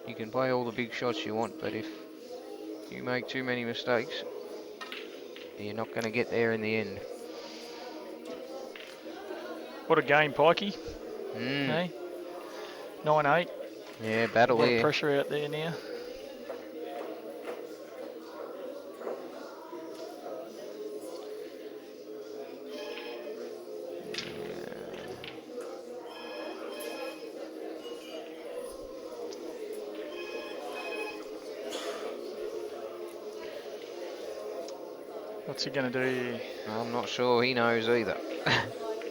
you can play all the big shots you want, but if you make too many mistakes, you're not going to get there in the end. what a game, Pikey. Mm. Hey, 9-8. Yeah, A battle lot of here. pressure out there now. What's he going to do? I'm not sure he knows either.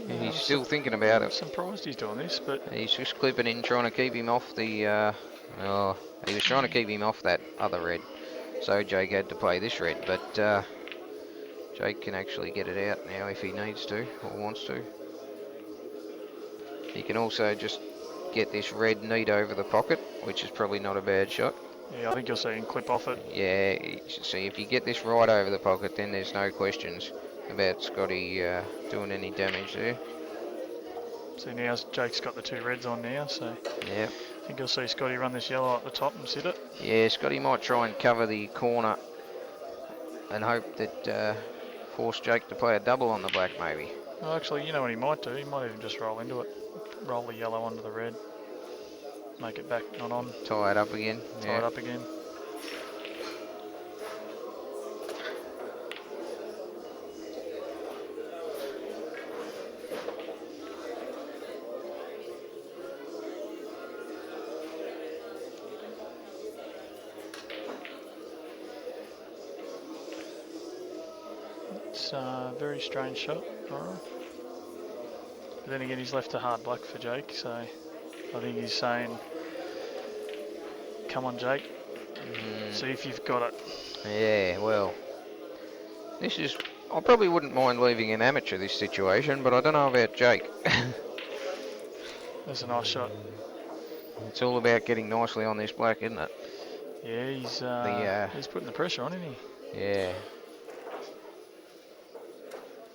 He's still thinking about I'm it. surprised he's doing this, but He's just clipping in, trying to keep him off the. He was trying to keep him off that other red, so Jake had to play this red. But Jake can actually get it out now if he needs to or wants to. He can also just get this red neat over the pocket, which is probably not a bad shot. yeah, I think you'll see him clip off it. Yeah, see, if you get this right over the pocket, then there's no questions about Scotty doing any damage there. See, now Jake's got the 2 reds on now, so Yeah. I think you'll see Scotty run this yellow up the top and sit it. Yeah, Scotty might try and cover the corner and hope that force Jake to play a double on the black, maybe. Well, actually, you know what he might do? He might even just roll into it. Roll the yellow onto the red. Make it back, not on. Tie it up again. Tie it up again. It's a very strange shot. Alright. But then again, he's left a hard black for Jake, so I think he's saying, come on, Jake. See if you've got it. Yeah, well, this is. I probably wouldn't mind leaving an amateur this situation, but I don't know about Jake. That's a nice shot. It's all about getting nicely on this black, isn't it? Yeah, he's putting the pressure on, isn't he? Yeah.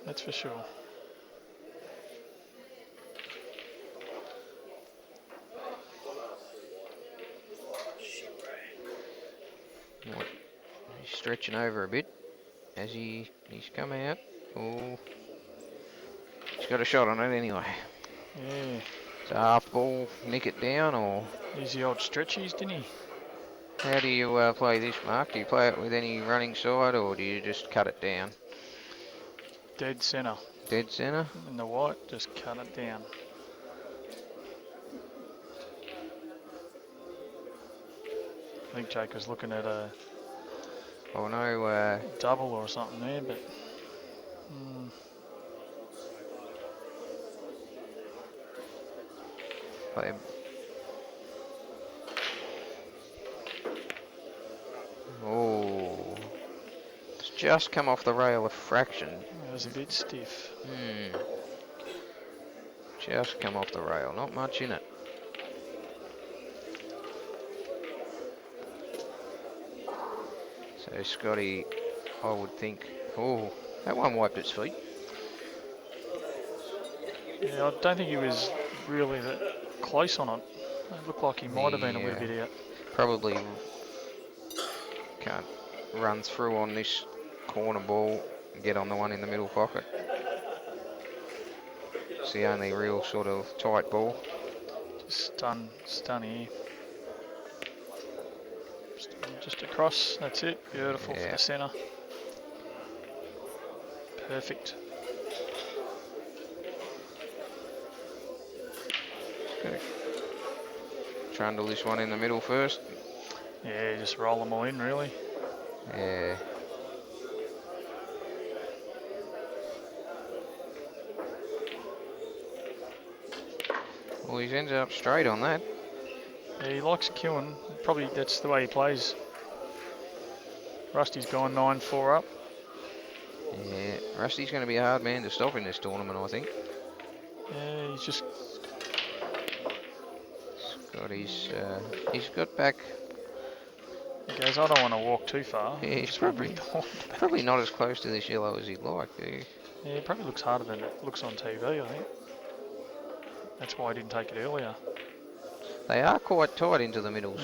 That's for sure. He's stretching over a bit as he's coming out. Oh, he's got a shot on it anyway. Yeah. It's a half ball, nick it down, or He's the old stretchies, didn't he? how do you play this, Mark? Do you play it with any running side, or do you just cut it down? Dead centre. Dead centre? In the white, just cut it down. I think Jake was looking at a Oh no, double or something there, but play. Oh, it's just come off the rail a fraction. it was a bit stiff. Just come off the rail, not much in it. So Scotty, I would think, oh, that one wiped its feet. Yeah, I don't think he was really that close on it. It looked like he might have been a wee bit out. Probably can't run through on this corner ball and get on the one in the middle pocket. It's the only real sort of tight ball. Just stun here. Just across, that's it. Beautiful for Yeah. the centre. Perfect. trundle this one in the middle first. Yeah, just roll them all in, really. Yeah. Well, he's ended up straight on that. Yeah, he likes queuing. Probably that's the way he plays. Rusty's gone 9-4 up. Yeah, Rusty's going to be a hard man to stop in this tournament, I think. Yeah, he's just... He's got back. He goes, I don't want to walk too far. Yeah, I he's just want to bring the horn back. probably not as close to this yellow as he'd like, do you? Yeah, it probably looks harder than it looks on TV, I think. That's why I didn't take it earlier. They are quite tight into the middles.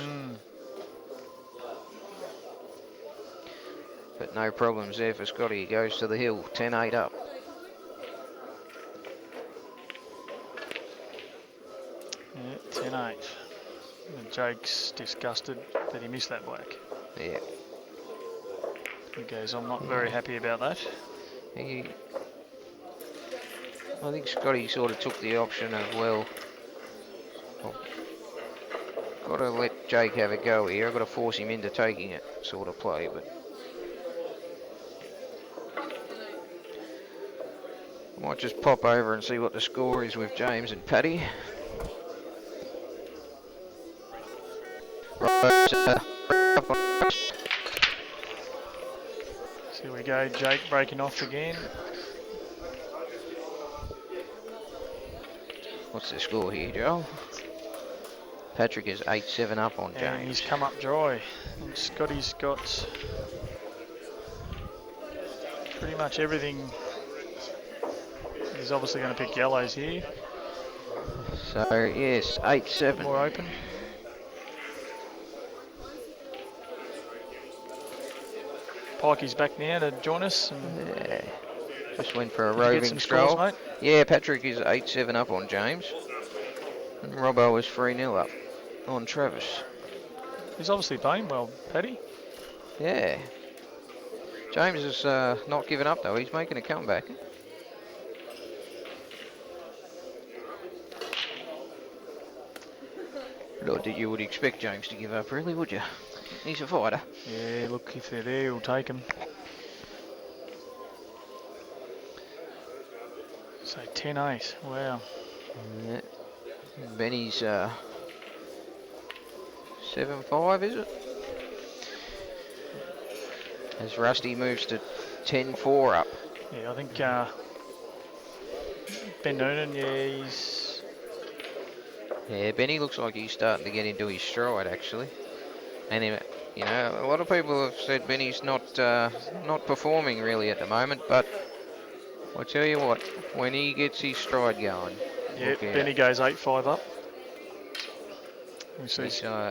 But no problems there for Scotty. He goes to the hill, 10-8 up. Yeah, 10-8. And Jake's disgusted that he missed that black. Yeah. He goes, I'm not very happy about that. I think Scotty sort of took the option of, well, got to let Jake have a go here. I've got to force him into taking it sort of play, but I might just pop over and see what the score is with James and Paddy. Here we go, Jake breaking off again. What's the score here, Joel? Patrick is 8-7 up on James. And he's come up dry. And Scotty's got pretty much everything. He's obviously going to pick yellows here. So, yes, 8-7. More open. Pikey's back now to join us. And Yeah. Just went for a did you get roving some stroll. scores, mate? Yeah, Patrick is 8-7 up on James. And Robbo is 3-0 up on Travis. He's obviously playing well, Paddy. Yeah. James is not giving up though. He's making a comeback. Not that you would expect James to give up, really, would you? He's a fighter. Yeah, look, if they're there, he'll take them. So 10-8, wow. Yeah. Benny's 7-5, is it? As Rusty moves to 10-4 up. Yeah, I think Ben Noonan, yeah, he's... Yeah, Benny looks like he's starting to get into his stride, actually. And, you know, a lot of people have said Benny's not performing really at the moment, but I tell you what, when he gets his stride going... Yeah, Benny goes 8-5 up.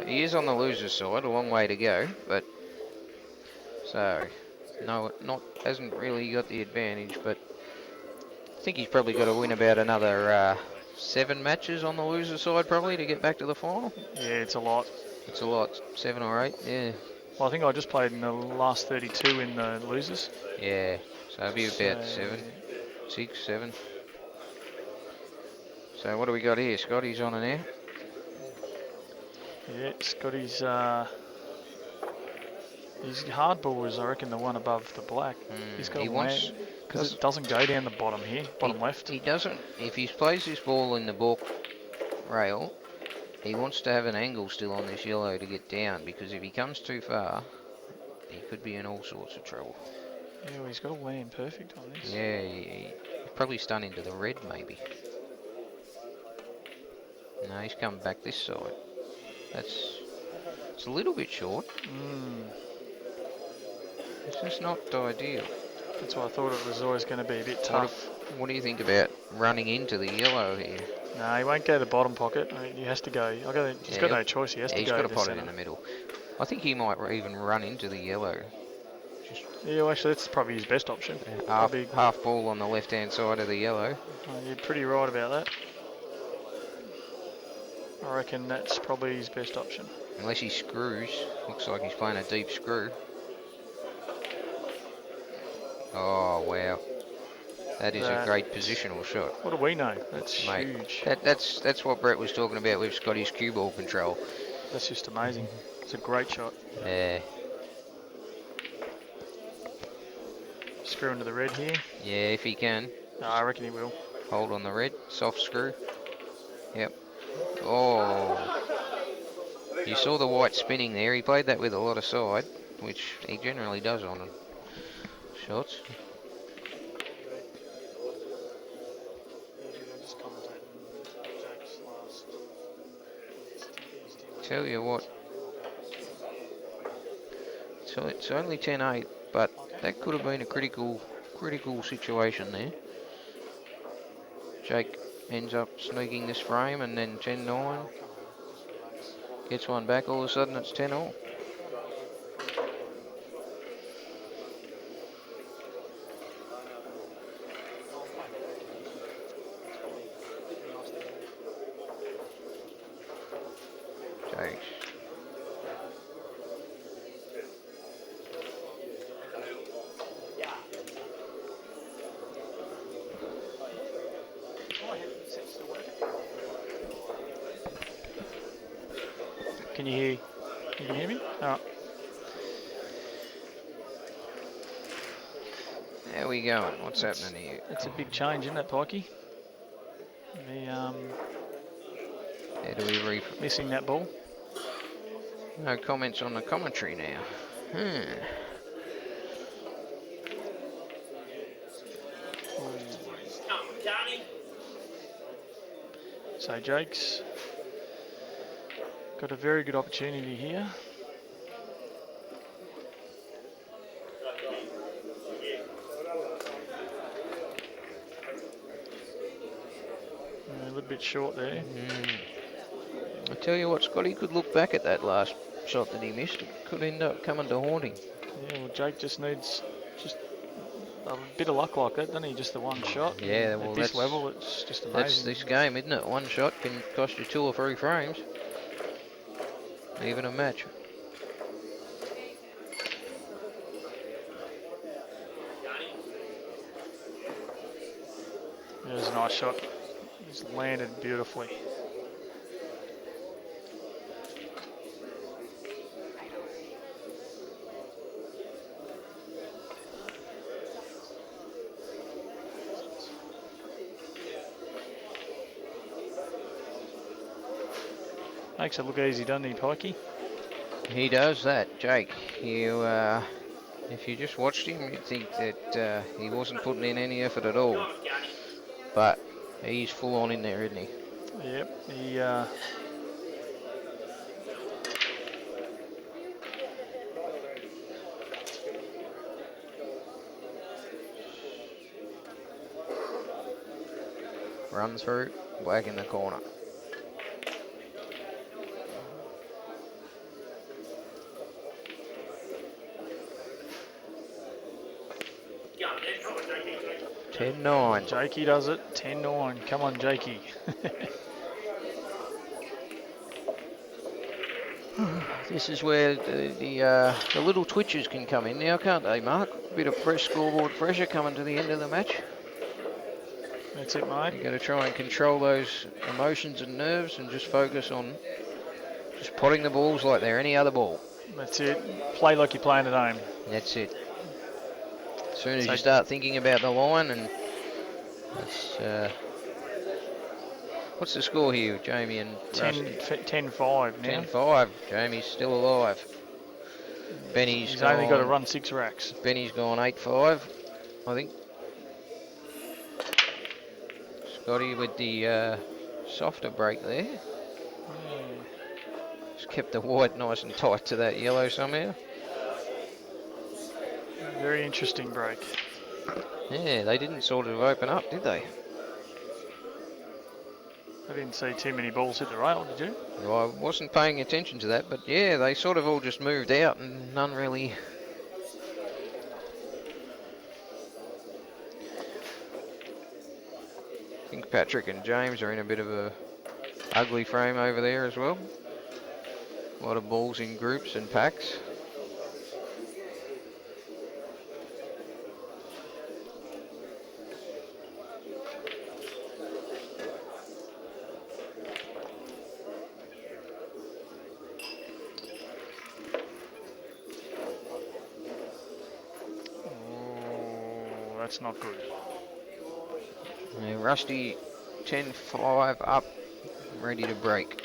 He is on the loser's side, a long way to go, but... So, no, hasn't really got the advantage, but I think he's probably got to win about another 7 matches on the loser side probably to get back to the final. Yeah, it's a lot. It's a lot, 7 or 8, yeah. Well, I think I just played in the last 32 in the losers. Yeah, so it'll be about 6, 7. So what do we got here? Scotty's on an air. Yeah, Scotty's his hardball is, I reckon, the one above the black. He's got because it doesn't go down the bottom here, bottom left. He doesn't. If he plays this ball in the balk rail, he wants to have an angle still on this yellow to get down, because if he comes too far, he could be in all sorts of trouble. Yeah, well, he's got to land perfect on this. Yeah, he's probably stunned into the red, maybe. No, he's come back this side. It's a little bit short. It's just not ideal. That's why I thought it was always going to be a bit tough. What do you think about running into the yellow here? No, he won't go to the bottom pocket. I mean, he has to go. He's got no choice. He has to go. He's got to pot it center. in the middle. I think he might even run into the yellow. Yeah, well, actually, that's probably his best option. Half ball on the left-hand side of the yellow. You're pretty right about that. I reckon that's probably his best option. Unless he screws. Looks like he's playing a deep screw. Oh, wow. That is a great positional shot, What do we know? That's mate. huge. That's what Brett was talking about with Scotty's cue ball control. That's just amazing. It's a great shot. Yeah, Screw into the red here. yeah. If he can, No, I reckon he will. hold on the red, soft screw. Yep. Oh, you saw the white spinning there. He played that with a lot of side, which he generally does on shots. Tell you what, so it's only 10-8, but that could have been a critical situation there. Jake ends up sneaking this frame, and then 10-9 gets one back. All of a sudden, it's 10-all. Jake. Can you hear? You can hear me? Oh. How we going? What's happening here? It's a big change, isn't it, Pikey? The How do we missing that ball. No comments on the commentary now. So Jake's got a very good opportunity here. A little bit short there. I tell you what, Scotty could look back at that last shot that he missed. It could end up coming to haunt him. Yeah, well, Jake just needs just a bit of luck like that, doesn't he? Just the one shot. Yeah, well, at this level, it's just amazing. That's this game, isn't it? One shot can cost you 2 or 3 frames. Even a match. There's a nice shot. He's landed beautifully. Makes it look easy, doesn't he, Pikey? He does that, Jake. You, if you just watched him, you'd think that he wasn't putting in any effort at all. But he's full on in there, isn't he? Yep. He Run through, black in the corner. $10-9. Jakey does it. 10-9. Come on, Jakey. This is where the little twitches can come in now, can't they, Mark? A bit of fresh scoreboard pressure coming to the end of the match. That's it, mate. You've got to try and control those emotions and nerves and just focus on just potting the balls like they're any other ball. That's it. Play like you're playing at home. That's it. As soon as you start thinking about the line, and that's, what's the score here, Jamie and 10-5 now. 10-5. Jamie's still alive. He's only got to run 6 racks. Benny's gone 8-5, I think. Scotty with the softer break there. Just kept the white nice and tight to that yellow somehow. Very interesting break. Yeah, they didn't sort of open up, did they? I didn't see too many balls hit the rail, did you? Well, I wasn't paying attention to that, but yeah, they sort of all just moved out and none really... I think Patrick and James are in a bit of a ugly frame over there as well. A lot of balls in groups and packs. that's not good. Yeah, Rusty 10-5 up, ready to break.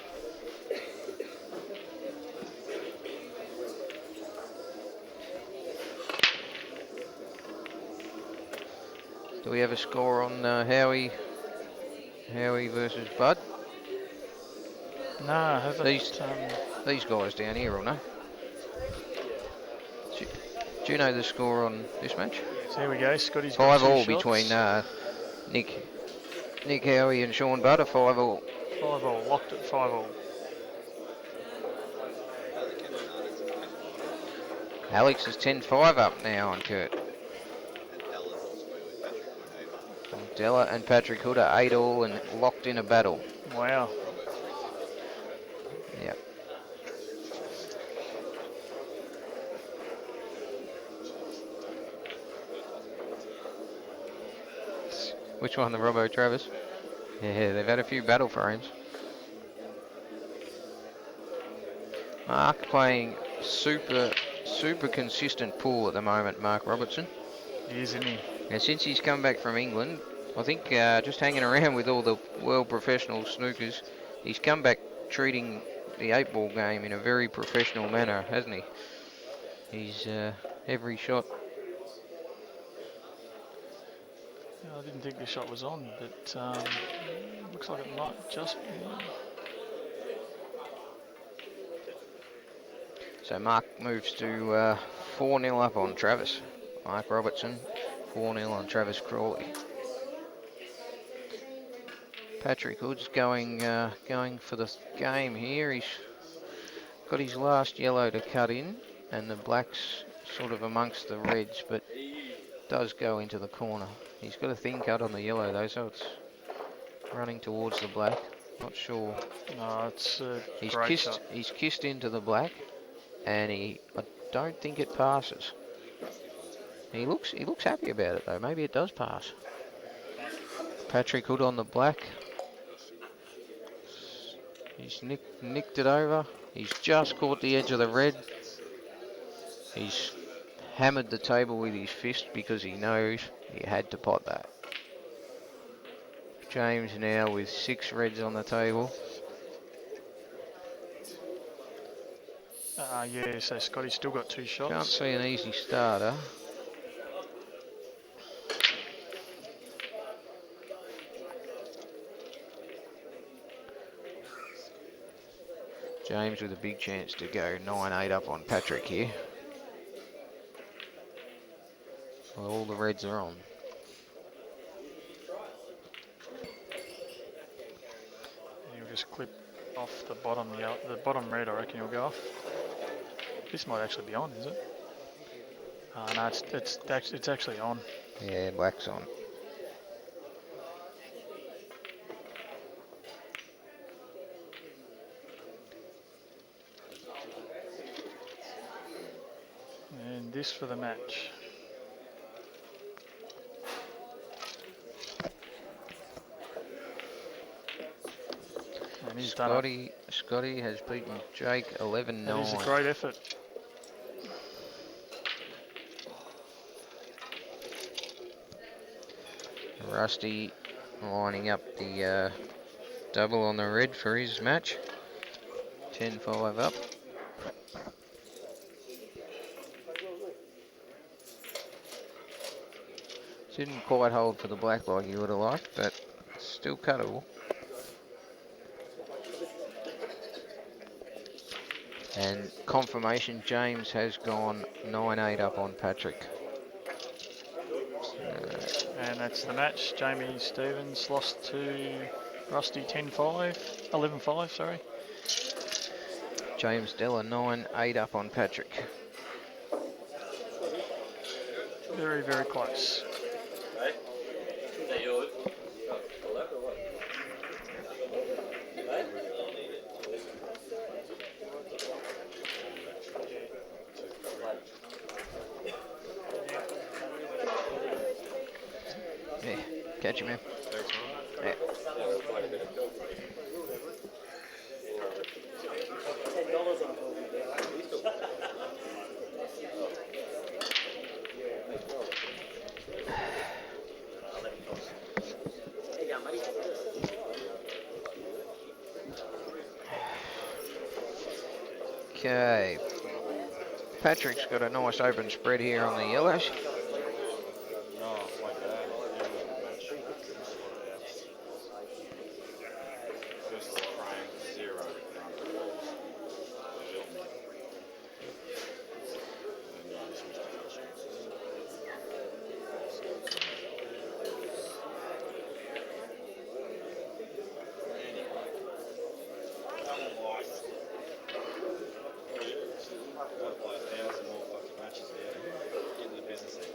Do we have a score on Howie versus Bud? No, I haven't. These guys down here will know. Do you know the score on this match? So here we go. Scotty's got 5-all 2 shots. between Nick Howie and Sean Butter. 5-all. 5-all, locked at 5-all. Alex is 10-5 up now on Kurt. Della and Patrick Hood are 8-all and locked in a battle. Wow. Yep. Which one, the Robbo Travis? Yeah, they've had a few battle frames. Mark playing super consistent pool at the moment, Mark Robertson. He is, isn't he? And since he's come back from England, I think just hanging around with all the world professional snookers, he's come back treating the 8-ball game in a very professional manner, hasn't he? He's every shot. I didn't think the shot was on, but looks like it might just be. So Mark moves to 4-0 up on Travis. Mark Robertson, 4-0 on Travis Crawley. Patrick Hood's going for the game here. He's got his last yellow to cut in, and the black's sort of amongst the reds, but does go into the corner. He's got a thin cut on the yellow though, so it's running towards the black. Not sure. No, it's a He's great kissed. shot. He's kissed into the black, and I don't think it passes. He looks happy about it though. Maybe it does pass. Patrick Hood on the black. He's nicked it over. He's just caught the edge of the red. He's hammered the table with his fist because he knows he had to pot that. James now with 6 reds on the table. Yeah, so Scotty's still got 2 shots. Can't see an easy starter. James with a big chance to go 9-8 up on Patrick here. Well, all the reds are on. He'll just clip off the bottom yellow, the bottom red. I reckon he'll go off. This might actually be on, is it? No, it's actually on. Yeah, black's on. And this for the match. And he's done it. Scotty has beaten Jake 11-9. That is a great effort. Rusty lining up the double on the red for his match. 10-5 up. Didn't quite hold for the black like you would have liked, but still cuttable. And confirmation, James has gone 9-8 up on Patrick. And that's the match. Jamie Stevens lost to Rusty 10-5, 11-5, sorry. James Della 9-8 up on Patrick. Very, very close. Yeah, catch him, man. Yeah. Okay. Patrick's got a nice open spread here on the yellows. Oh, like that. Yeah, it was a good match. First of all, frame, 0 run balls. And then dismissed the first one. Got to play 1,000 more fucking matches there. Get in the business end.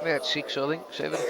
About 6, I think, 7.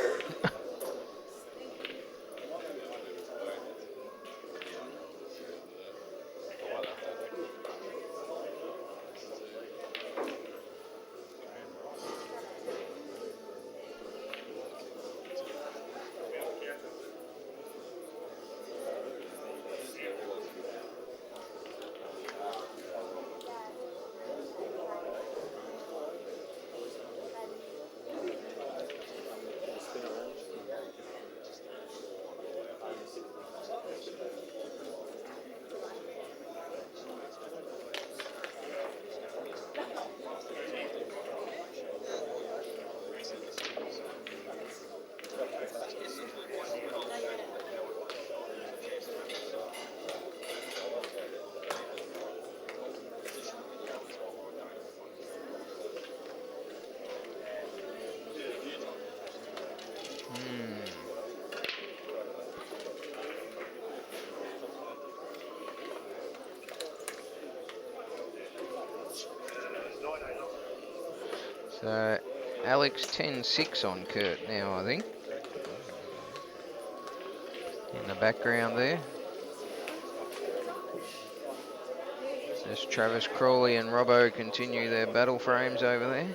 So Alex 10-6 on Kurt now, I think. In the background there. As Travis Crawley and Robbo continue their battle frames over there.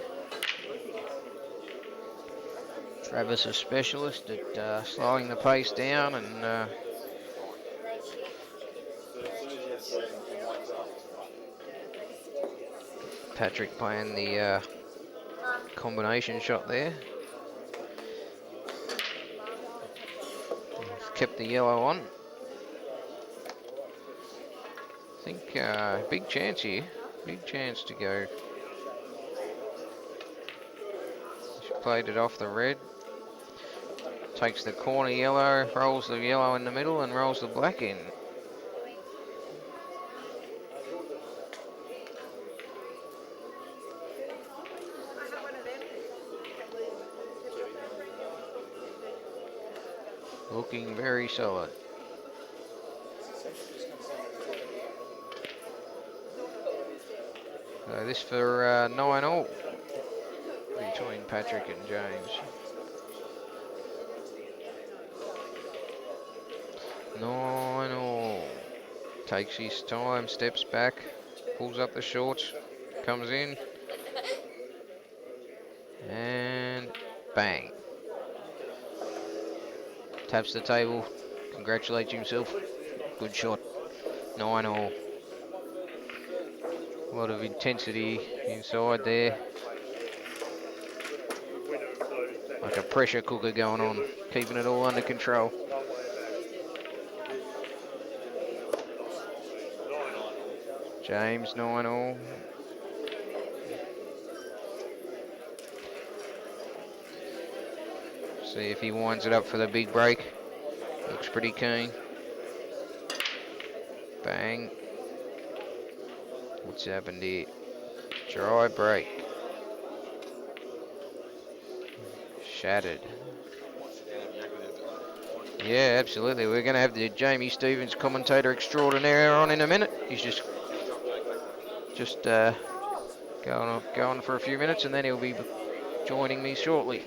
Travis a specialist at slowing the pace down, and Patrick playing the combination shot there. Kept the yellow on. I think big chance here. Big chance to go. She played it off the red. Takes the corner yellow, rolls the yellow in the middle and rolls the black in. Looking very solid. So this for 9-all between Patrick and James. 9-all. Takes his time, steps back, pulls up the shorts, comes in, and bang. Taps the table, congratulates himself. Good shot. 9-all. A lot of intensity inside there. Like a pressure cooker going on, keeping it all under control. James 9-all. See if he winds it up for the big break. Looks pretty keen. Bang. What's happened here? Dry break. Shattered. Yeah, absolutely. We're going to have the Jamie Stevens commentator extraordinaire on in a minute. He's just going for a few minutes, and then he'll be joining me shortly.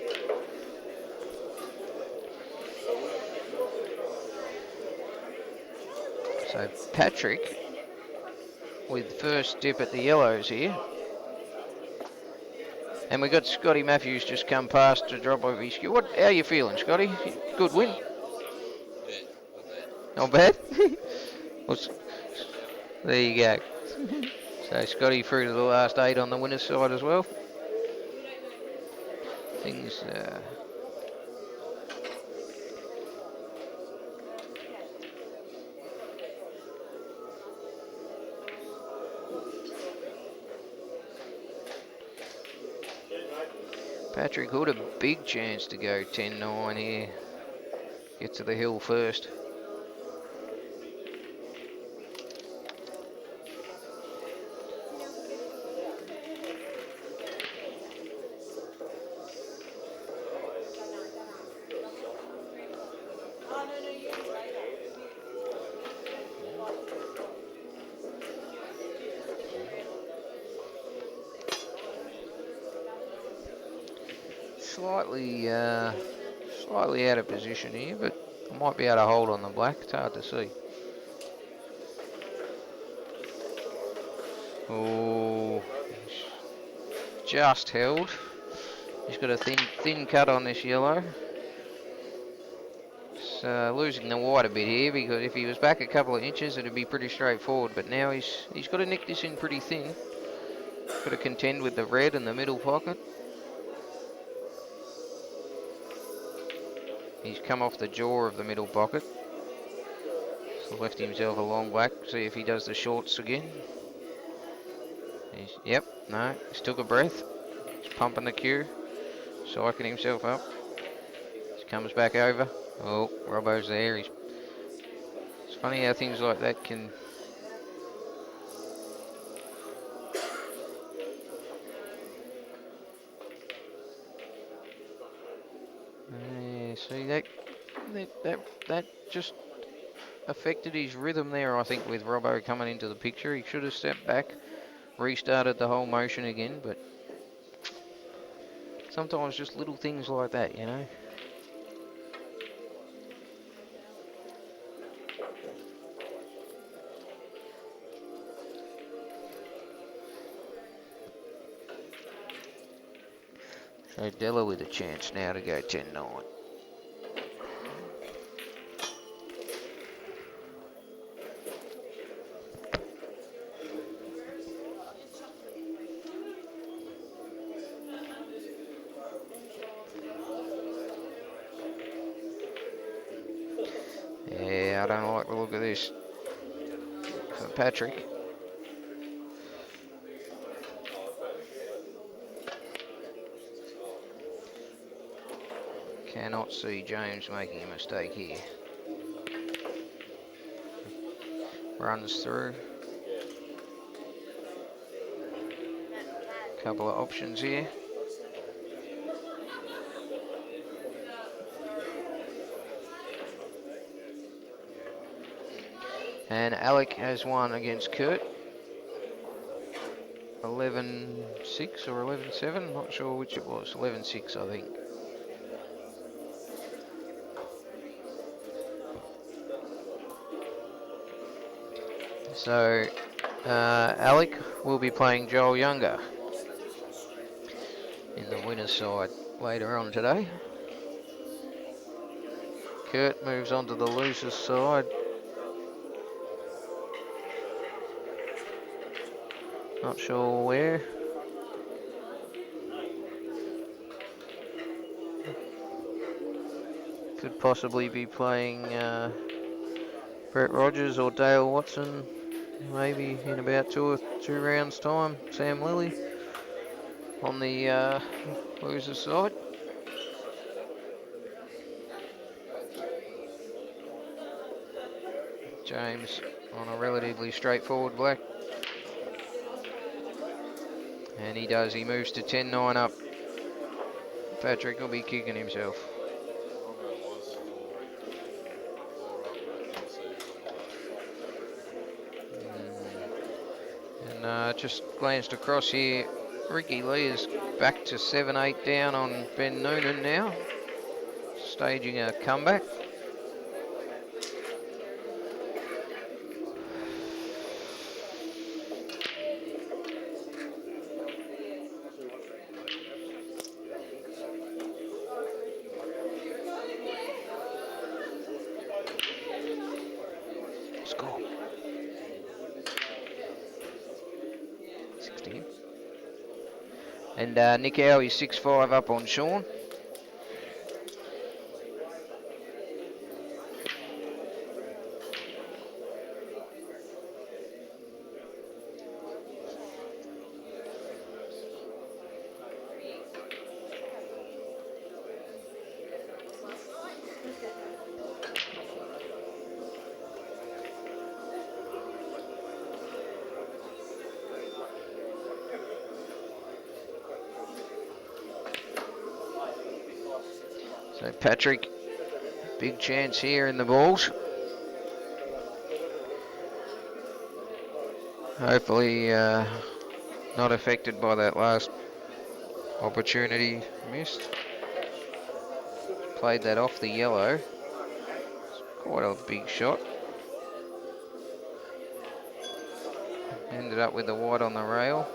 So Patrick with first dip at the yellows here. And we got Scotty Matthews just come past to drop off his cue. How are you feeling, Scotty? Good win? Yeah, not bad. There you go. So Scotty through to the last 8 on the winner's side as well. Things Patrick Hood, a big chance to go 10-9 here. Get to the hill first. Slightly out of position here, but I might be able to hold on the black. It's hard to see. Oh, just held. He's got a thin cut on this yellow. He's losing the white a bit here, because if he was back a couple of inches, it'd be pretty straightforward. But now he's got to nick this in pretty thin. Got to contend with the red in the middle pocket. He's come off the jaw of the middle pocket. So left himself a long black. See if he does the shorts again. Yep, no, he's took a breath. He's pumping the cue, psyching himself up. He comes back over. Oh, Robbo's there. It's funny how things like that can... Yeah, see that just affected his rhythm there, I think, with Robbo coming into the picture. He should have stepped back, restarted the whole motion again, but sometimes just little things like that, you know. So Della with a chance now to go 10-9. Yeah, I don't like the look of this for Patrick. Cannot see James making a mistake here. Runs through. Couple of options here. And Alec has won against Kurt. 11-6 or 11-7, not sure which it was. 11-6, I think. So, Alec will be playing Joel Younger in the winner's side later on today. Kurt moves on to the loser's side. Not sure where. Could possibly be playing Brett Rogers or Dale Watson, maybe in about two rounds' time. Sam Lilly on the loser's side. James on a relatively straightforward black. And he does, he moves to 10-9 up. Patrick will be kicking himself. And just glanced across here, Ricky Lee is back to 7-8 down on Ben Noonan now, staging a comeback. Score. 16. And Nick Howe is 6-5 up on Sean. So Patrick, big chance here in the balls. Hopefully not affected by that last opportunity missed. Played that off the yellow. It's quite a big shot. Ended up with the white on the rail.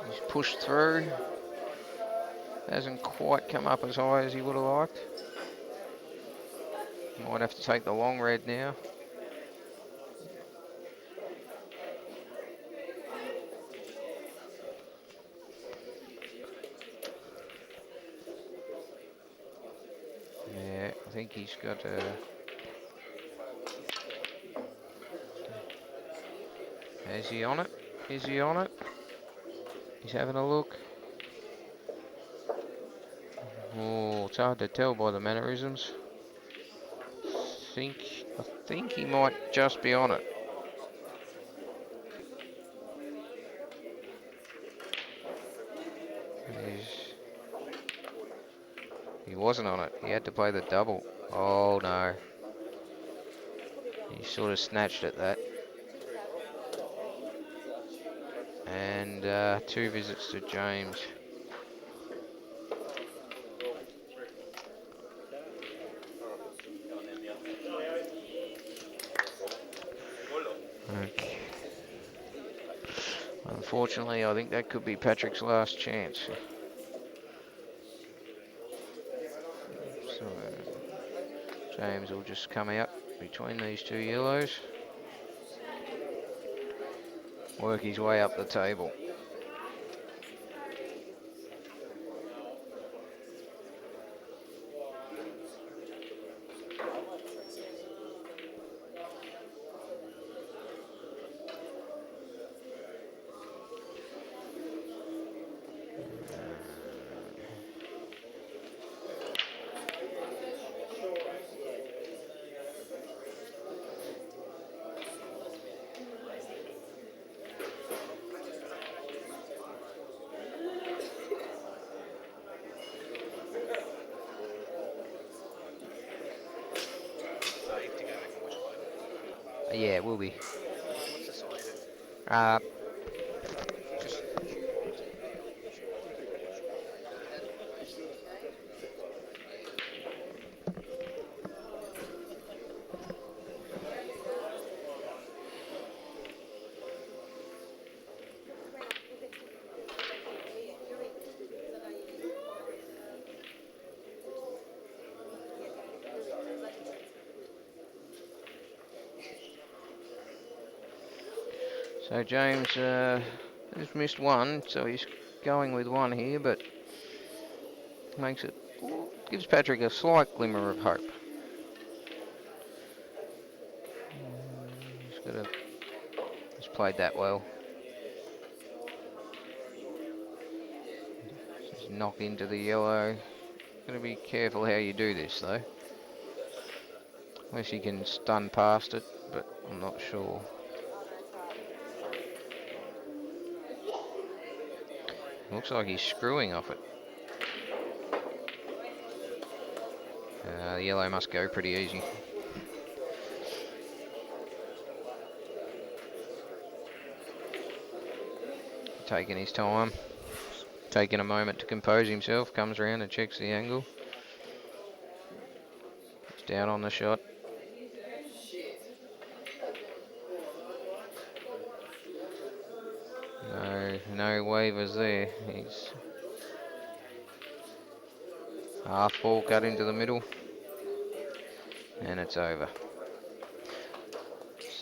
He's pushed through. Hasn't quite come up as high as he would have liked. Might have to take the long red now. Yeah, I think he's got a... Is he on it? Is he on it? He's having a look. Oh, it's hard to tell by the mannerisms. I think he might just be on it. He wasn't on it. He had to play the double. Oh no. He sort of snatched at that. And 2 visits to James. Okay. Unfortunately, I think that could be Patrick's last chance. So, James will just come out between these 2 yellows. Work his way up the table. Yeah, it will be. So James has missed 1, so he's going with 1 here, but gives Patrick a slight glimmer of hope. He's played that well. Just knock into the yellow. Got to be careful how you do this though. Unless you can stun past it, but I'm not sure. Looks like he's screwing off it. The yellow must go pretty easy. Taking his time. Taking a moment to compose himself. Comes around and checks the angle. It's down on the shot. No waivers there. He's half ball cut into the middle. And it's over.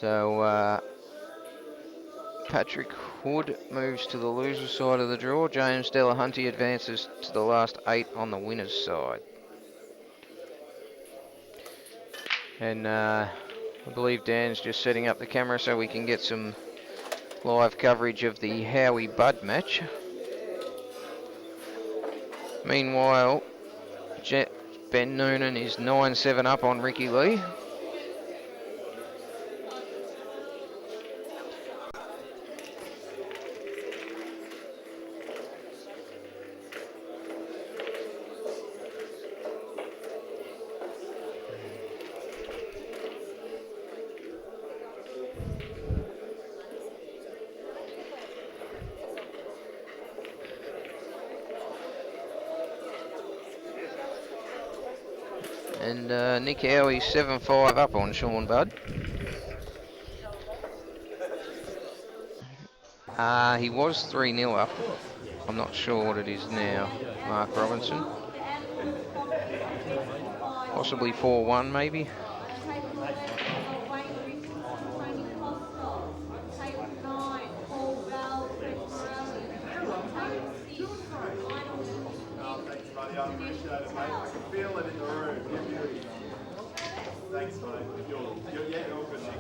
So Patrick Hood moves to the loser's side of the draw. James Delahunty advances to the last 8 on the winner's side. And I believe Dan's just setting up the camera so we can get some live coverage of the Howie Budd match. Meanwhile, Ben Noonan is 9-7 up on Ricky Lee. And Nick Howie's 7-5 up on Sean Budd. He was 3-0 up. I'm not sure what it is now. Mark Robinson. Possibly 4-1 maybe. Thanks, mate. You're all good, Nick.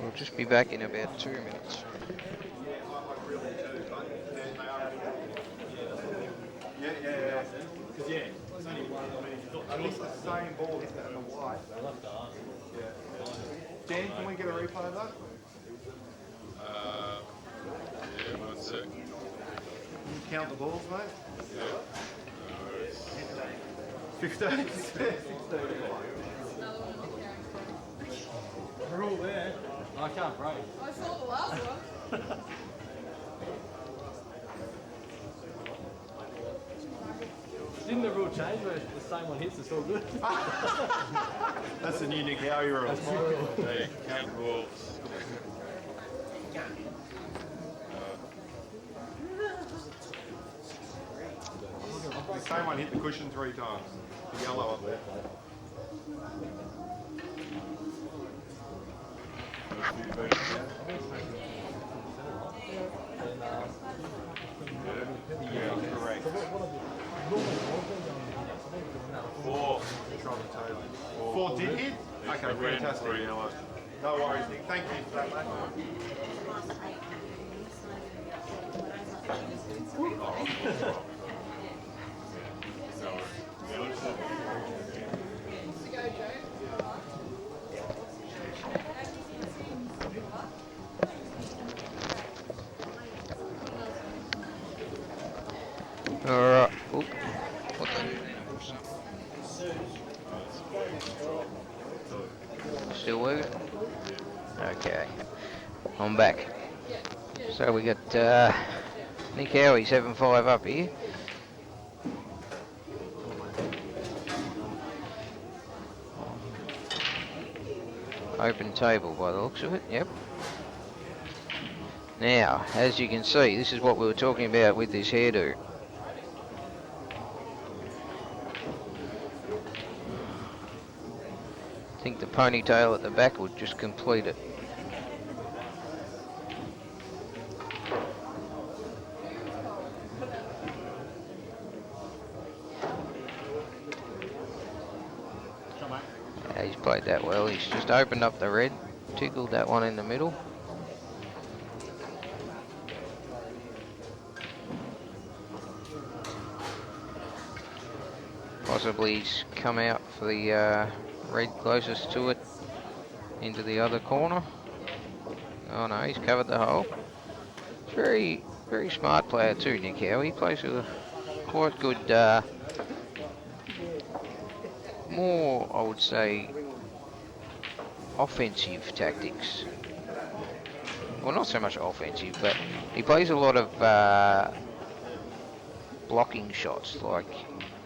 We'll just be back in about 2 minutes. Yeah. Because it's only one. I mean, it's the same ball hitting it in the white. Yeah. Dan, can we get a replay of that? Yeah, 1 sec. Can you count the balls, mate? Yeah. 15. 16. We're all there. I can't break. I saw the last one. Didn't the rule change where the same one hits, it's all good? That's the new Nick Howie rule. That's my rule. Hey, count balls. The same one hit the cushion 3 times. The yellow up there. Correct. 4. 4 did hit? Okay, fantastic. No worries, Nick. Thank you for that, mate. Alright. Still working? Okay. I'm back. So we got Nick Howie 7-5 up here. Open table by the looks of it, yep. Now, as you can see, this is what we were talking about with this hairdo. I think the ponytail at the back would just complete it. Yeah, he's played that well. He's just opened up the red, tickled that one in the middle. Possibly he's come out for the red closest to it into the other corner. Oh no, he's covered the hole. Very, very smart player too, Nick Howe. He plays with quite good, more, I would say, offensive tactics. Well, not so much offensive, but he plays a lot of blocking shots, like